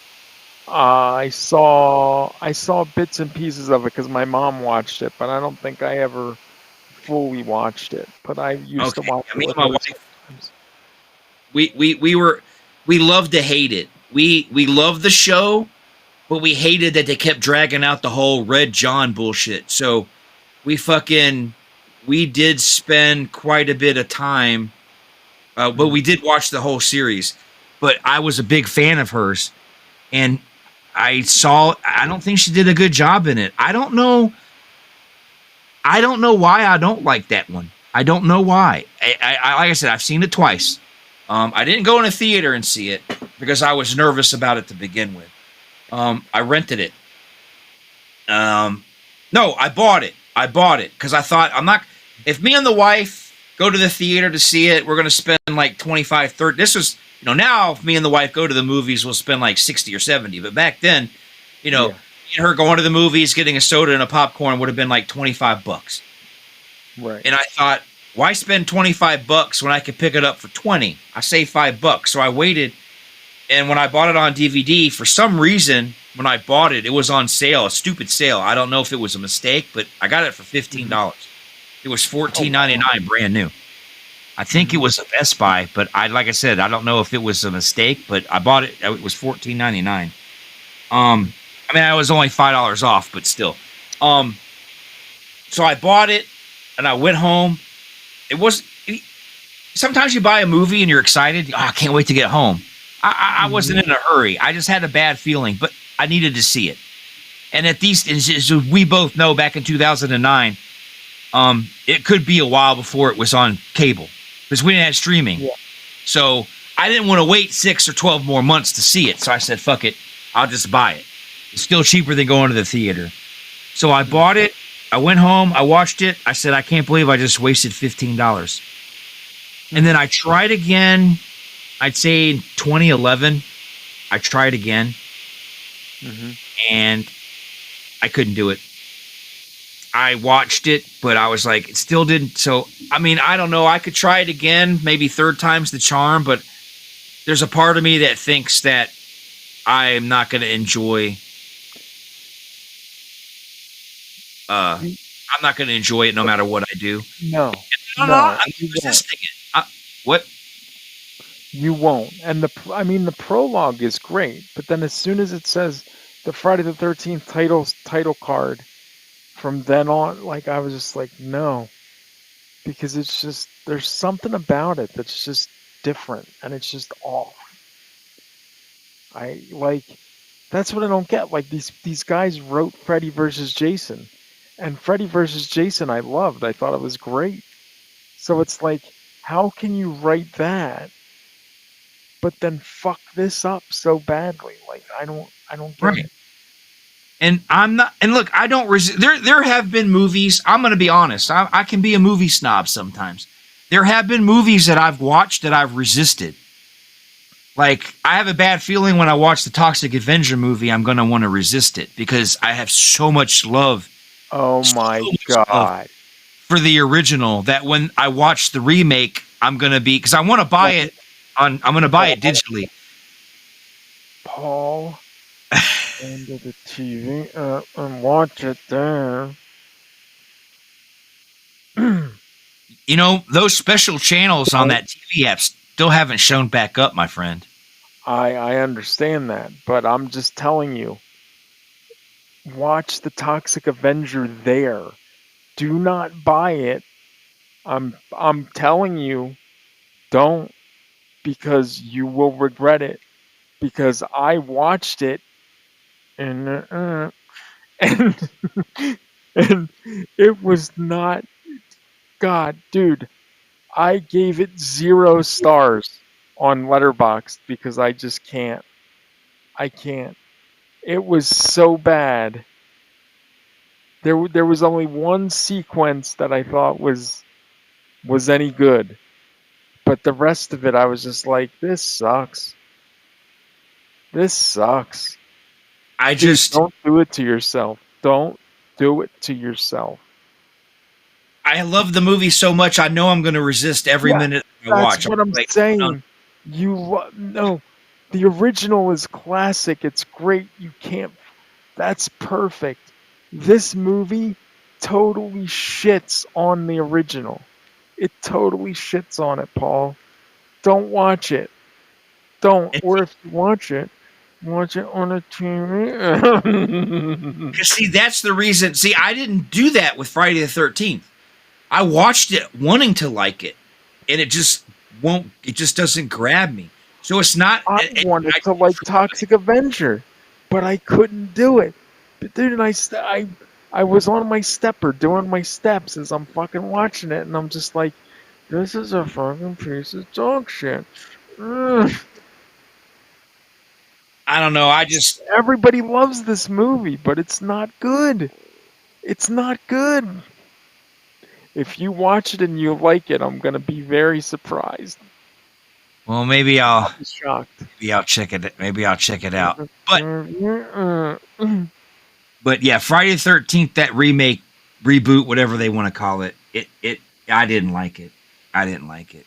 I saw bits and pieces of it because my mom watched it, but I don't think I ever fully watched it. But I used to watch it. Me and my wife. We loved to hate it. We loved the show, but we hated that they kept dragging out the whole Red John bullshit. So we did spend quite a bit of time, but we did watch the whole series. But I was a big fan of hers, and I don't think she did a good job in it. I don't know why I don't like that one. I don't know why. I like I said, I've seen it twice. I didn't go in a theater and see it because I was nervous about it to begin with. I rented it. No, I bought it. Because I thought if me and the wife go to the theater to see it, we're going to spend like 25, 30. This was, now if me and the wife go to the movies, we'll spend like 60 or 70. But back then, me and her going to the movies, getting a soda and a popcorn would have been like $25. Right. And I thought, why spend $25 when I could pick it up for 20? I saved $5. So I waited, and when I bought it on DVD, for some reason, when I bought it, it was on sale, a stupid sale. I don't know if it was a mistake, but I got it for $15. It was $14.99, brand new. I think it was a Best Buy, but like I said, I don't know if it was a mistake, but I bought it. It was $14.99. I mean, I was only $5 off, but still. So I bought it, and I went home. Sometimes you buy a movie and you're excited. Oh, I can't wait to get home. I wasn't in a hurry. I just had a bad feeling, but I needed to see it. And as we both know, back in 2009, it could be a while before it was on cable because we didn't have streaming. Yeah. So I didn't want to wait 6 or 12 more months to see it. So I said, fuck it. I'll just buy it. It's still cheaper than going to the theater. So I bought it. I went home. I watched it. I said, I can't believe I just wasted $15. And then I tried again. I'd say in 2011, I tried again. Mm-hmm. And I couldn't do it. I watched it, but I was like, it still didn't. So, I mean, I don't know. I could try it again, maybe third time's the charm, but there's a part of me that thinks that I'm not going to enjoy. I'm not going to enjoy it no matter what I do. No, I'm you won't. resisting it. What? You won't. And the prologue is great, but then as soon as it says the Friday the 13th title card, from then on, like I was just like, no, because it's just there's something about it that's just different, and it's just off. I like that's what I don't get. Like these guys wrote Freddy versus Jason, and Freddy versus Jason I loved. I thought it was great. So it's like, how can you write that, but then fuck this up so badly? Like I don't get Right. it. And I'm not. And look, I don't resist. There have been movies. I'm going to be honest. I can be a movie snob sometimes. There have been movies that I've watched that I've resisted. Like, I have a bad feeling when I watch the Toxic Avenger movie, I'm going to want to resist it because I have so much love. Oh my love god. for the original that when I watch the remake, I'm going to be, because I want to buy it I'm going to buy it digitally. Paul, into the TV and watch it there. You know, those special channels on that TV app still haven't shown back up, my friend. I understand that, but I'm just telling you, watch the Toxic Avenger there. Do not buy it. I'm telling you, don't, because you will regret it. Because I watched it and and and it was not, God, dude. I gave it 0 stars on Letterboxd because I just can't. I can't. It was so bad. There was only one sequence that I thought was any good, but the rest of it I was just like, this sucks. This sucks. I Dude, just, don't do it to yourself. Don't do it to yourself. I love the movie so much. I know I'm going to resist every minute I watch. That's what I'm Like, saying. No, the original is classic. It's great. You can't. That's perfect. This movie totally shits on the original. It totally shits on it, Paul. Don't watch it. Don't. Or if you watch it on a TV. see, that's the reason. See, I didn't do that with Friday the 13th. I watched it wanting to like it, and it just won't. It just doesn't grab me. So it's not. I wanted to like Toxic Avenger, but I couldn't do it. But dude, I was on my stepper doing my steps as I'm fucking watching it, and I'm just like, this is a fucking piece of dog shit. Ugh. I don't know. I just. Everybody loves this movie, but it's not good. It's not good. If you watch it and you like it, I'm gonna be very surprised. Well, maybe I'll. I'm shocked. Maybe I'll check it. Maybe I'll check it out. Mm-hmm. But yeah, Friday the 13th, that remake, reboot, whatever they want to call it. I didn't like it. I didn't like it.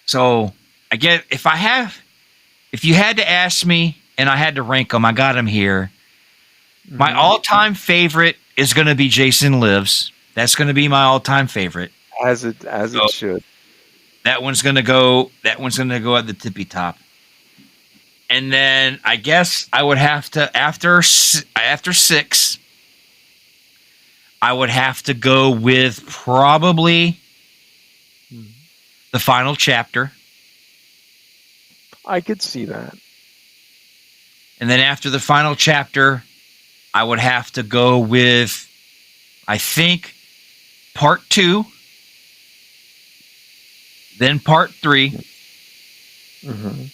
So I get if you had to ask me and I had to rank them, I got them here. My all-time favorite is going to be Jason Lives. That's going to be my all-time favorite. As it should. That one's going to go at the tippy top. And then I guess I would have to after 6 I would have to go with probably the final chapter. I could see that. And then after the final chapter, I would have to go with, I think, part 2, then part 3, Mhm.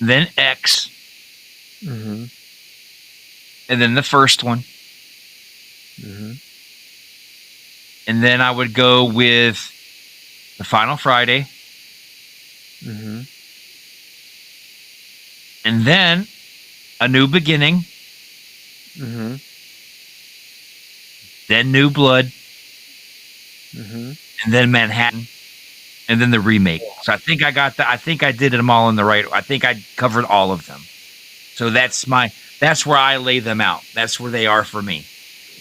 then X, Mhm. and then the first one. Mhm. And then I would go with the Final Friday, Mhm. and then A New Beginning, Mhm. then New Blood, Mhm. and then Manhattan, and then the remake. So I think I got I think I did them all in the right. I think I covered all of them. So that's where I lay them out. That's where they are for me.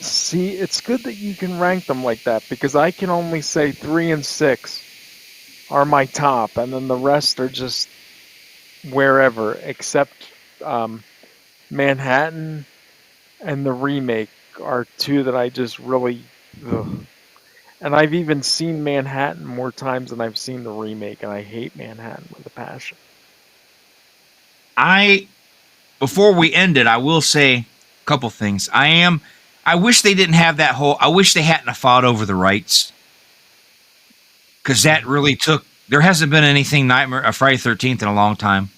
See, it's good that you can rank them like that because I can only say 3 and 6 are my top, and then the rest are just wherever, except um, Manhattan and the remake are two that I just really. Ugh. And I've even seen Manhattan more times than I've seen the remake, and I hate Manhattan with a passion. I Before we end it, I will say a couple things. I wish they didn't have that whole. I wish they hadn't have fought over the rights because that Mhm. really took. There hasn't been anything Nightmare Friday 13th in a long time.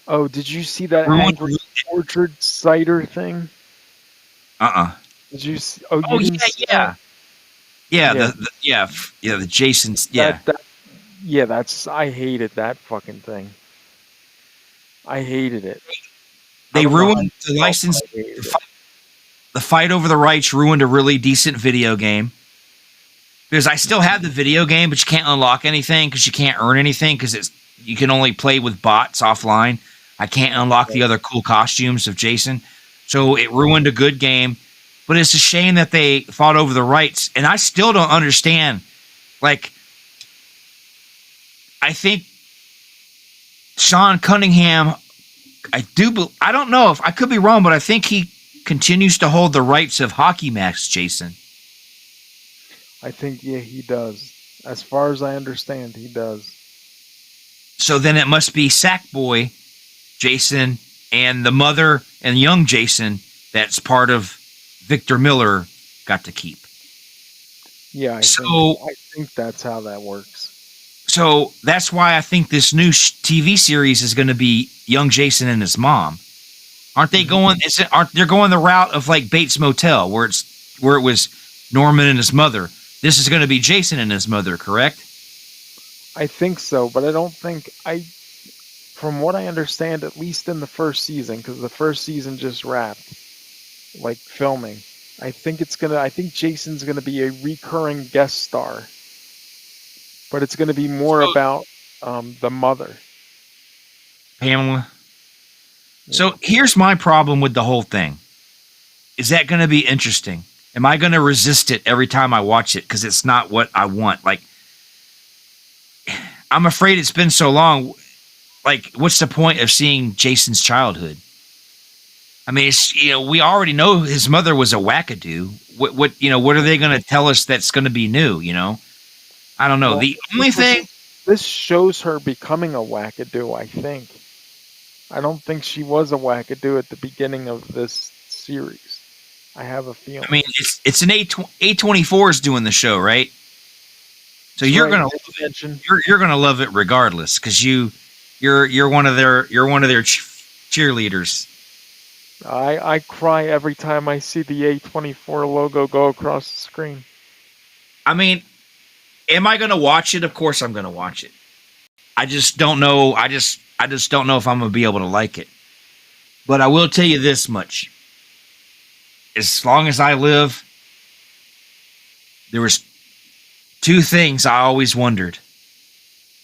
Oh, did you see that Ruined. Angry Orchard cider thing? Uh. Did you? See, oh, Oh you didn't yeah, see that? yeah, yeah. Yeah, The Jason's. that Yeah, that yeah, that's I hated that fucking thing. I hated it. I they don't know how ruined you the felt, but license. I hated The it. fight, the fight over the rights ruined a really decent video game. Because I still have the video game, but you can't unlock anything because you can't earn anything because it's you can only play with bots offline. I can't unlock the Right. other cool costumes of Jason, so it ruined a good game. But it's a shame that they fought over the rights, and I still don't understand. Like, I think Sean Cunningham, I don't know if I could be wrong, but I think he continues to hold the rights of Hockey Max Jason. I think yeah, he does. As far as I understand, he does. So then it must be Sackboy Jason and the mother and young Jason that's part of Victor Miller got to keep. Yeah, So I think that's how that works. so that's why I think this new TV series is going to be young Jason and his mom. Aren't they Hmm. going? Aren't they're going the route of like Bates Motel where it was Norman and his mother? This is going to be Jason and his mother, correct? I think so, but I don't think I. From what I understand, at least in the first season, because the first season just wrapped, like filming. I think it's gonna. I think Jason's gonna be a recurring guest star, but it's gonna be more So about the mother. Pamela. So Yeah. here's my problem with the whole thing. Is that going to be interesting? Am I going to resist it every time I watch it because it's not what I want? Like, I'm afraid it's been so long. Like, what's the point of seeing Jason's childhood? I mean, it's, we already know his mother was a wackadoo. What are they going to tell us that's going to be new? I don't know. Well, The only thing, this shows her becoming a wackadoo. I think. I don't think she was a wackadoo at the beginning of this series. I have a I feeling. mean, it's an A24 is doing the show, right? So That's you're right. gonna Extension. you're gonna love it regardless because you're one of their cheerleaders. I cry every time I see the A24 logo go across the screen. I mean, am I going to watch it? Of course, I'm going to watch it. I just don't know. I just don't know if I'm going to be able to like it. But I will tell you this much: as long as I live, there was two things I always wondered.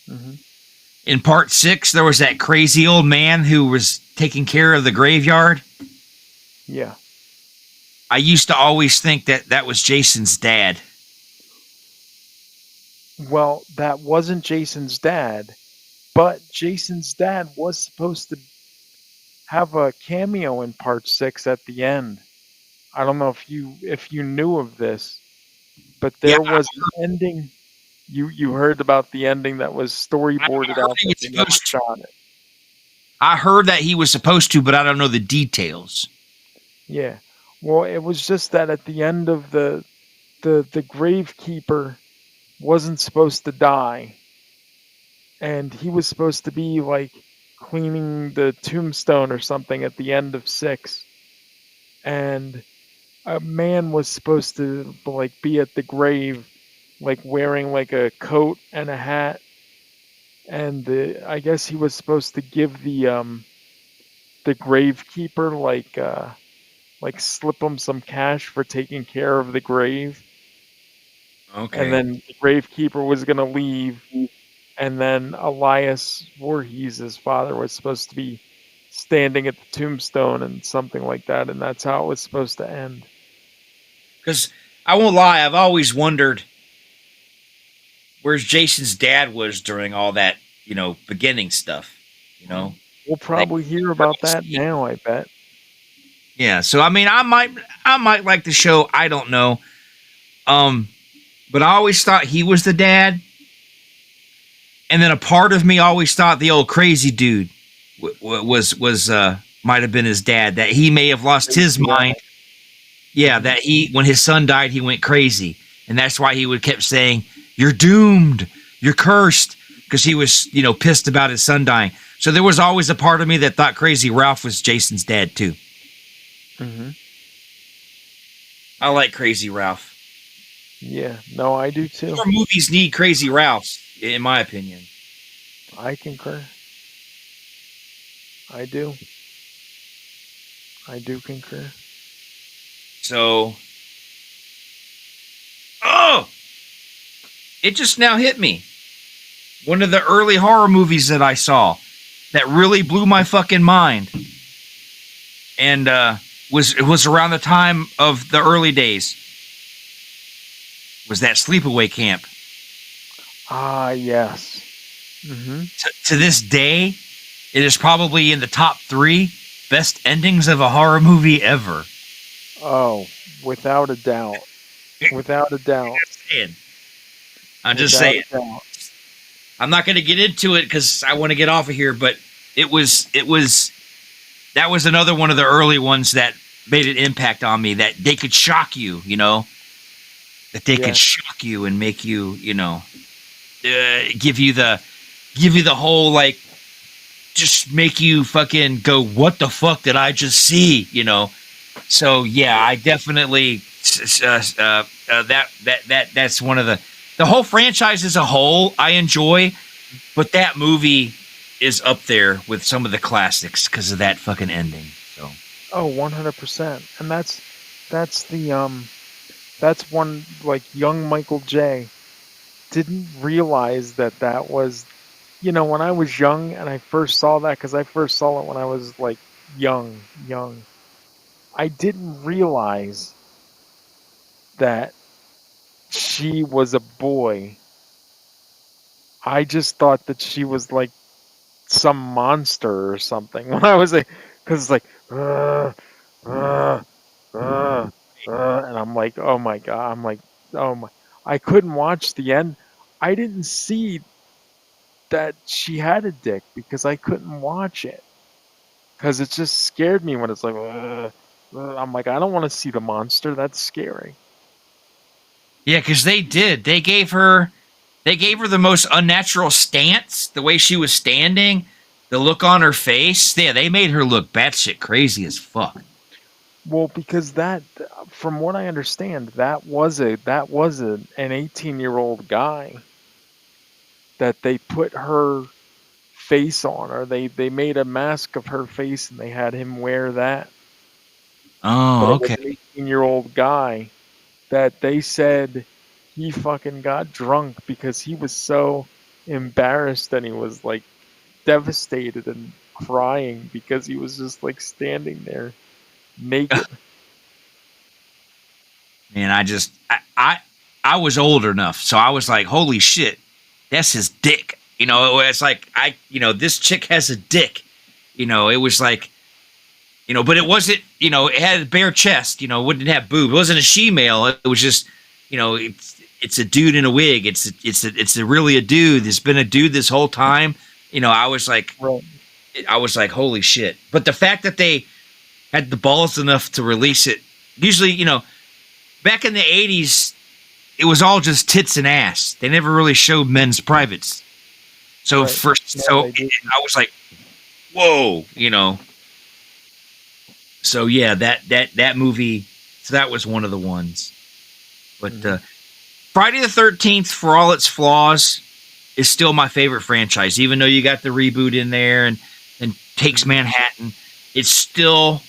Hmm. In part 6, there was that crazy old man who was taking care of the graveyard. Yeah. I used to always think that that was Jason's dad. Well, that wasn't Jason's dad, but Jason's dad was supposed to have a cameo in part 6 at the end. I don't know if you knew of this, but Yeah, there was an ending. You heard about the ending that was I storyboarded heard out, he but was they never supposed to. shot it. I heard that he was supposed to, but I don't know the details. Yeah. Well, it was just that at the end of the gravekeeper wasn't supposed to die, and he was supposed to be like cleaning the tombstone or something at the end of 6, and a man was supposed to like be at the grave, like wearing like a coat and a hat, and I guess he was supposed to give the gravekeeper like slip him some cash for taking care of the grave, and Okay. then the gravekeeper was gonna leave, and then Elias Voorhees, his father, was supposed to be standing at the tombstone and something like that, and that's how it was supposed to end. Because I won't lie, I've always wondered where's Jason's dad was during all that, beginning stuff. You know, We'll that probably hear early about that scene. now, I bet. Yeah. So I mean, I might like the show. I don't know. Um, but I always thought he was the dad, and then a part of me always thought the old crazy dude was might have been his dad. That he may have lost his Yeah. mind. Yeah, Mhm. that when his son died, he went crazy, and that's why he would kept saying, "You're doomed, you're cursed," because he was, pissed about his son dying. So there was always a part of me that thought Crazy Ralph was Jason's dad too. Mhm. I like Crazy Ralph. Yeah. No, I do too. More movies need Crazy Ralphs, in my opinion. I concur. I do. I do concur. So, oh, it just now hit me. One of the early horror movies that I saw that really blew my fucking mind, and it was around the time of the early days. Was that Sleepaway Camp? Ah, yes. Mhm. To this day, it is probably in the top 3 best endings of a horror movie ever. Oh, without a doubt. Without a doubt. I'm just Without saying. a doubt. I'm not going to get into it because I want to get off of here, but it was that was another one of the early ones that made an impact on me, that they could shock you, that they Yeah. could shock you and make you, give you the whole, like, just make you fucking go, what the fuck did I just see? So yeah, I definitely that's one of the whole franchise as a whole I enjoy, but that movie is up there with some of the classics because of that fucking ending. So Oh, 100%. And that's one, like, young Michael J didn't realize that was, when I was young and I first saw that, because I first saw it when I was like young, I didn't realize that she was a boy. I just thought that she was like some monster or something when I was like, because it's like, uh, and I'm like, oh my god, I'm like, oh my, I couldn't watch the end. I didn't see that she had a dick because I couldn't watch it because it just scared me when it's like, I'm like, I don't want to see the monster. That's scary. yeah, because they gave her the most unnatural stance, the way she was standing, the look on her face. Yeah, they made her look batshit crazy as fuck. Well, because from what I understand, an 18-year-old guy that they put her face on, or they made a mask of her face and they had him wear that. But Oh, it was okay. an 18-year-old guy that they said he fucking got drunk because he was so embarrassed and he was like devastated and crying because he was just like standing there naked. Man, I was old enough, so I was like, holy shit, that's his dick. It's like this chick has a dick. It was like, but it wasn't, it had a bare chest, wouldn't have boob. It wasn't a she-male. It was just, it's a dude in a wig. It's really a dude. It's been a dude this whole time. I was like, Right. holy shit. But the fact that they had the balls enough to release it, usually, back in the 80s, it was all just tits and ass. They never really showed men's privates. So Right. No, so they didn't. I was like, whoa, you know. So yeah, that movie. So that was one of the ones. But Friday the 13th, for all its flaws, is still my favorite franchise. Even though you got the reboot in there and takes Manhattan, it's still.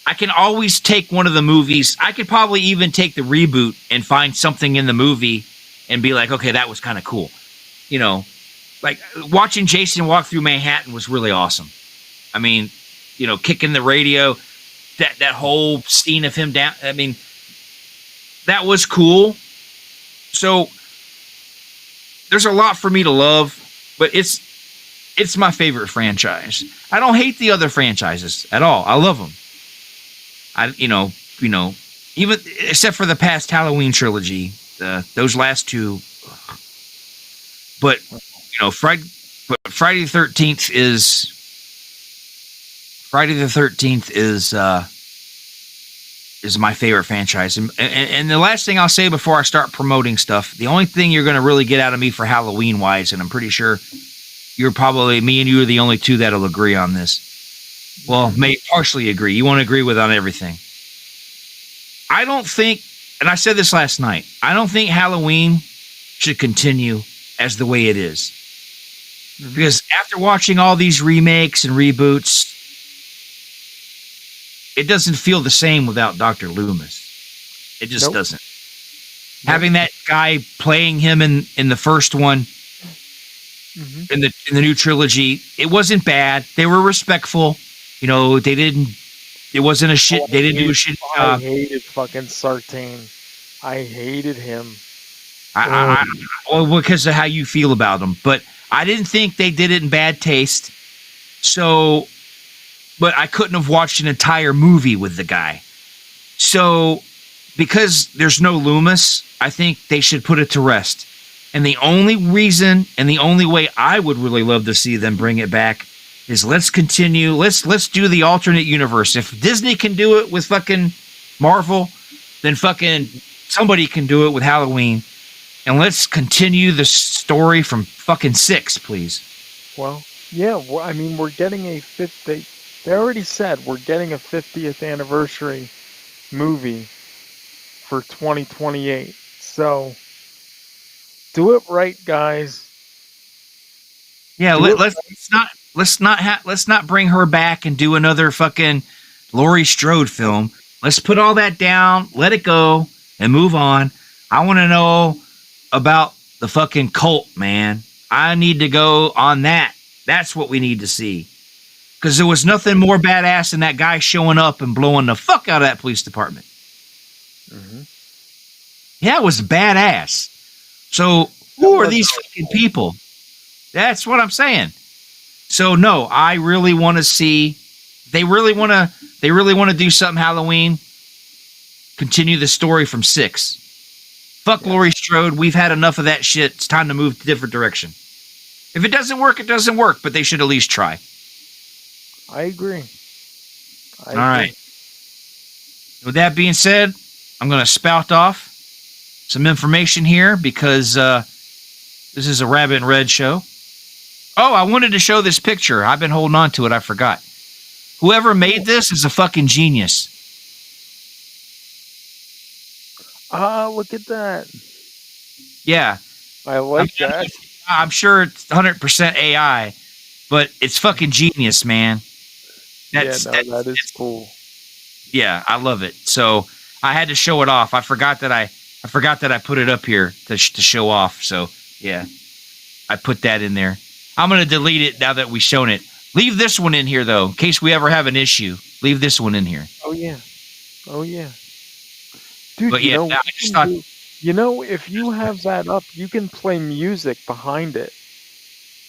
I can always take one of the movies. I could probably even take the reboot and find something in the movie and be like, okay, that was kind of cool. You know, like watching Jason walk through Manhattan was really awesome. I mean, you know, kicking the radio, that whole scene of him down. I mean, that was cool. So there's a lot for me to love, but it's my favorite franchise. I don't hate the other franchises at all. I love them. You know, even except for the past Halloween trilogy, those last two. But you know, Friday the 13th is my favorite franchise. And the last thing I'll say before I start promoting stuff, the only thing you're going to really get out of me for Halloween wise, and I'm pretty sure me and you are the only two that'll agree on this. Well, may partially agree. You won't agree with on everything. I don't think, and I said this last night, I don't think Halloween should continue as the way it is. Because after watching all these remakes and reboots, it doesn't feel the same without Dr. Loomis. It just doesn't. Having that guy playing him in the first one, in the new trilogy, it wasn't bad. They were respectful. You know, they didn't. It wasn't a shit. They didn't do a shit job. I hated fucking Sartain. I hated him. Well, because of how you feel about him, but I didn't think they did it in bad taste. So, but I couldn't have watched an entire movie with the guy. So, because there's no Loomis, I think they should put it to rest. And the only reason and the only way I would really love to see them bring it back is let's continue. Let's do the alternate universe. If Disney can do it with fucking Marvel, then fucking somebody can do it with Halloween. And let's continue the story from fucking 6, please. Well, yeah. I mean, we're getting a They already said we're getting a 50th anniversary movie for 2028. So do it right, guys. Yeah, let's not bring her back and do another fucking Laurie Strode film. Let's put all that down, let it go, and move on. I want to know about the fucking cult, man. I need to go on that. That's what we need to see. Because there was nothing more badass than that guy showing up and blowing the fuck out of that police department. Yeah, it was badass. So who are these fucking people? That's what I'm saying. So no, I really want to see. They really want to do something Halloween. Continue the story from 6. Fuck Laurie Strode. We've had enough of that shit. It's time to move to a different direction. If it doesn't work, it doesn't work. But they should at least try. I agree. All right. With that being said, I'm going to spout off some information here because this is a Rabbit and Red show. Oh, I wanted to show this picture. I've been holding on to it. I forgot. Whoever made this is a fucking genius. Look at that. Yeah. I like that. I'm sure it's 100% AI, but it's fucking genius, man. That is cool. Yeah, I love it. So I had to show it off. I forgot that I put it up here to show off. So yeah, I put that in there. I'm gonna delete it now that we've shown it. Leave this one in here though, in case we ever have an issue. Leave this one in here. Oh yeah. Dude, but yeah, I just thought. If you have that up, you can play music behind it.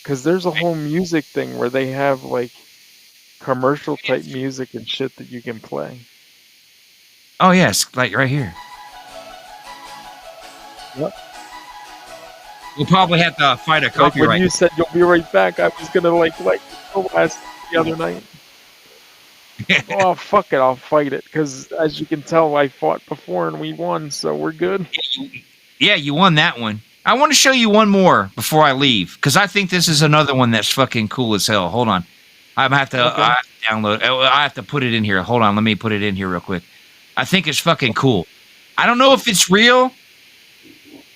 Because there's a whole music thing where they have like commercial type music and shit that you can play. Oh yes, like right here. Yep. We'll probably have to fight a copyright. Like when you said you'll be right back, I was gonna like last the other night. Oh fuck it, I'll fight it because as you can tell, I fought before and we won, so we're good. Yeah, you won that one. I want to show you one more before I leave because I think this is another one that's fucking cool as hell. Hold on. Okay. I have to download. I have to put it in here. Hold on. Let me put it in here real quick. I think it's fucking cool. I don't know if it's real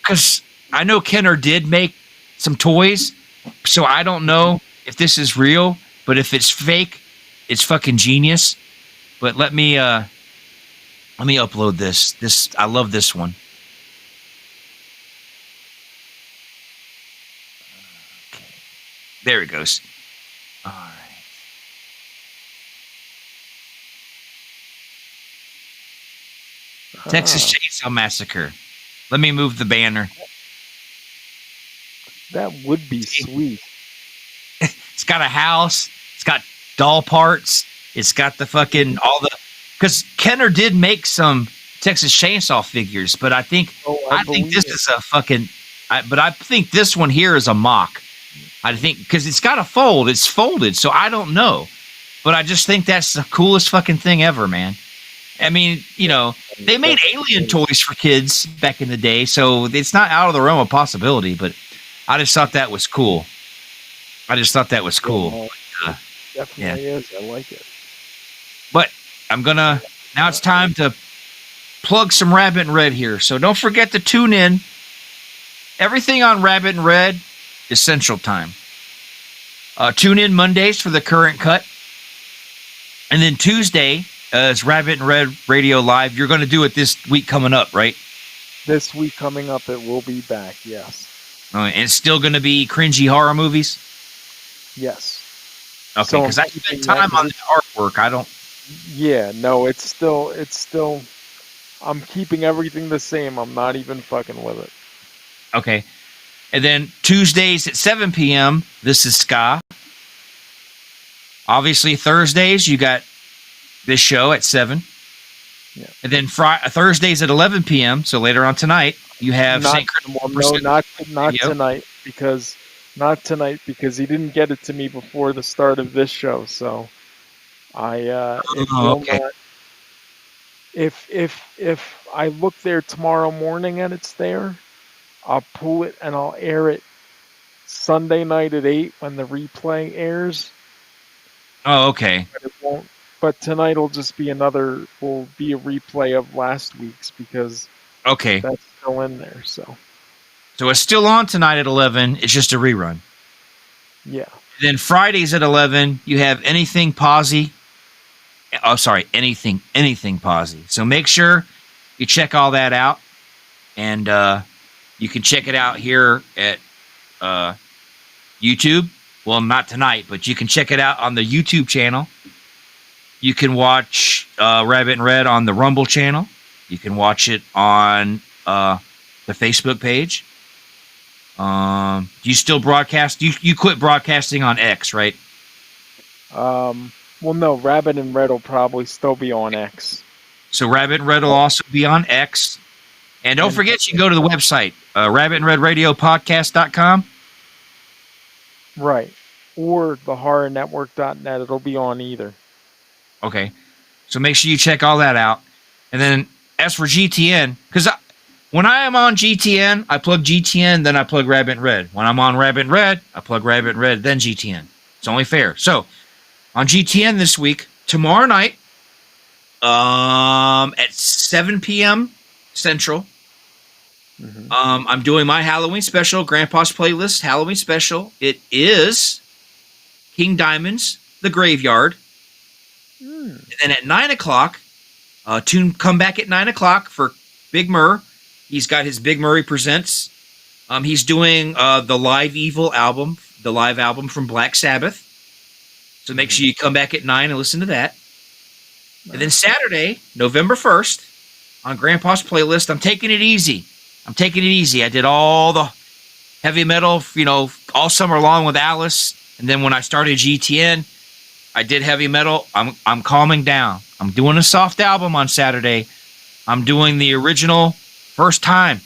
because I know Kenner did make some toys, so I don't know if this is real. But if it's fake, it's fucking genius. But let me upload this. I love this one. Okay. There it goes. All right. Texas Chainsaw Massacre. Let me move the banner. That would be sweet. It's got a house. It's got doll parts. It's got the fucking because Kenner did make some Texas Chainsaw figures, but I think I think this is a fucking. But I think this one here is a mock. I think because it's got a fold. It's folded, so I don't know, but I just think that's the coolest fucking thing ever, man. I mean, they made alien toys for kids back in the day, so it's not out of the realm of possibility. But I just thought that was cool. Definitely is. I like it. But now it's time to plug some Rabbit and Red here. So don't forget to tune in. Everything on Rabbit and Red is Central Time. Tune in Mondays for the current cut. And then Tuesday is Rabbit and Red Radio Live. You're going to do it this week coming up, right? This week coming up, it will be back, yes. And it's still going to be cringy horror movies? Yes. Okay, because I spent time on the artwork. I don't... Yeah, no, it's still... I'm keeping everything the same. I'm not even fucking with it. Okay. And then Tuesdays at 7 p.m., this is Ska. Obviously, Thursdays, you got this show at 7. Yeah. And then Thursdays at 11 p.m., so later on tonight, you have St. Christopher. No, not tonight, because he didn't get it to me before the start of this show, so okay. If I look there tomorrow morning and it's there, I'll pull it and I'll air it Sunday night at 8 when the replay airs. Oh, okay. But it won't. But tonight will just be a replay of last week's because that's still in there. So it's still on tonight at 11. It's just a rerun. Yeah. Then Fridays at 11, you have Anything Posy. Oh, sorry, anything Posy. So make sure you check all that out, and you can check it out here at YouTube. Well, not tonight, but you can check it out on the YouTube channel. You can watch Rabbit and Red on the Rumble channel. You can watch it on the Facebook page. Do you still broadcast? You quit broadcasting on X, right? Well, no, Rabbit and Red will probably still be on X. So Rabbit and Red will also be on X. And don't forget, you can go to the website, rabbitandredradiopodcast.com. Right. Or thehorrornetwork.net. It'll be on either. Okay. So make sure you check all that out. And then as for GTN, because when I am on GTN, I plug GTN, then I plug Rabbit and Red. When I'm on Rabbit and Red, I plug Rabbit and Red, then GTN. It's only fair. So on GTN this week, tomorrow night, at 7 p.m. Central, I'm doing my Halloween special, Grandpa's Playlist Halloween special. It is King Diamond's The Graveyard. And then at 9 o'clock, come back at 9 o'clock for Big Murr. He's got his Big Murray Presents. He's doing the Live Evil album, the live album from Black Sabbath. So make sure you come back at 9 and listen to that. And then Saturday, November 1st, on Grandpa's Playlist, I'm taking it easy. I did all the heavy metal, all summer long with Alice. And then when I started GTN, I did heavy metal. I'm calming down. I'm doing a soft album on Saturday. I'm doing the original first time.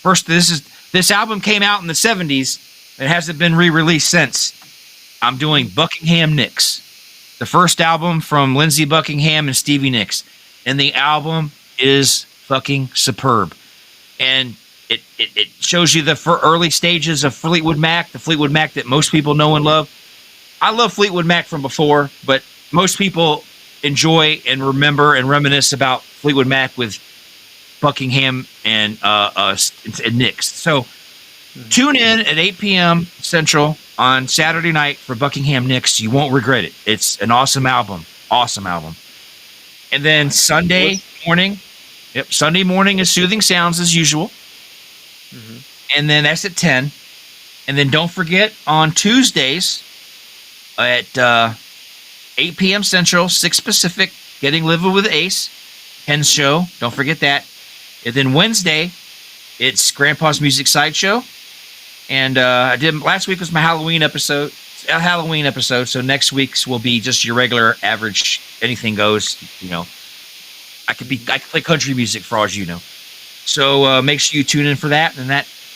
This album came out in the 70s. It hasn't been re-released since. I'm doing Buckingham Nicks, the first album from Lindsey Buckingham and Stevie Nicks. And the album is fucking superb. And it shows you the early stages of Fleetwood Mac, the Fleetwood Mac that most people know and love. I love Fleetwood Mac from before, but most people enjoy and remember and reminisce about Fleetwood Mac with Buckingham and Knicks. So tune in at 8 p.m. Central on Saturday night for Buckingham Knicks. You won't regret it. It's an awesome album. Awesome album. And then Sunday morning, Sunday morning is Soothing Sounds as usual. Mm-hmm. And then that's at 10. And then don't forget on Tuesdays at 8 p.m. Central, 6 Pacific, Getting Livid with Ace, Ken's show. Don't forget that. And then Wednesday, it's Grandpa's Music Sideshow. And I did last week was my Halloween episode. So next week's will be just your regular average anything goes. You know, I could play country music for all as you know. So make sure you tune in for that. And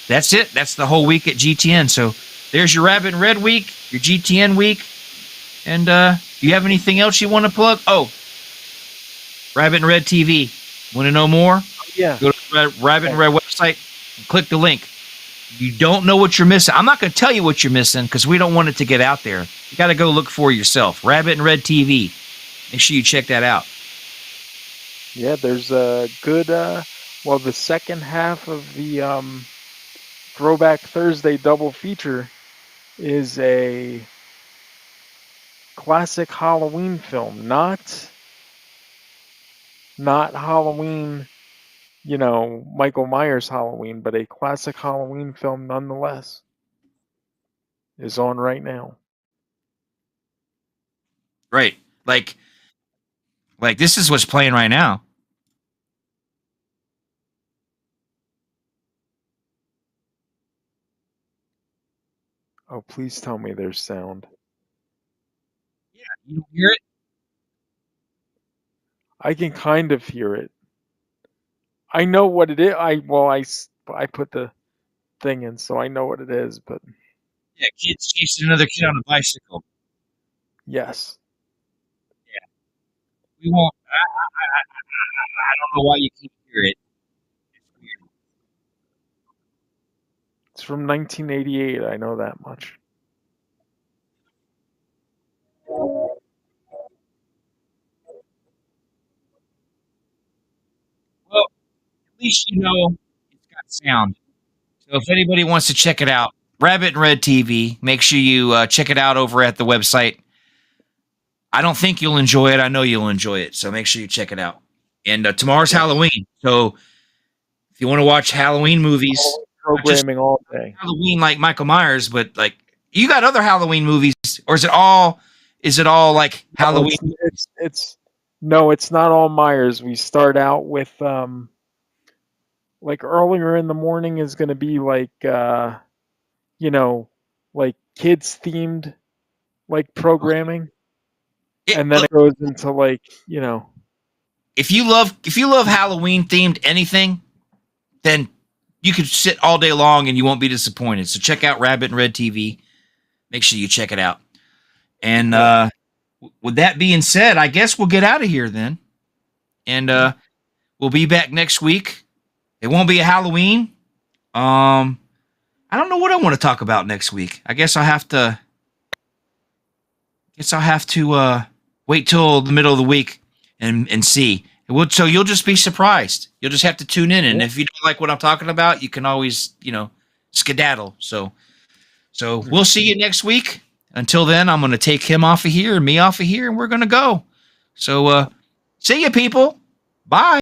that's it. That's the whole week at GTN. So there's your Rabbit and Red week, your GTN week. And do you have anything else you want to plug? Oh, Rabbit and Red TV. Want to know more? Yeah. Go to the Rabbit and Red website and click the link. You don't know what you're missing. I'm not going to tell you what you're missing because we don't want it to get out there. You got to go look for yourself. Rabbit and Red TV. Make sure you check that out. Yeah, there's a good, the second half of the Throwback Thursday double feature is a classic Halloween film, not Halloween, Michael Myers Halloween, but a classic Halloween film nonetheless is on right now. Right. Like this is what's playing right now. Oh, please tell me there's sound. Yeah, you hear it? I can kind of hear it. I know what it is. I put the thing in, so I know what it is, but Yeah, kids chasing another kid on a bicycle. yes. Yeah. We won't. I don't know why you can't hear it. It's weird. It's from 1988, I know that much. Well, at least you know it's got sound. So if anybody wants to check it out, Rabbit and Red TV, make sure you check it out over at the website. I don't think you'll enjoy it. I know you'll enjoy it. So make sure you check it out. And tomorrow's Halloween. So if you want to watch Halloween movies, Programming all day. Halloween like Michael Myers, but like you got other Halloween movies, or is it all like Halloween? It's not all Myers. We start out with like earlier in the morning is going to be like like kids themed like programming, and then it goes into like if you love Halloween themed anything, then you could sit all day long and you won't be disappointed. So check out Rabbit and Red TV. Make sure you check it out. And with that being said, I guess we'll get out of here then. And we'll be back next week. It won't be a Halloween. I don't know what I want to talk about next week. I guess I'll have to wait till the middle of the week and see. So you'll just be surprised. You'll just have to tune in, and if you don't like what I'm talking about, you can always, skedaddle. So we'll see you next week. Until then, I'm going to take him off of here and me off of here, and we're going to go. So see you, people. Bye.